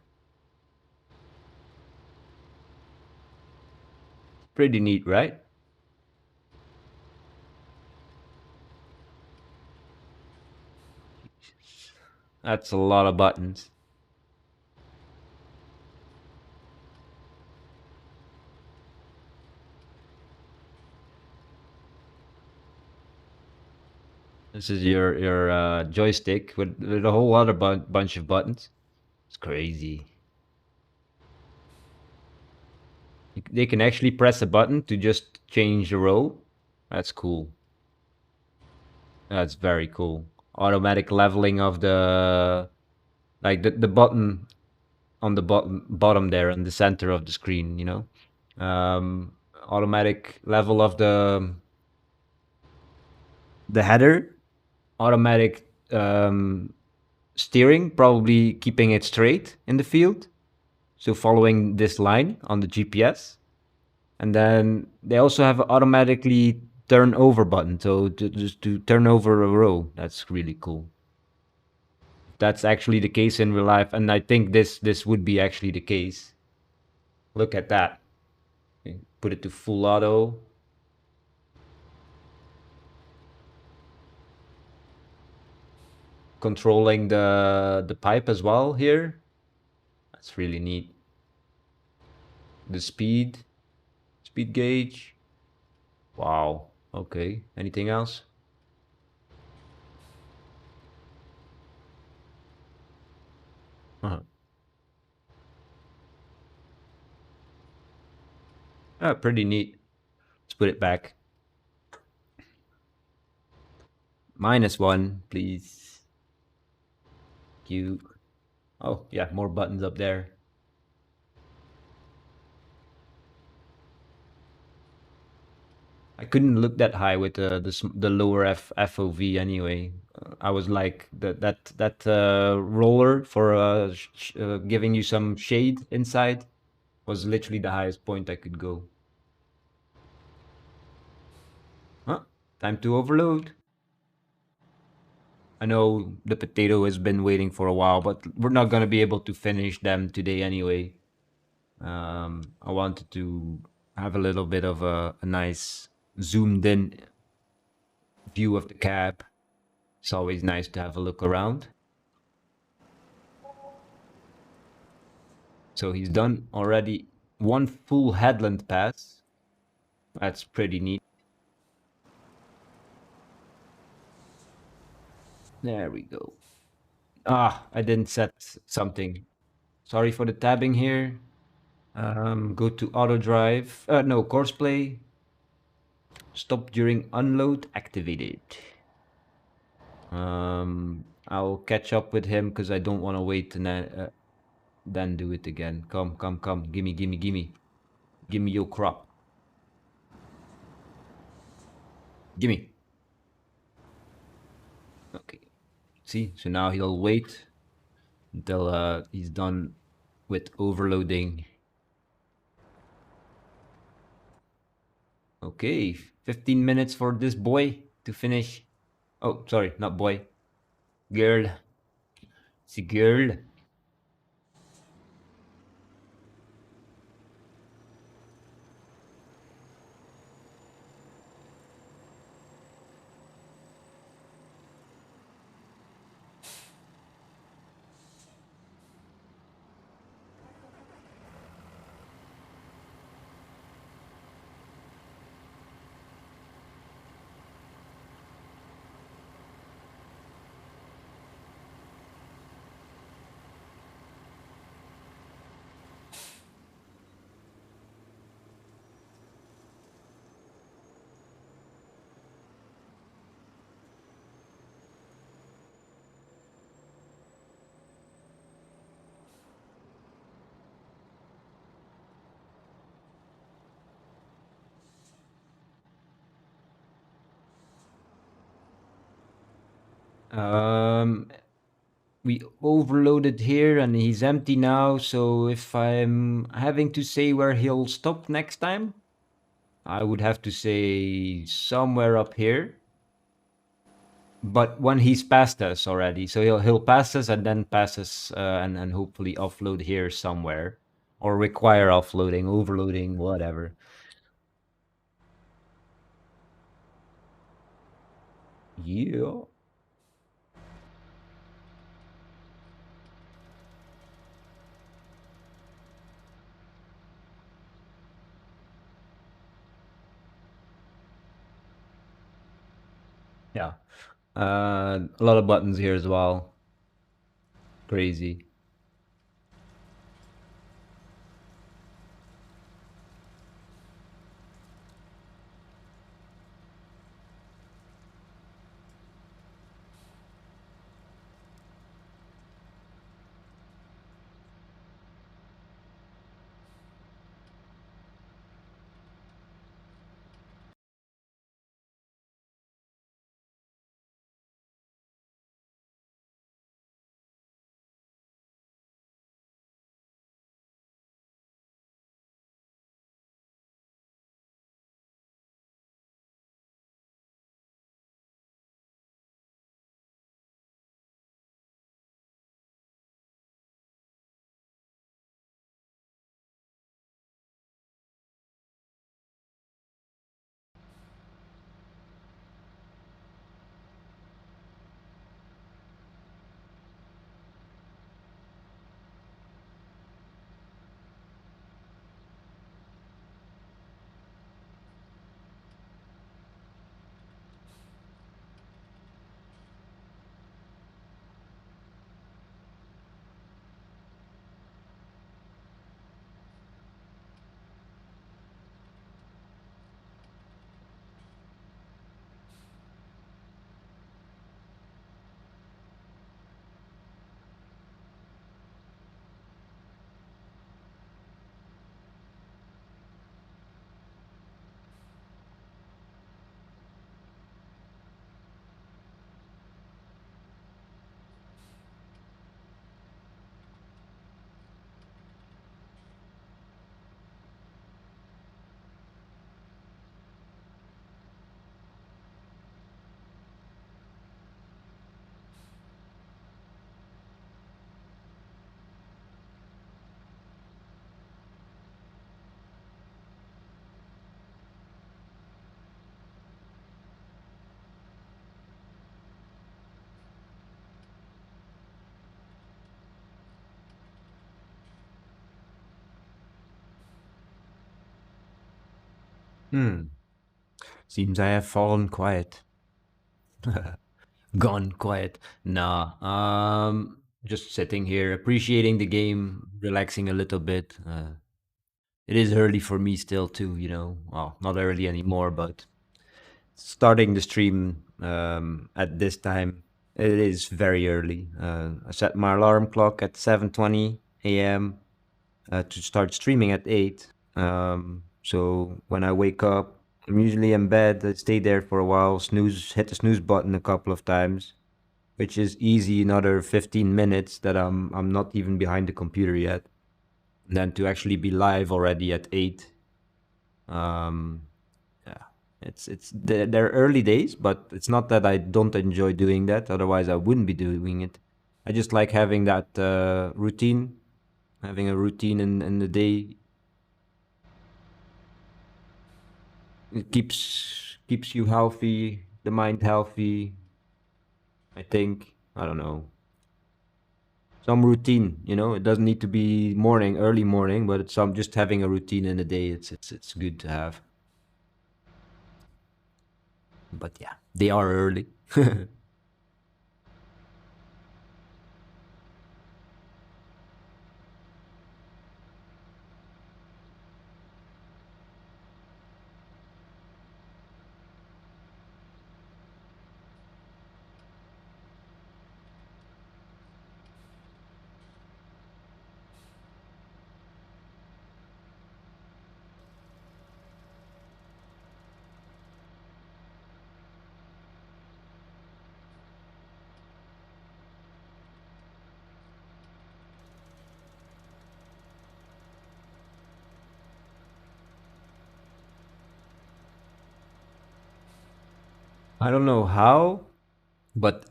Pretty neat, right? That's a lot of buttons. This is your joystick with a whole other bunch of buttons. It's crazy. They can actually press a button to just change the row. That's cool. That's very cool. automatic leveling of the like the button on the bottom there in the center of the screen, you know. Um, Automatic level of the header, automatic steering, probably keeping it straight in the field. So following this line on the GPS. And then they also have an automatically turn over button. So just to turn over a row. That's really cool. That's actually the case in real life. And I think this would be actually the case. Look at that. Put it to full auto. Controlling the pipe as well here. That's really neat. The speed gauge. Wow. Okay. Anything else? Uh-huh. Pretty neat. Let's put it back. -1, please. Q. Oh, yeah, more buttons up there. I couldn't look that high with the lower FOV anyway. I was like that roller for giving you some shade inside was literally the highest point I could go. Huh? Time to overload. I know the potato has been waiting for a while, but we're not gonna be able to finish them today anyway. I wanted to have a little bit of a nice zoomed in view of the cab. It's always nice to have a look around. So he's done already one full headland pass. That's pretty neat. There we go. Ah, I didn't set something. Sorry for the tabbing here. Go to auto drive. No, course play. Stop during unload activated. I'll catch up with him because I don't want to wait and then do it again. Come, come, come. Gimme, gimme, gimme. Gimme your crop. Gimme. Okay. See, so now he'll wait until he's done with overloading. Okay, 15 minutes for this boy to finish. Oh, sorry, not boy. Girl. It's a girl. Um, we overloaded here and he's empty now. So if I'm having to say where he'll stop next time, I would have to say somewhere up here. But when he's past us already, so he'll pass us and then pass us and hopefully offload here somewhere, or require offloading, overloading, whatever. Yeah. Yeah. A lot of buttons here as well. Crazy. Hmm. Seems I have fallen quiet. Gone quiet. Nah. Just sitting here, appreciating the game, relaxing a little bit. It is early for me still too, you know. Well, not early anymore, but starting the stream at this time, it is very early. I set my alarm clock at 7:20 a.m. To start streaming at 8. So when I wake up, I'm usually in bed. I stay there for a while, hit the snooze button a couple of times, which is easy. Another 15 minutes that I'm not even behind the computer yet. And then to actually be live already at 8. Um, yeah, they're early days, but it's not that I don't enjoy doing that. Otherwise, I wouldn't be doing it. I just like having that routine, having a routine in the day. It keeps you healthy, the mind healthy. I think, I don't know, some routine. You know, it doesn't need to be morning, early morning, but it's some just having a routine in the day. It's good to have. But yeah, they are early. I don't know how, but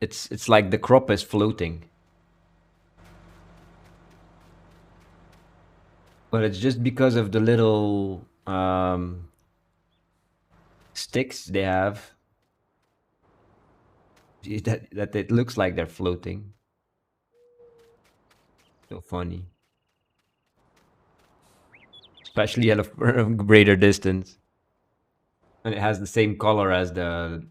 it's like the crop is floating, but it's just because of the little sticks they have that it looks like they're floating. So funny, especially at a greater distance, and it has the same color as the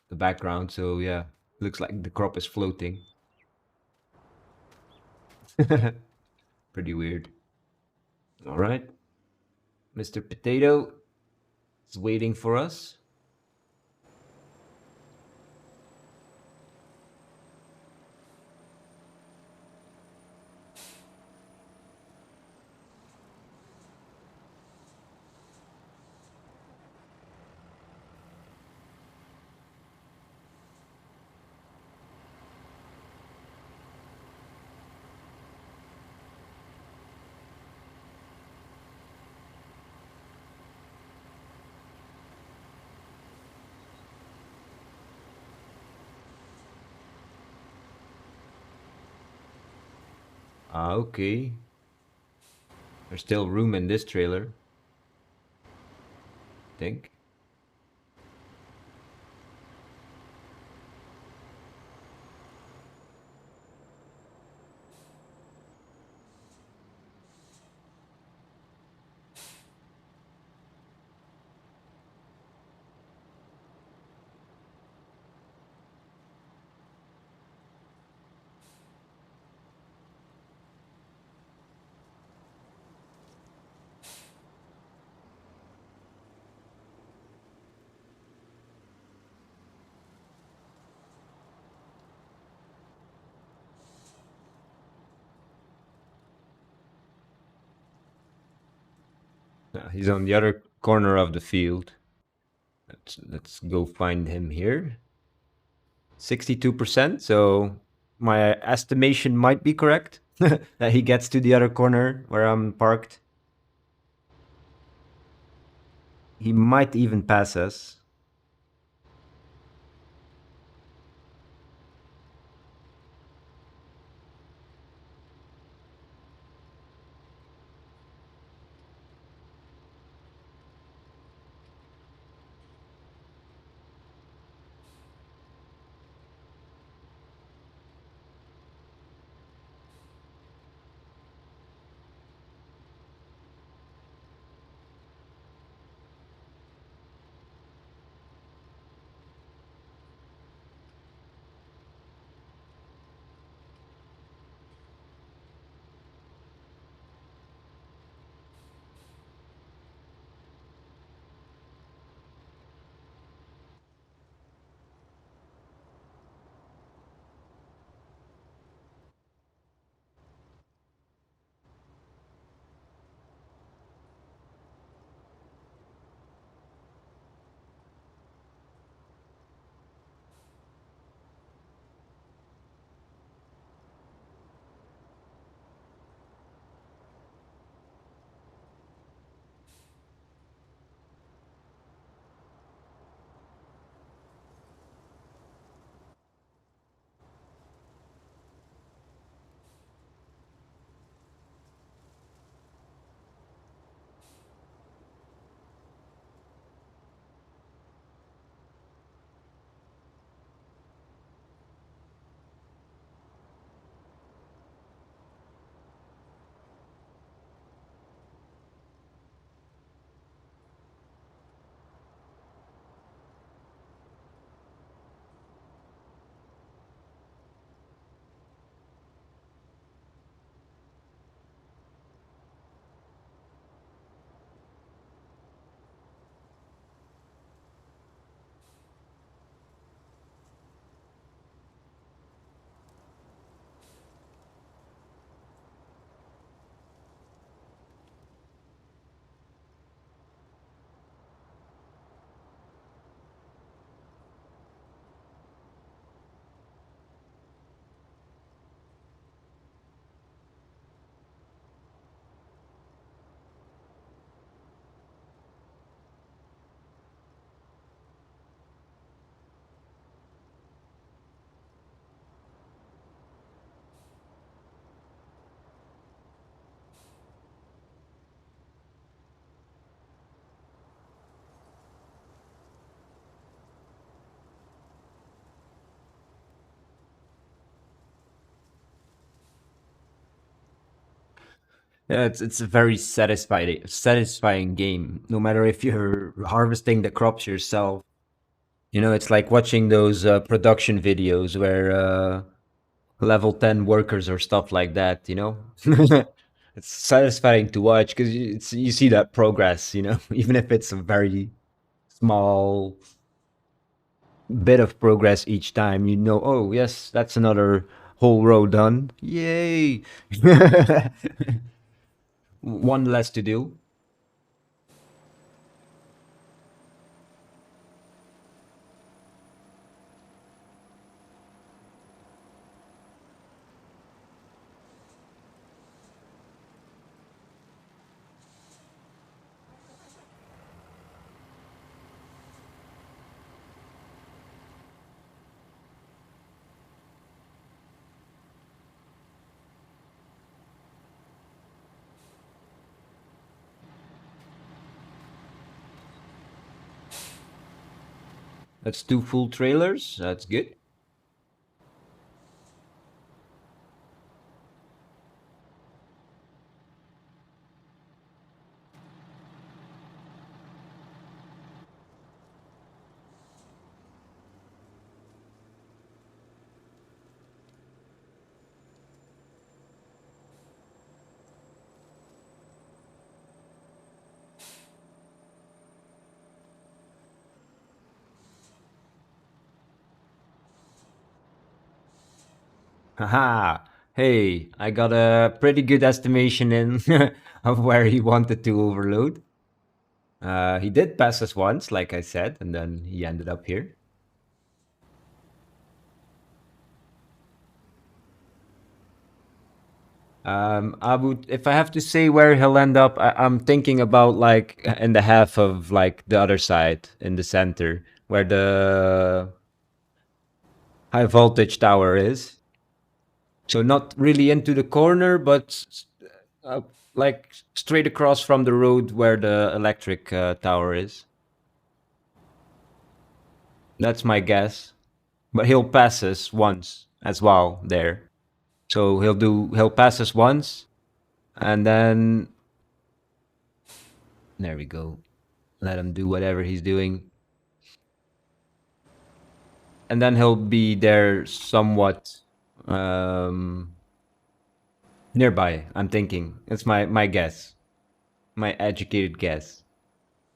background. So yeah, looks like the crop is floating. Pretty weird. All right, Mr. Potato is waiting for us. Ah, okay. There's still room in this trailer, I think. He's on the other corner of the field. Let's go find him here. 62%. So my estimation might be correct that he gets to the other corner where I'm parked. He might even pass us. Yeah, it's a very satisfying game. No matter if you're harvesting the crops yourself, it's like watching those production videos where level 10 workers or stuff like that. It's satisfying to watch because you see that progress. Even if it's a very small bit of progress each time. Oh yes, that's another whole row done. Yay! One less to do. That's two full trailers. That's good. Haha. Hey, I got a pretty good estimation in of where he wanted to overload. He did pass us once, like I said, and then he ended up here. I would, if I have to say where he'll end up, I'm thinking about like in the half of like the other side in the center where the high voltage tower is. So not really into the corner, but uh, like straight across from the road where the electric tower is. That's my guess. But he'll pass us once as well there. So he'll pass us once, and then there we go. Let him do whatever he's doing. And then he'll be there somewhat um, nearby. I'm thinking it's my guess, my educated guess.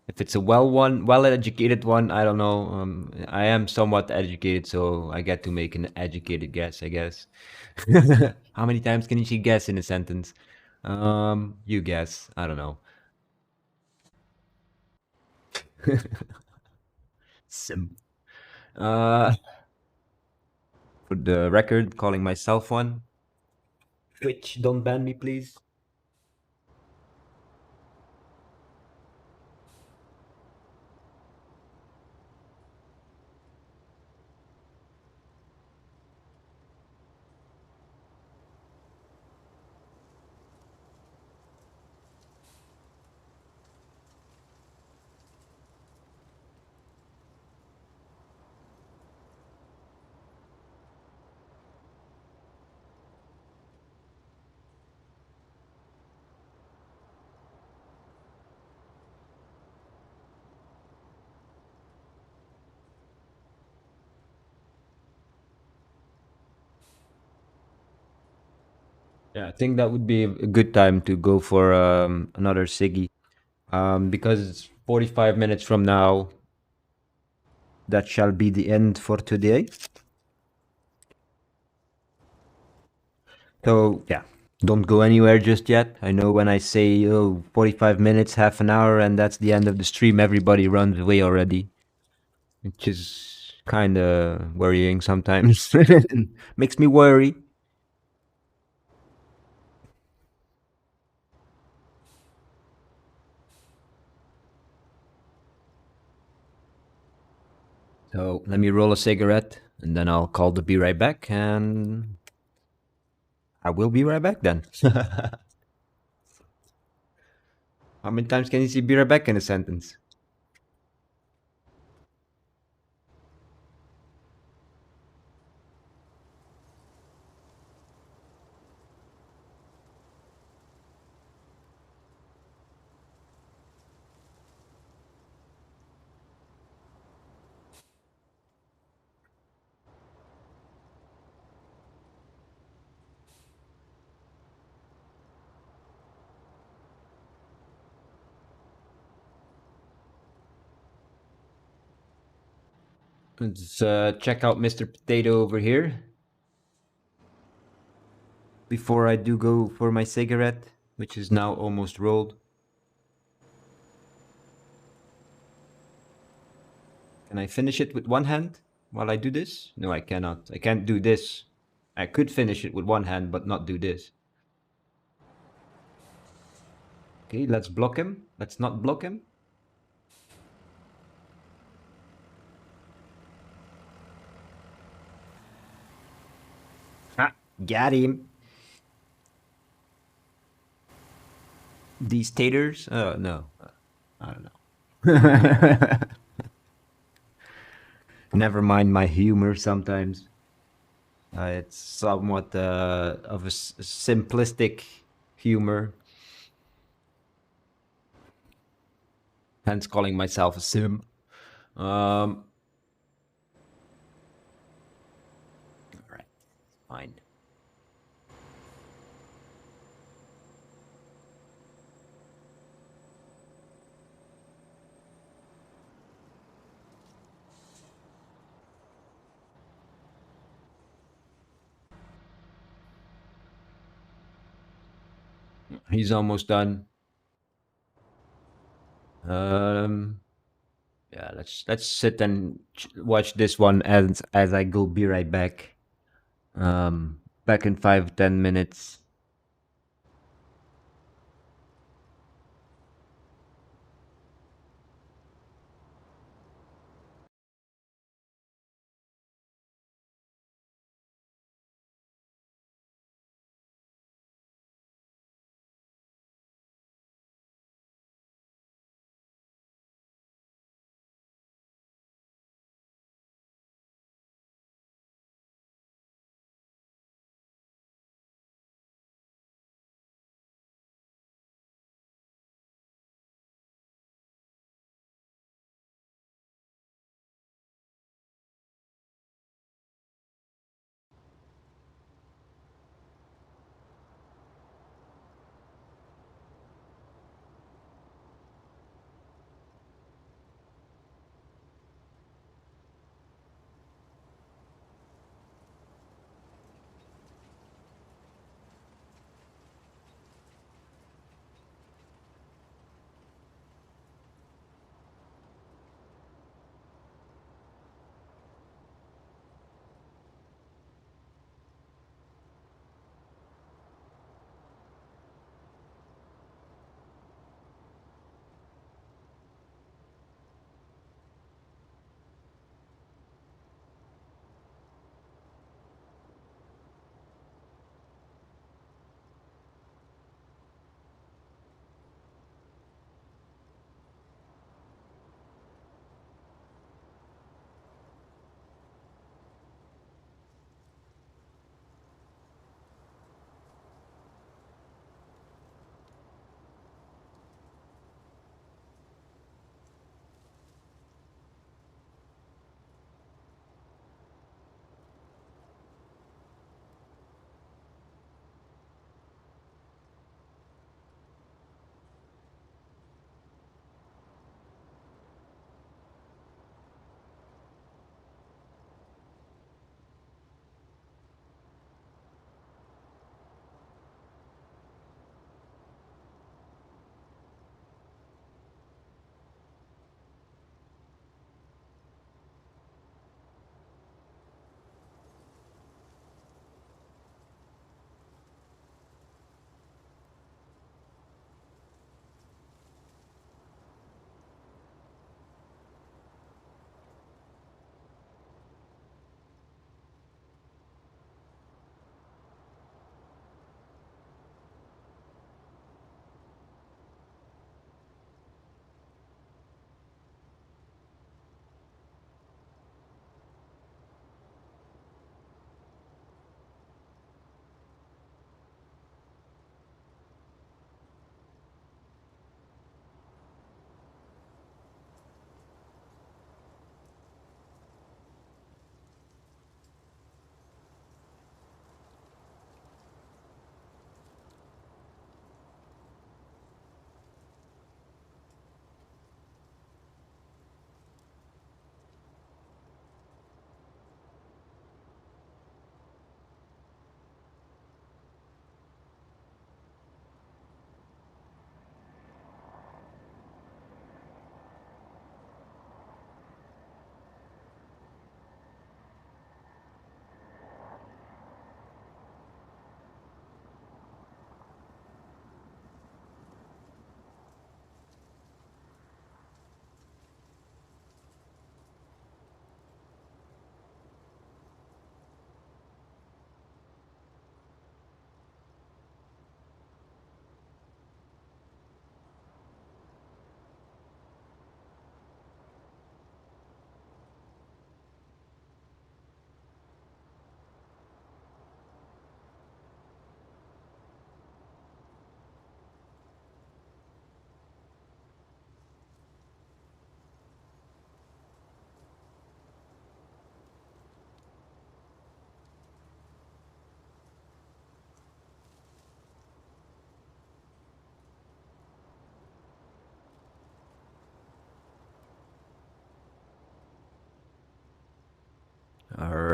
If it's a well educated one, I don't know. I am somewhat educated, so I get to make an educated guess, I guess. How many times can you guess in a sentence? You guess. I don't know. Sim. Uh, for the record, calling myself one. Twitch, don't ban me, please. Yeah, I think that would be a good time to go for another Siggy. Because it's 45 minutes from now, that shall be the end for today. So, yeah, don't go anywhere just yet. I know when I say, oh, 45 minutes, half an hour, and that's the end of the stream, everybody runs away already, which is kind of worrying sometimes. Makes me worry. So, let me roll a cigarette, and then I'll call the be right back, and I will be right back then. How many times can you see be right back in a sentence? Let's check out Mr. Potato over here before I do go for my cigarette, which is now almost rolled. Can I finish it with one hand while I do this? No, I cannot. I can't do this. I could finish it with one hand, but not do this. Okay, let's block him. Let's not block him. Ah, got him. These taters? Oh, no. I don't know. Never mind my humor sometimes. It's somewhat of a simplistic humor, hence calling myself a sim. All right, fine. He's almost done. Um, yeah, let's sit and watch this one as I go. Be right back. Back in 5-10 minutes.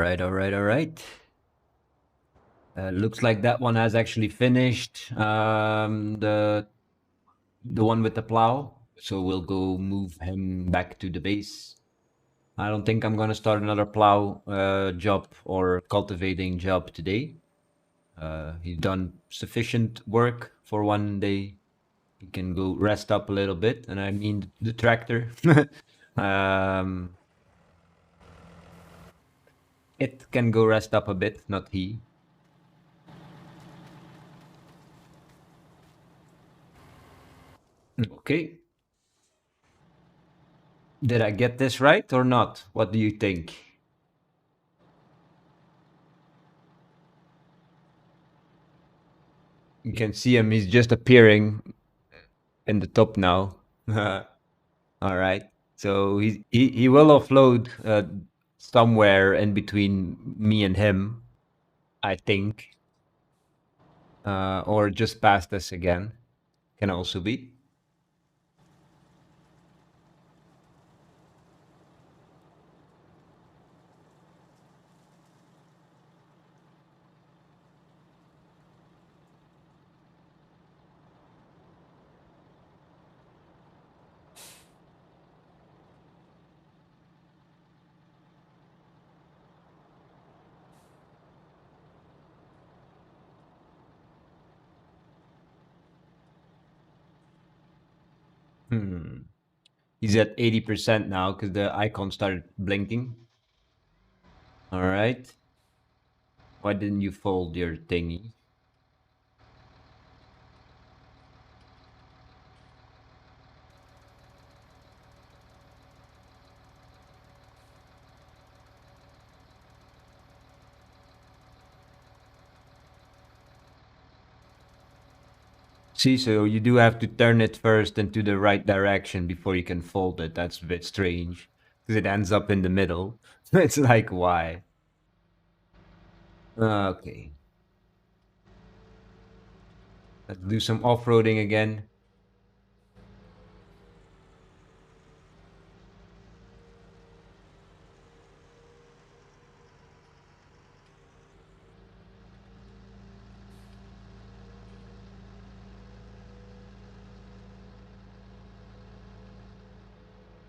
right, all right, all right. Looks like that one has actually finished. The one with the plow. So we'll go move him back to the base. I don't think I'm gonna start another plow job or cultivating job today. He's done sufficient work for one day. He can go rest up a little bit, and I mean the tractor. um, it can go rest up a bit, not he. Okay. Did I get this right or not? What do you think? You can see him, he's just appearing in the top now. All right. So he will offload somewhere in between me and him, I think. Or just past us again. Can also be. Hmm. He's at 80% now because the icon started blinking. All right. Why didn't you fold your thingy? See, so you do have to turn it first into the right direction before you can fold it. That's a bit strange because it ends up in the middle. It's like, why? Okay, let's do some off-roading again.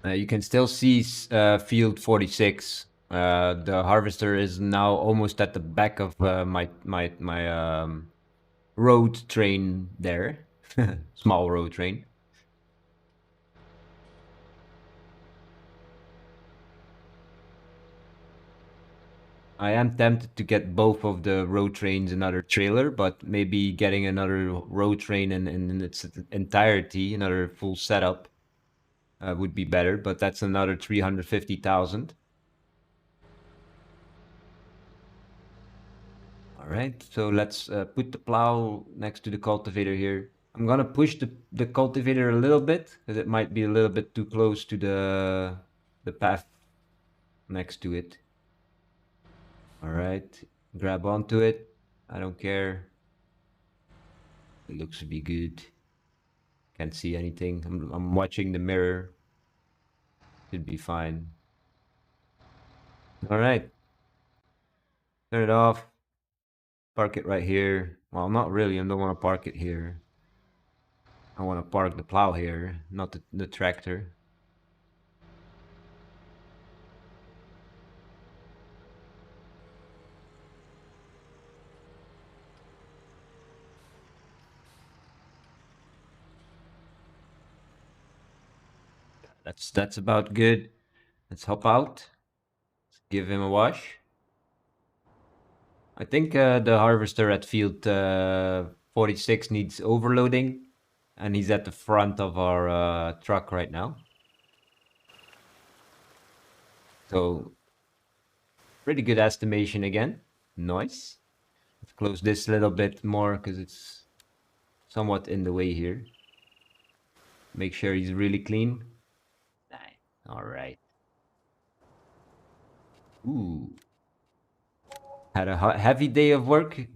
You can still see field 46. The harvester is now almost at the back of my road train there. Small road train. I am tempted to get both of the road trains another trailer, but maybe getting another road train in its entirety, another full setup, would be better. But that's another 350,000. All right, so let's put the plow next to the cultivator here. I'm gonna push the cultivator a little bit because it might be a little bit too close to the path next to it. All right, grab onto it. I don't care. It looks to be good. Can't see anything. I'm watching the mirror. Should be fine. All right, turn it off. Park it right here. Well, not really. I don't want to park it here. I want to park the plow here, not the tractor. That's about good. Let's hop out. Let's give him a wash. I think the harvester at field 46 needs overloading, and he's at the front of our truck right now. So pretty good estimation again. Nice. Let's close this a little bit more because it's somewhat in the way here. Make sure he's really clean. Nice. All right. Ooh. Had a heavy day of work,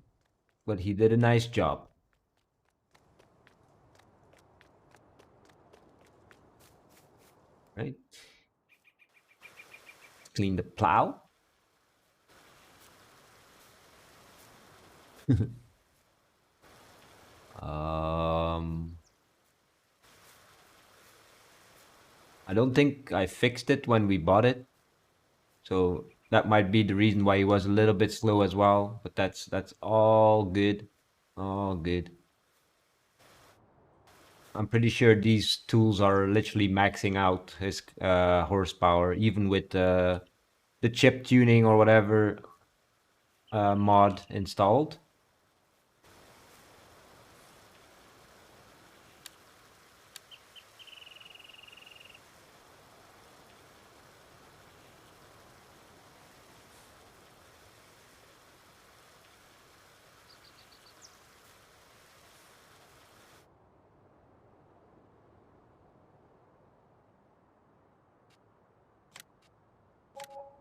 but he did a nice job. Right? Clean the plow. Um, I don't think I fixed it when we bought it, so that might be the reason why he was a little bit slow as well. But that's all good, all good. I'm pretty sure these tools are literally maxing out his horsepower, even with the chip tuning or whatever mod installed.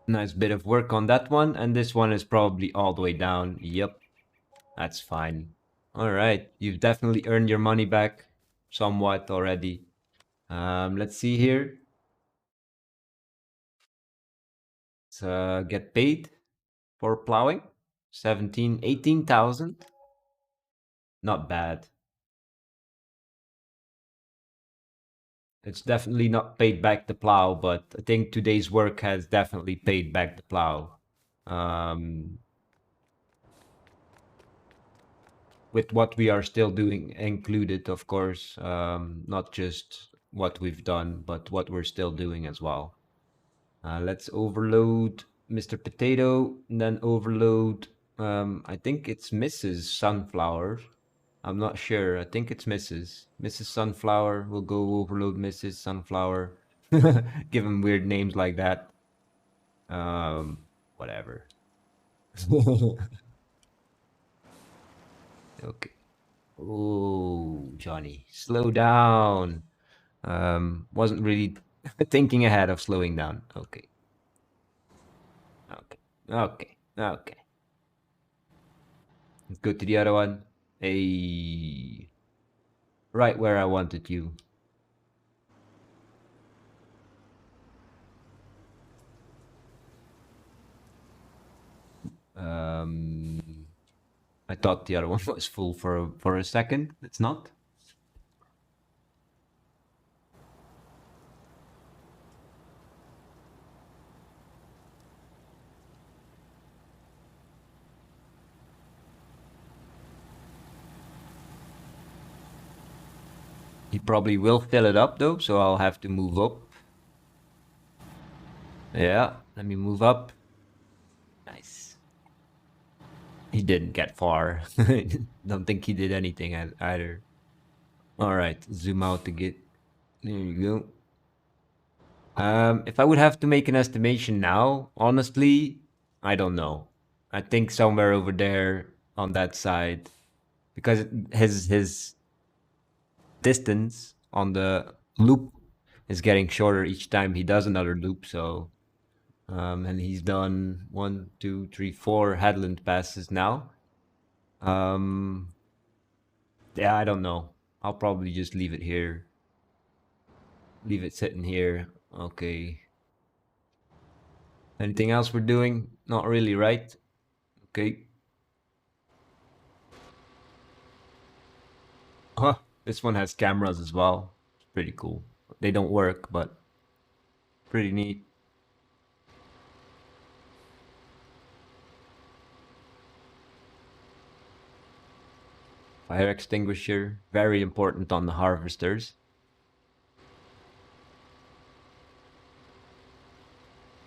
Nice bit of work on that one, and this one is probably all the way down. Yep, that's fine. All right, you've definitely earned your money back somewhat already. Let's see here. Let's get paid for plowing. 17, 18,000. Not bad. It's definitely not paid back the plow, but I think today's work has definitely paid back the plow. Um, with what we are still doing included, of course, not just what we've done, but what we're still doing as well. Let's overload Mr. Potato, and then overload, I think it's Mrs. Sunflower. I'm not sure. I think it's Mrs. Sunflower. We'll go overload Mrs. Sunflower. Give them weird names like that. Whatever. Okay. Oh, Johnny, slow down. Wasn't really thinking ahead of slowing down. Okay, okay, okay, okay. Let's go to the other one. Hey, right where I wanted you. Um, I thought the other one was full for a second. It's not. He probably will fill it up though, so I'll have to move up. Yeah, let me move up. Nice. He didn't get far. Don't think he did anything either. All right, zoom out to get. There you go. If I would have to make an estimation now, honestly, I don't know. I think somewhere over there on that side, because his distance on the loop is getting shorter each time he does another loop. So, and he's done one, two, three, four headland passes now. Um, yeah, I don't know. I'll probably just leave it here. Leave it sitting here. Okay. Anything else we're doing? Not really, right? Okay. Huh. This one has cameras as well. It's pretty cool. They don't work, but pretty neat. Fire extinguisher, very important on the harvesters.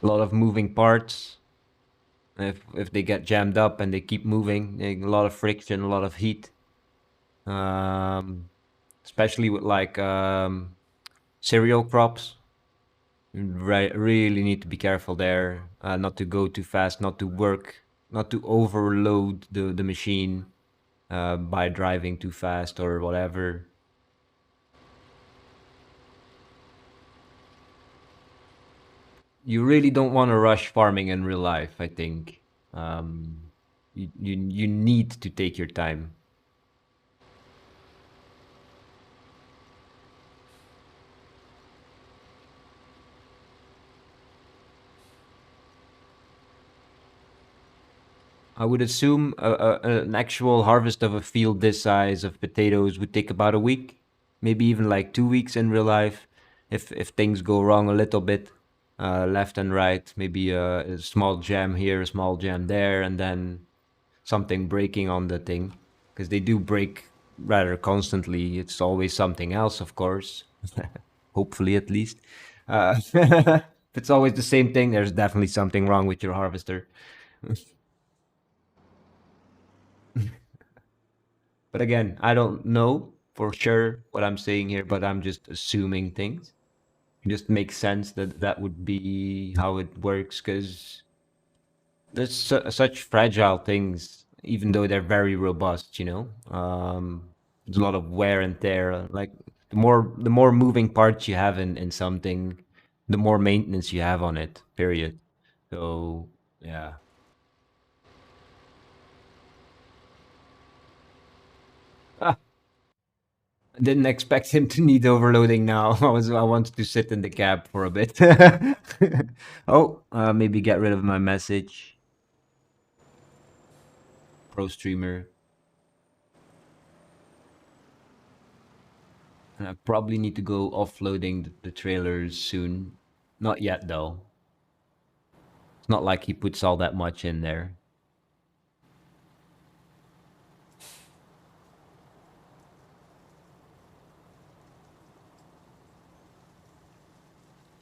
A lot of moving parts. If they get jammed up and they keep moving, a lot of friction, a lot of heat. Um, especially with like cereal crops. Really need to be careful there, not to go too fast, not to work, not to overload the machine by driving too fast or whatever. You really don't want to rush farming in real life, I think. You need to take your time. I would assume an actual harvest of a field this size of potatoes would take about a week, maybe even like 2 weeks in real life, if things go wrong a little bit, left and right, maybe a small jam here, a small jam there, and then something breaking on the thing, because they do break rather constantly. It's always something else, of course, hopefully at least. If it's always the same thing, there's definitely something wrong with your harvester. But again, I don't know for sure what I'm saying here, but I'm just assuming things. It just makes sense that that would be how it works because there's such fragile things, even though they're very robust, there's a lot of wear and tear. Like the more moving parts you have in something, the more maintenance you have on it, period. So yeah. Didn't expect him to need overloading now. I wanted to sit in the cab for a bit. Oh, maybe get rid of my message. Pro streamer. And I probably need to go offloading the trailers soon. Not yet though. It's not like he puts all that much in there.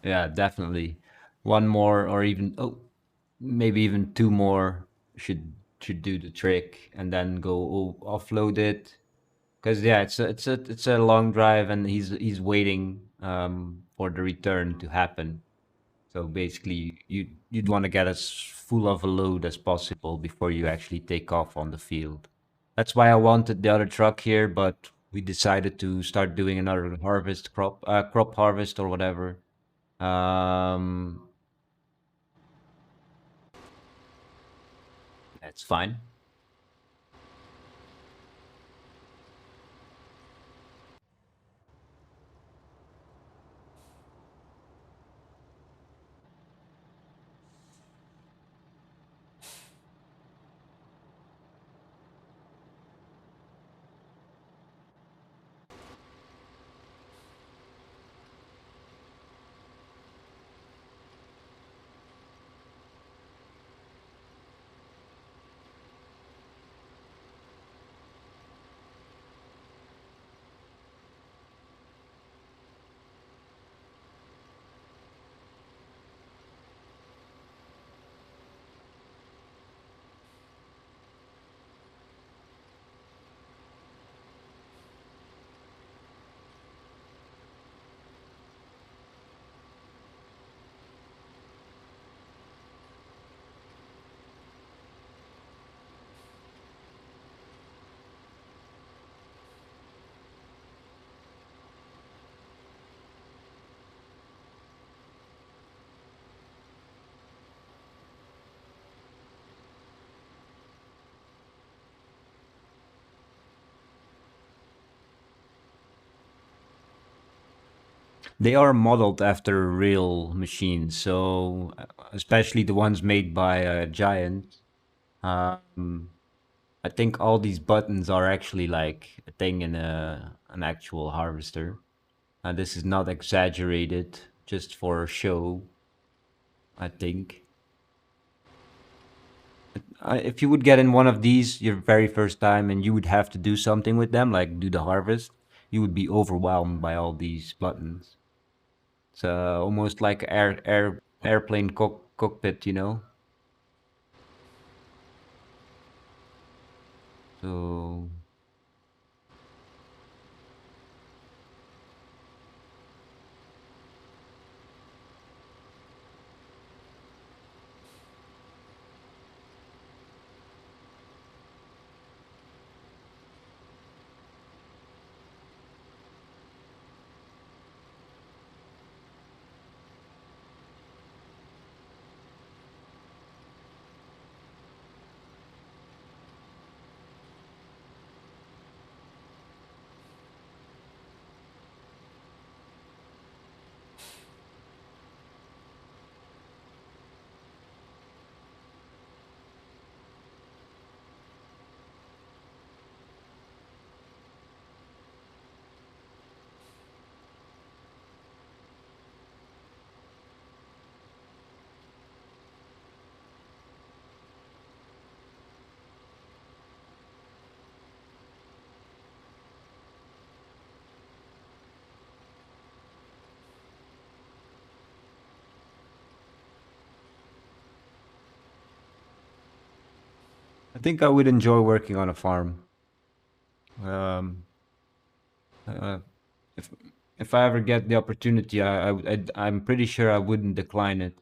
Yeah, definitely. One more or even maybe even two more should do the trick and then go offload it. Because yeah, it's a long drive, and he's waiting for the return to happen. So basically, you'd want to get as full of a load as possible before you actually take off on the field. That's why I wanted the other truck here, but we decided to start doing another crop harvest or whatever. Um, that's fine. They are modeled after real machines, so especially the ones made by Giant. Um, I think all these buttons are actually like a thing in an actual harvester. This is not exaggerated, just for show, I think. If you would get in one of these your very first time and you would have to do something with them, like do the harvest, you would be overwhelmed by all these buttons. It's almost like airplane cockpit, you know? So think I would enjoy working on a farm. Um, uh, if if I ever get the opportunity, I'm pretty sure I wouldn't decline it.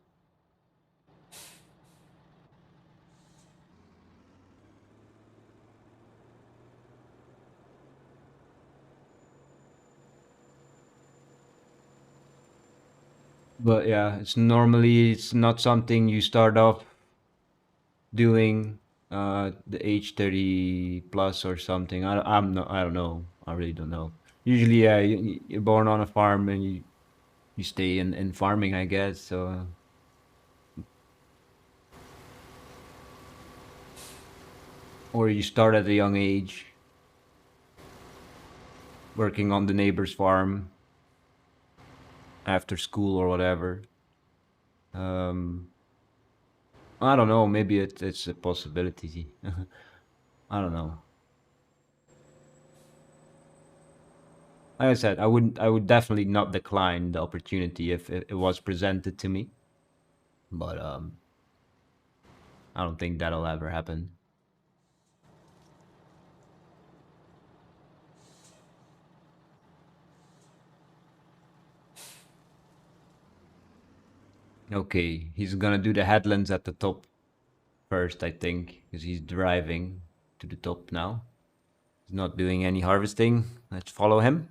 But yeah, it's not something you start off doing the age 30 plus or something. I don't know. I really don't know. Usually, yeah, you're born on a farm and you stay in farming, I guess. So, or you start at a young age working on the neighbor's farm after school or whatever. Um, I don't know. Maybe it's a possibility. I don't know. Like I said, I would definitely not decline the opportunity if it was presented to me. But I don't think that'll ever happen. Okay, he's gonna do the headlands at the top first, I think, because he's driving to the top now. He's not doing any harvesting. Let's follow him.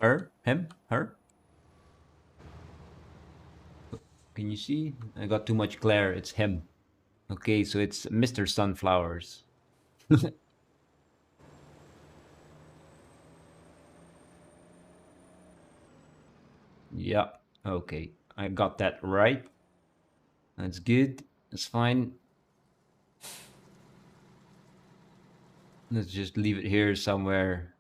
Her, him, her. Can you see? I got too much glare. It's him. Okay, so it's Mr. Sunflowers. Yeah. Okay, I got that right. That's good. That's fine. Let's just leave it here somewhere.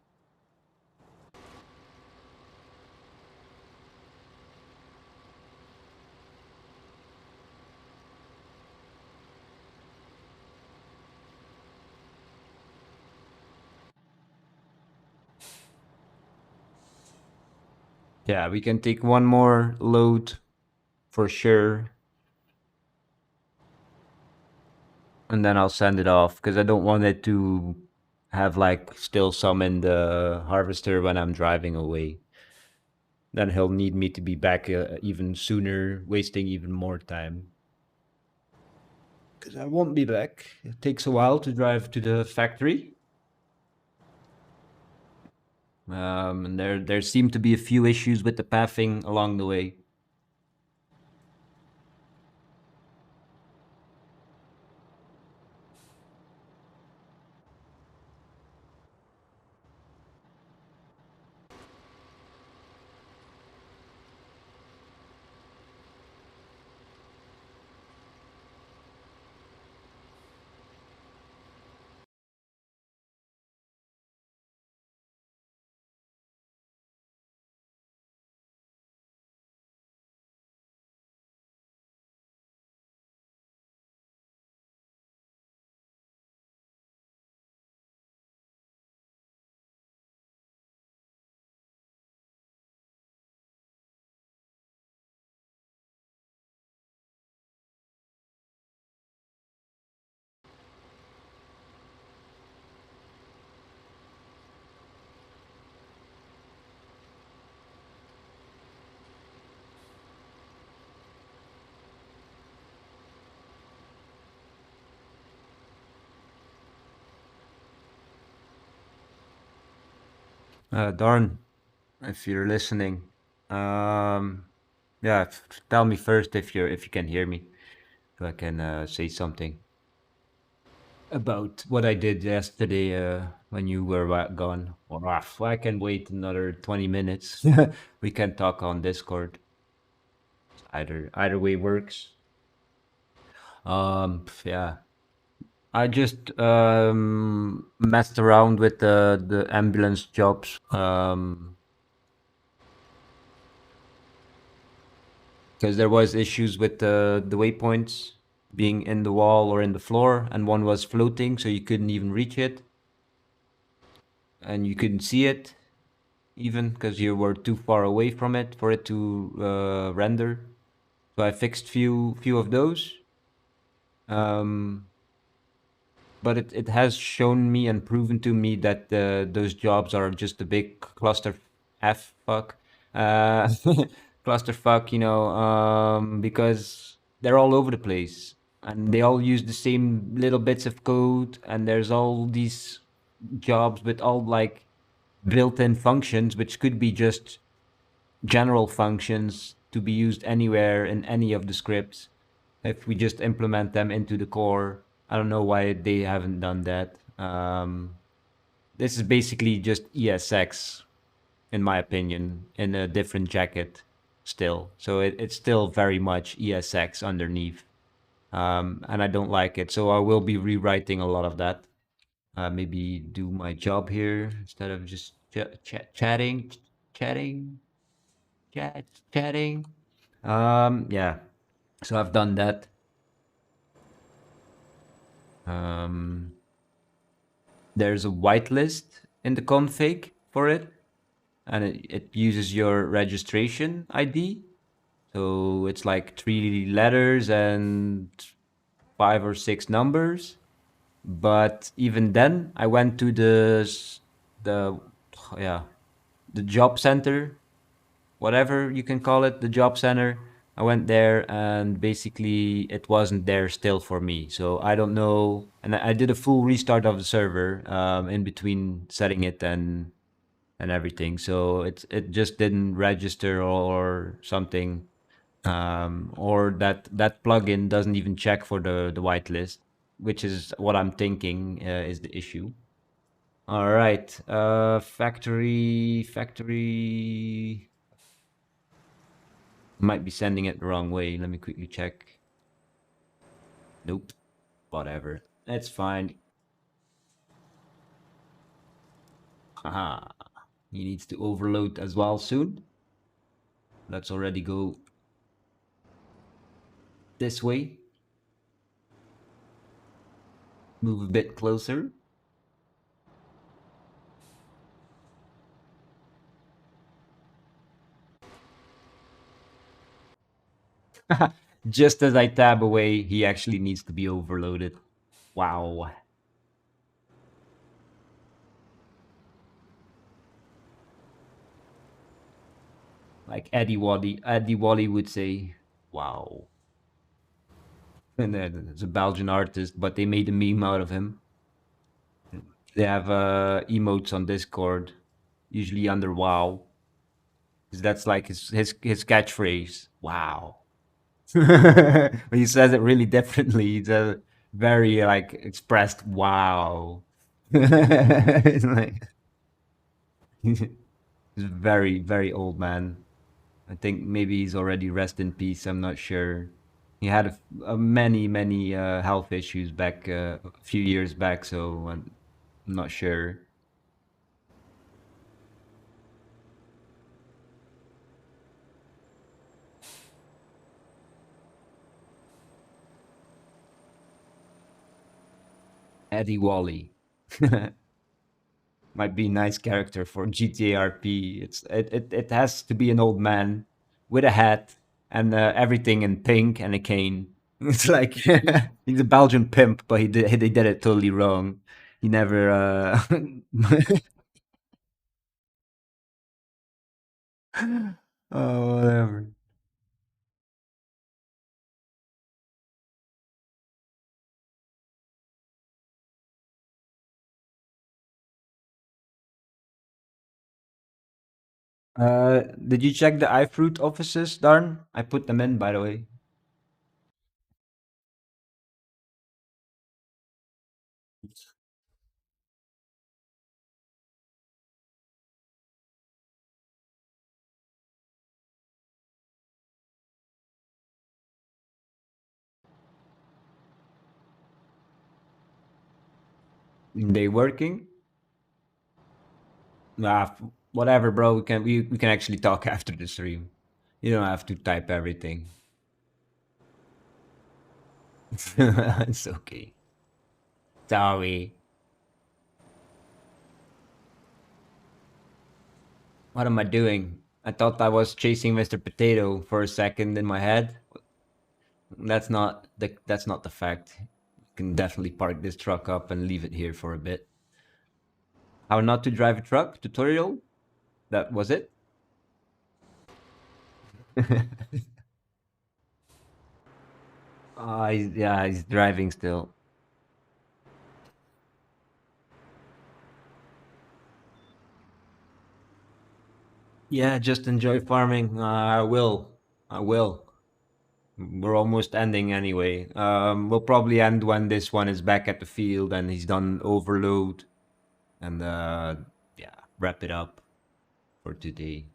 Yeah, we can take one more load for sure, and then I'll send it off because I don't want it to have like still some in the harvester when I'm driving away. Then he'll need me to be back even sooner, wasting even more time. Because I won't be back. It takes a while to drive to the factory. And there seem to be a few issues with the pathing along the way. Darn, if you're listening, um, yeah, tell me first if you can hear me, so I can say something about what I did yesterday when you were gone. Or I can wait another 20 minutes. We can talk on Discord. Either way works. Yeah. I just messed around with the ambulance jobs because there was issues with the waypoints being in the wall or in the floor, and one was floating, so you couldn't even reach it, and you couldn't see it even because you were too far away from it for it to render. So I fixed few of those. Um, but it has shown me and proven to me that those jobs are just a big cluster f fuck, uh, clusterfuck, because they're all over the place and they all use the same little bits of code, and there's all these jobs with all like built-in functions, which could be just general functions to be used anywhere in any of the scripts if we just implement them into the core. I don't know why they haven't done that. This is basically just ESX, in my opinion, in a different jacket still. So it's still very much ESX underneath. And I don't like it. So I will be rewriting a lot of that. Maybe do my job here instead of just chatting, chat, chatting. Yeah. So I've done that. Um, there's a whitelist in the config for it, and it uses your registration ID. So it's like 3 letters and 5 or 6 numbers. But even then, I went to the yeah the job center, whatever you can call it, the job center. I went there and basically it wasn't there still for me. So I don't know. And I did a full restart of the server in between setting it and everything. So it just didn't register or something. Or that plugin doesn't even check for the whitelist, which is what I'm thinking is the issue. All right, factory. Might be sending it the wrong way. Let me quickly check. Nope. Whatever. That's fine. Haha. He needs to overload as well soon. Let's already go this way. Move a bit closer. Just as I tab away, he actually needs to be overloaded. Wow. Like Eddie Wally would say, wow. And then it's a Belgian artist, but they made a meme out of him. They have emotes on Discord, usually under wow. 'Cause that's like his catchphrase. Wow. But he says it really differently. He says it very like expressed wow. It's like he's a very, very old man. I think maybe he's already rest in peace. I'm not sure. He had many health issues back a few years back, so I'm not sure. Eddie Wally might be a nice character for GTA RP. It has to be an old man with a hat and everything in pink and a cane. It's like he's a Belgian pimp, but they did it totally wrong. He never oh whatever. Did you check the iFruit offices, Darn? I put them in, by the way. They working? Nah, whatever, bro. We can actually talk after the stream. You don't have to type everything. It's okay. Sorry. What am I doing? I thought I was chasing Mr. Potato for a second in my head. That's not the fact. can definitely park this truck up and leave it here for a bit. How not to drive a truck tutorial. That was it. Yeah, he's driving still. Yeah, just enjoy farming. I will. I will. We're almost ending anyway. We'll probably end when this one is back at the field and he's done overload, and yeah, wrap it up for today.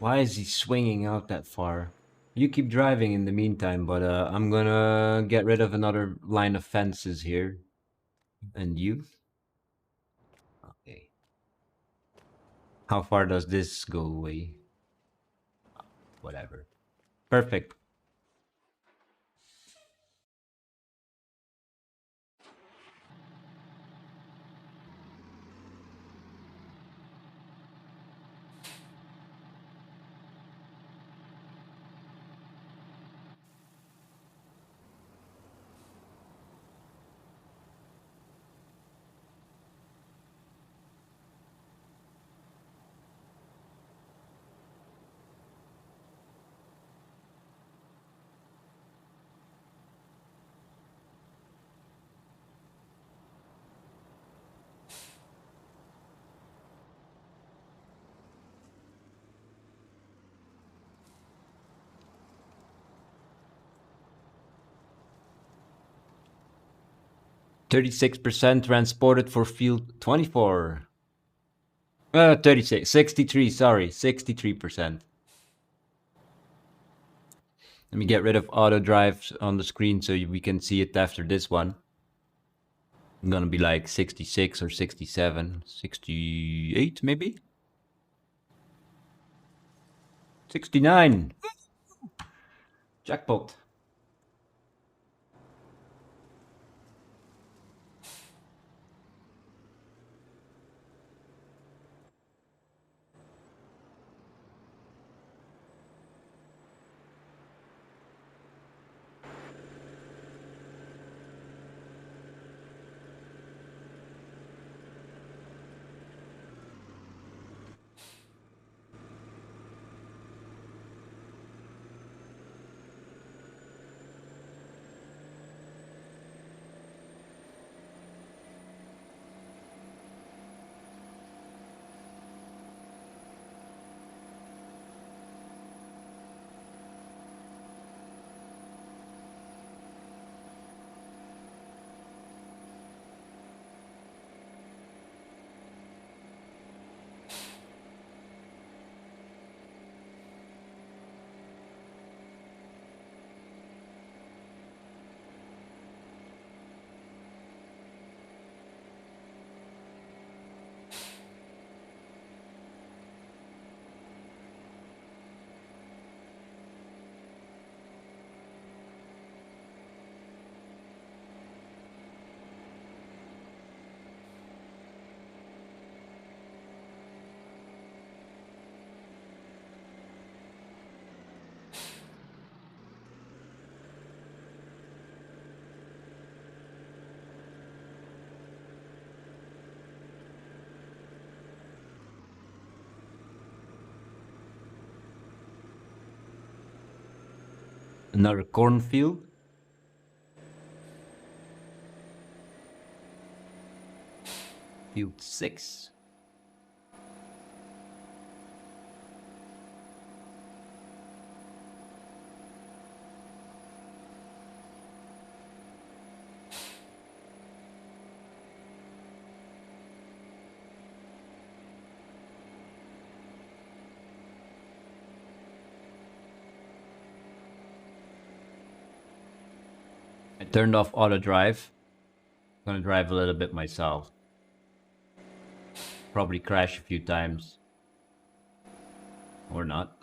'Why is he swinging out that far? You keep driving in the meantime, but I'm gonna get rid of another line of fences here. And you? Okay. How far does this go away? Whatever. Perfect. 36% transported for field 24. 36, 63, sorry, 63%. Let me get rid of auto drive on the screen so we can see it after this one. I'm gonna be like 66 or 67, 68 maybe? 69. Jackpot. Another cornfield. Field 6. I turned off auto drive. I'm gonna drive a little bit myself. Probably crash a few times. Or not.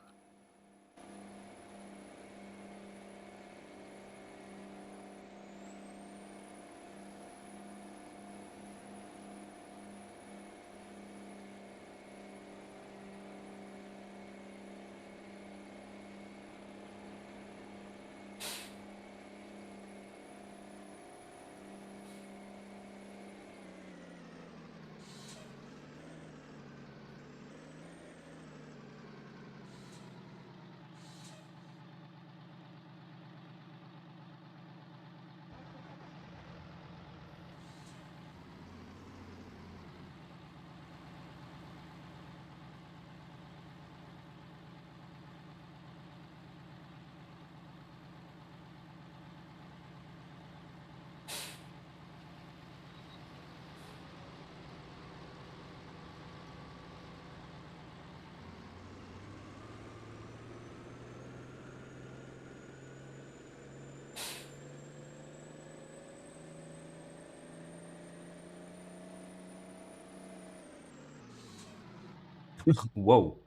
Whoa.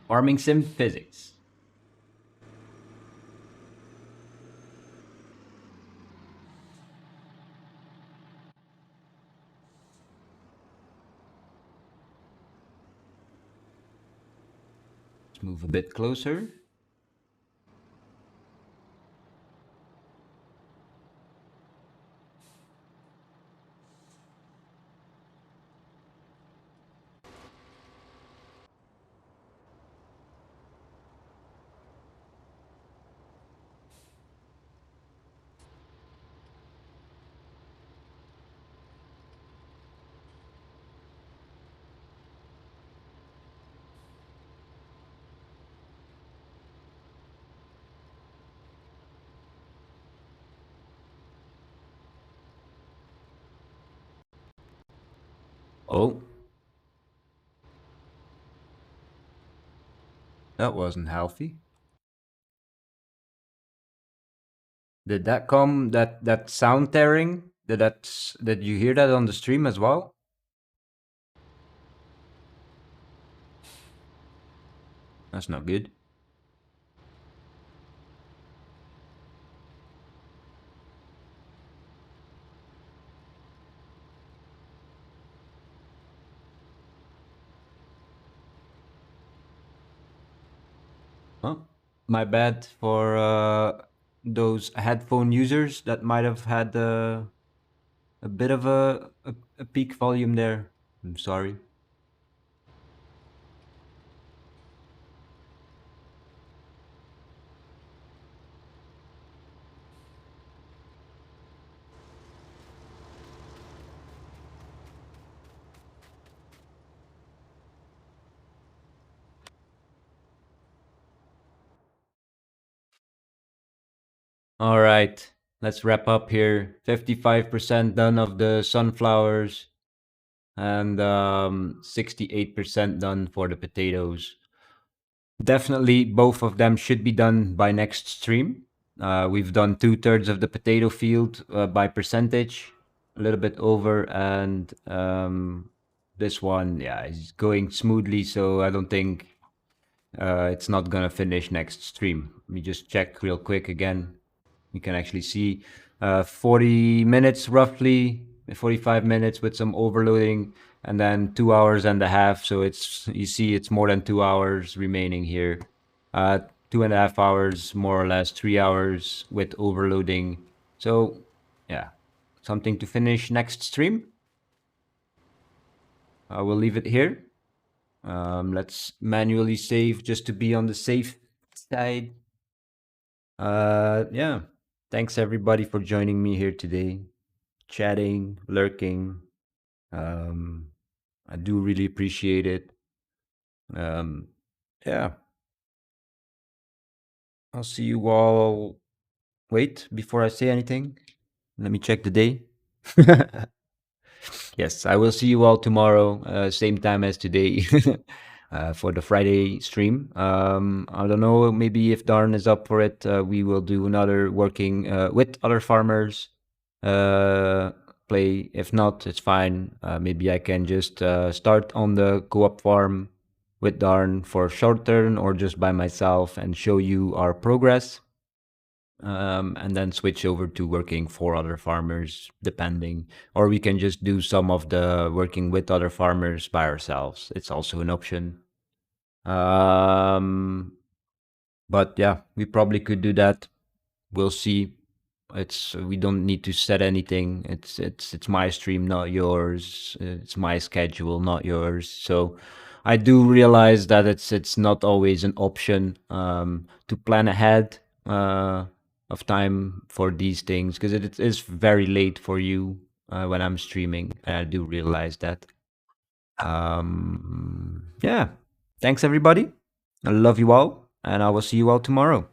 Farming sim physics. Let's move a bit closer. Oh, that wasn't healthy. Did that come that sound tearing? Did you hear that on the stream as well? That's not good. Huh? My bad for those headphone users that might have had a bit of a peak volume there. I'm sorry. All right, let's wrap up here. 55% done of the sunflowers and 68% done for the potatoes. Definitely, both of them should be done by next stream. We've done two-thirds of the potato field by percentage, a little bit over, and this one, yeah, is going smoothly. So I don't think it's not gonna finish next stream. Let me just check real quick again. You can actually see 40 minutes roughly, 45 minutes with some overloading, and then 2 hours and a half. So it's you see it's more than 2 hours remaining here. 2.5 hours, more or less, 3 hours with overloading. So yeah, something to finish next stream. I will leave it here. Let's manually save just to be on the safe side. Yeah. Thanks everybody for joining me here today, chatting, lurking. Um, I do really appreciate it. Um, yeah, I'll see you all. Wait, before I say anything, let me check the day. Yes, I will see you all tomorrow, same time as today, for the Friday stream. I don't know, maybe if Darn is up for it, we will do another working with other farmers uh, play. If not, it's fine. Maybe I can just start on the co-op farm with Darn for a short turn or just by myself and show you our progress, and then switch over to working for other farmers, depending. Or we can just do some of the working with other farmers by ourselves. It's also an option. Um, but yeah, we probably could do that. We'll see. It's we don't need to set anything. It's my stream, not yours. It's my schedule, not yours. So I do realize that it's not always an option to plan ahead of time for these things because it is very late for you when I'm streaming. I do realize that. Yeah. Thanks everybody. I love you all, and I will see you all tomorrow.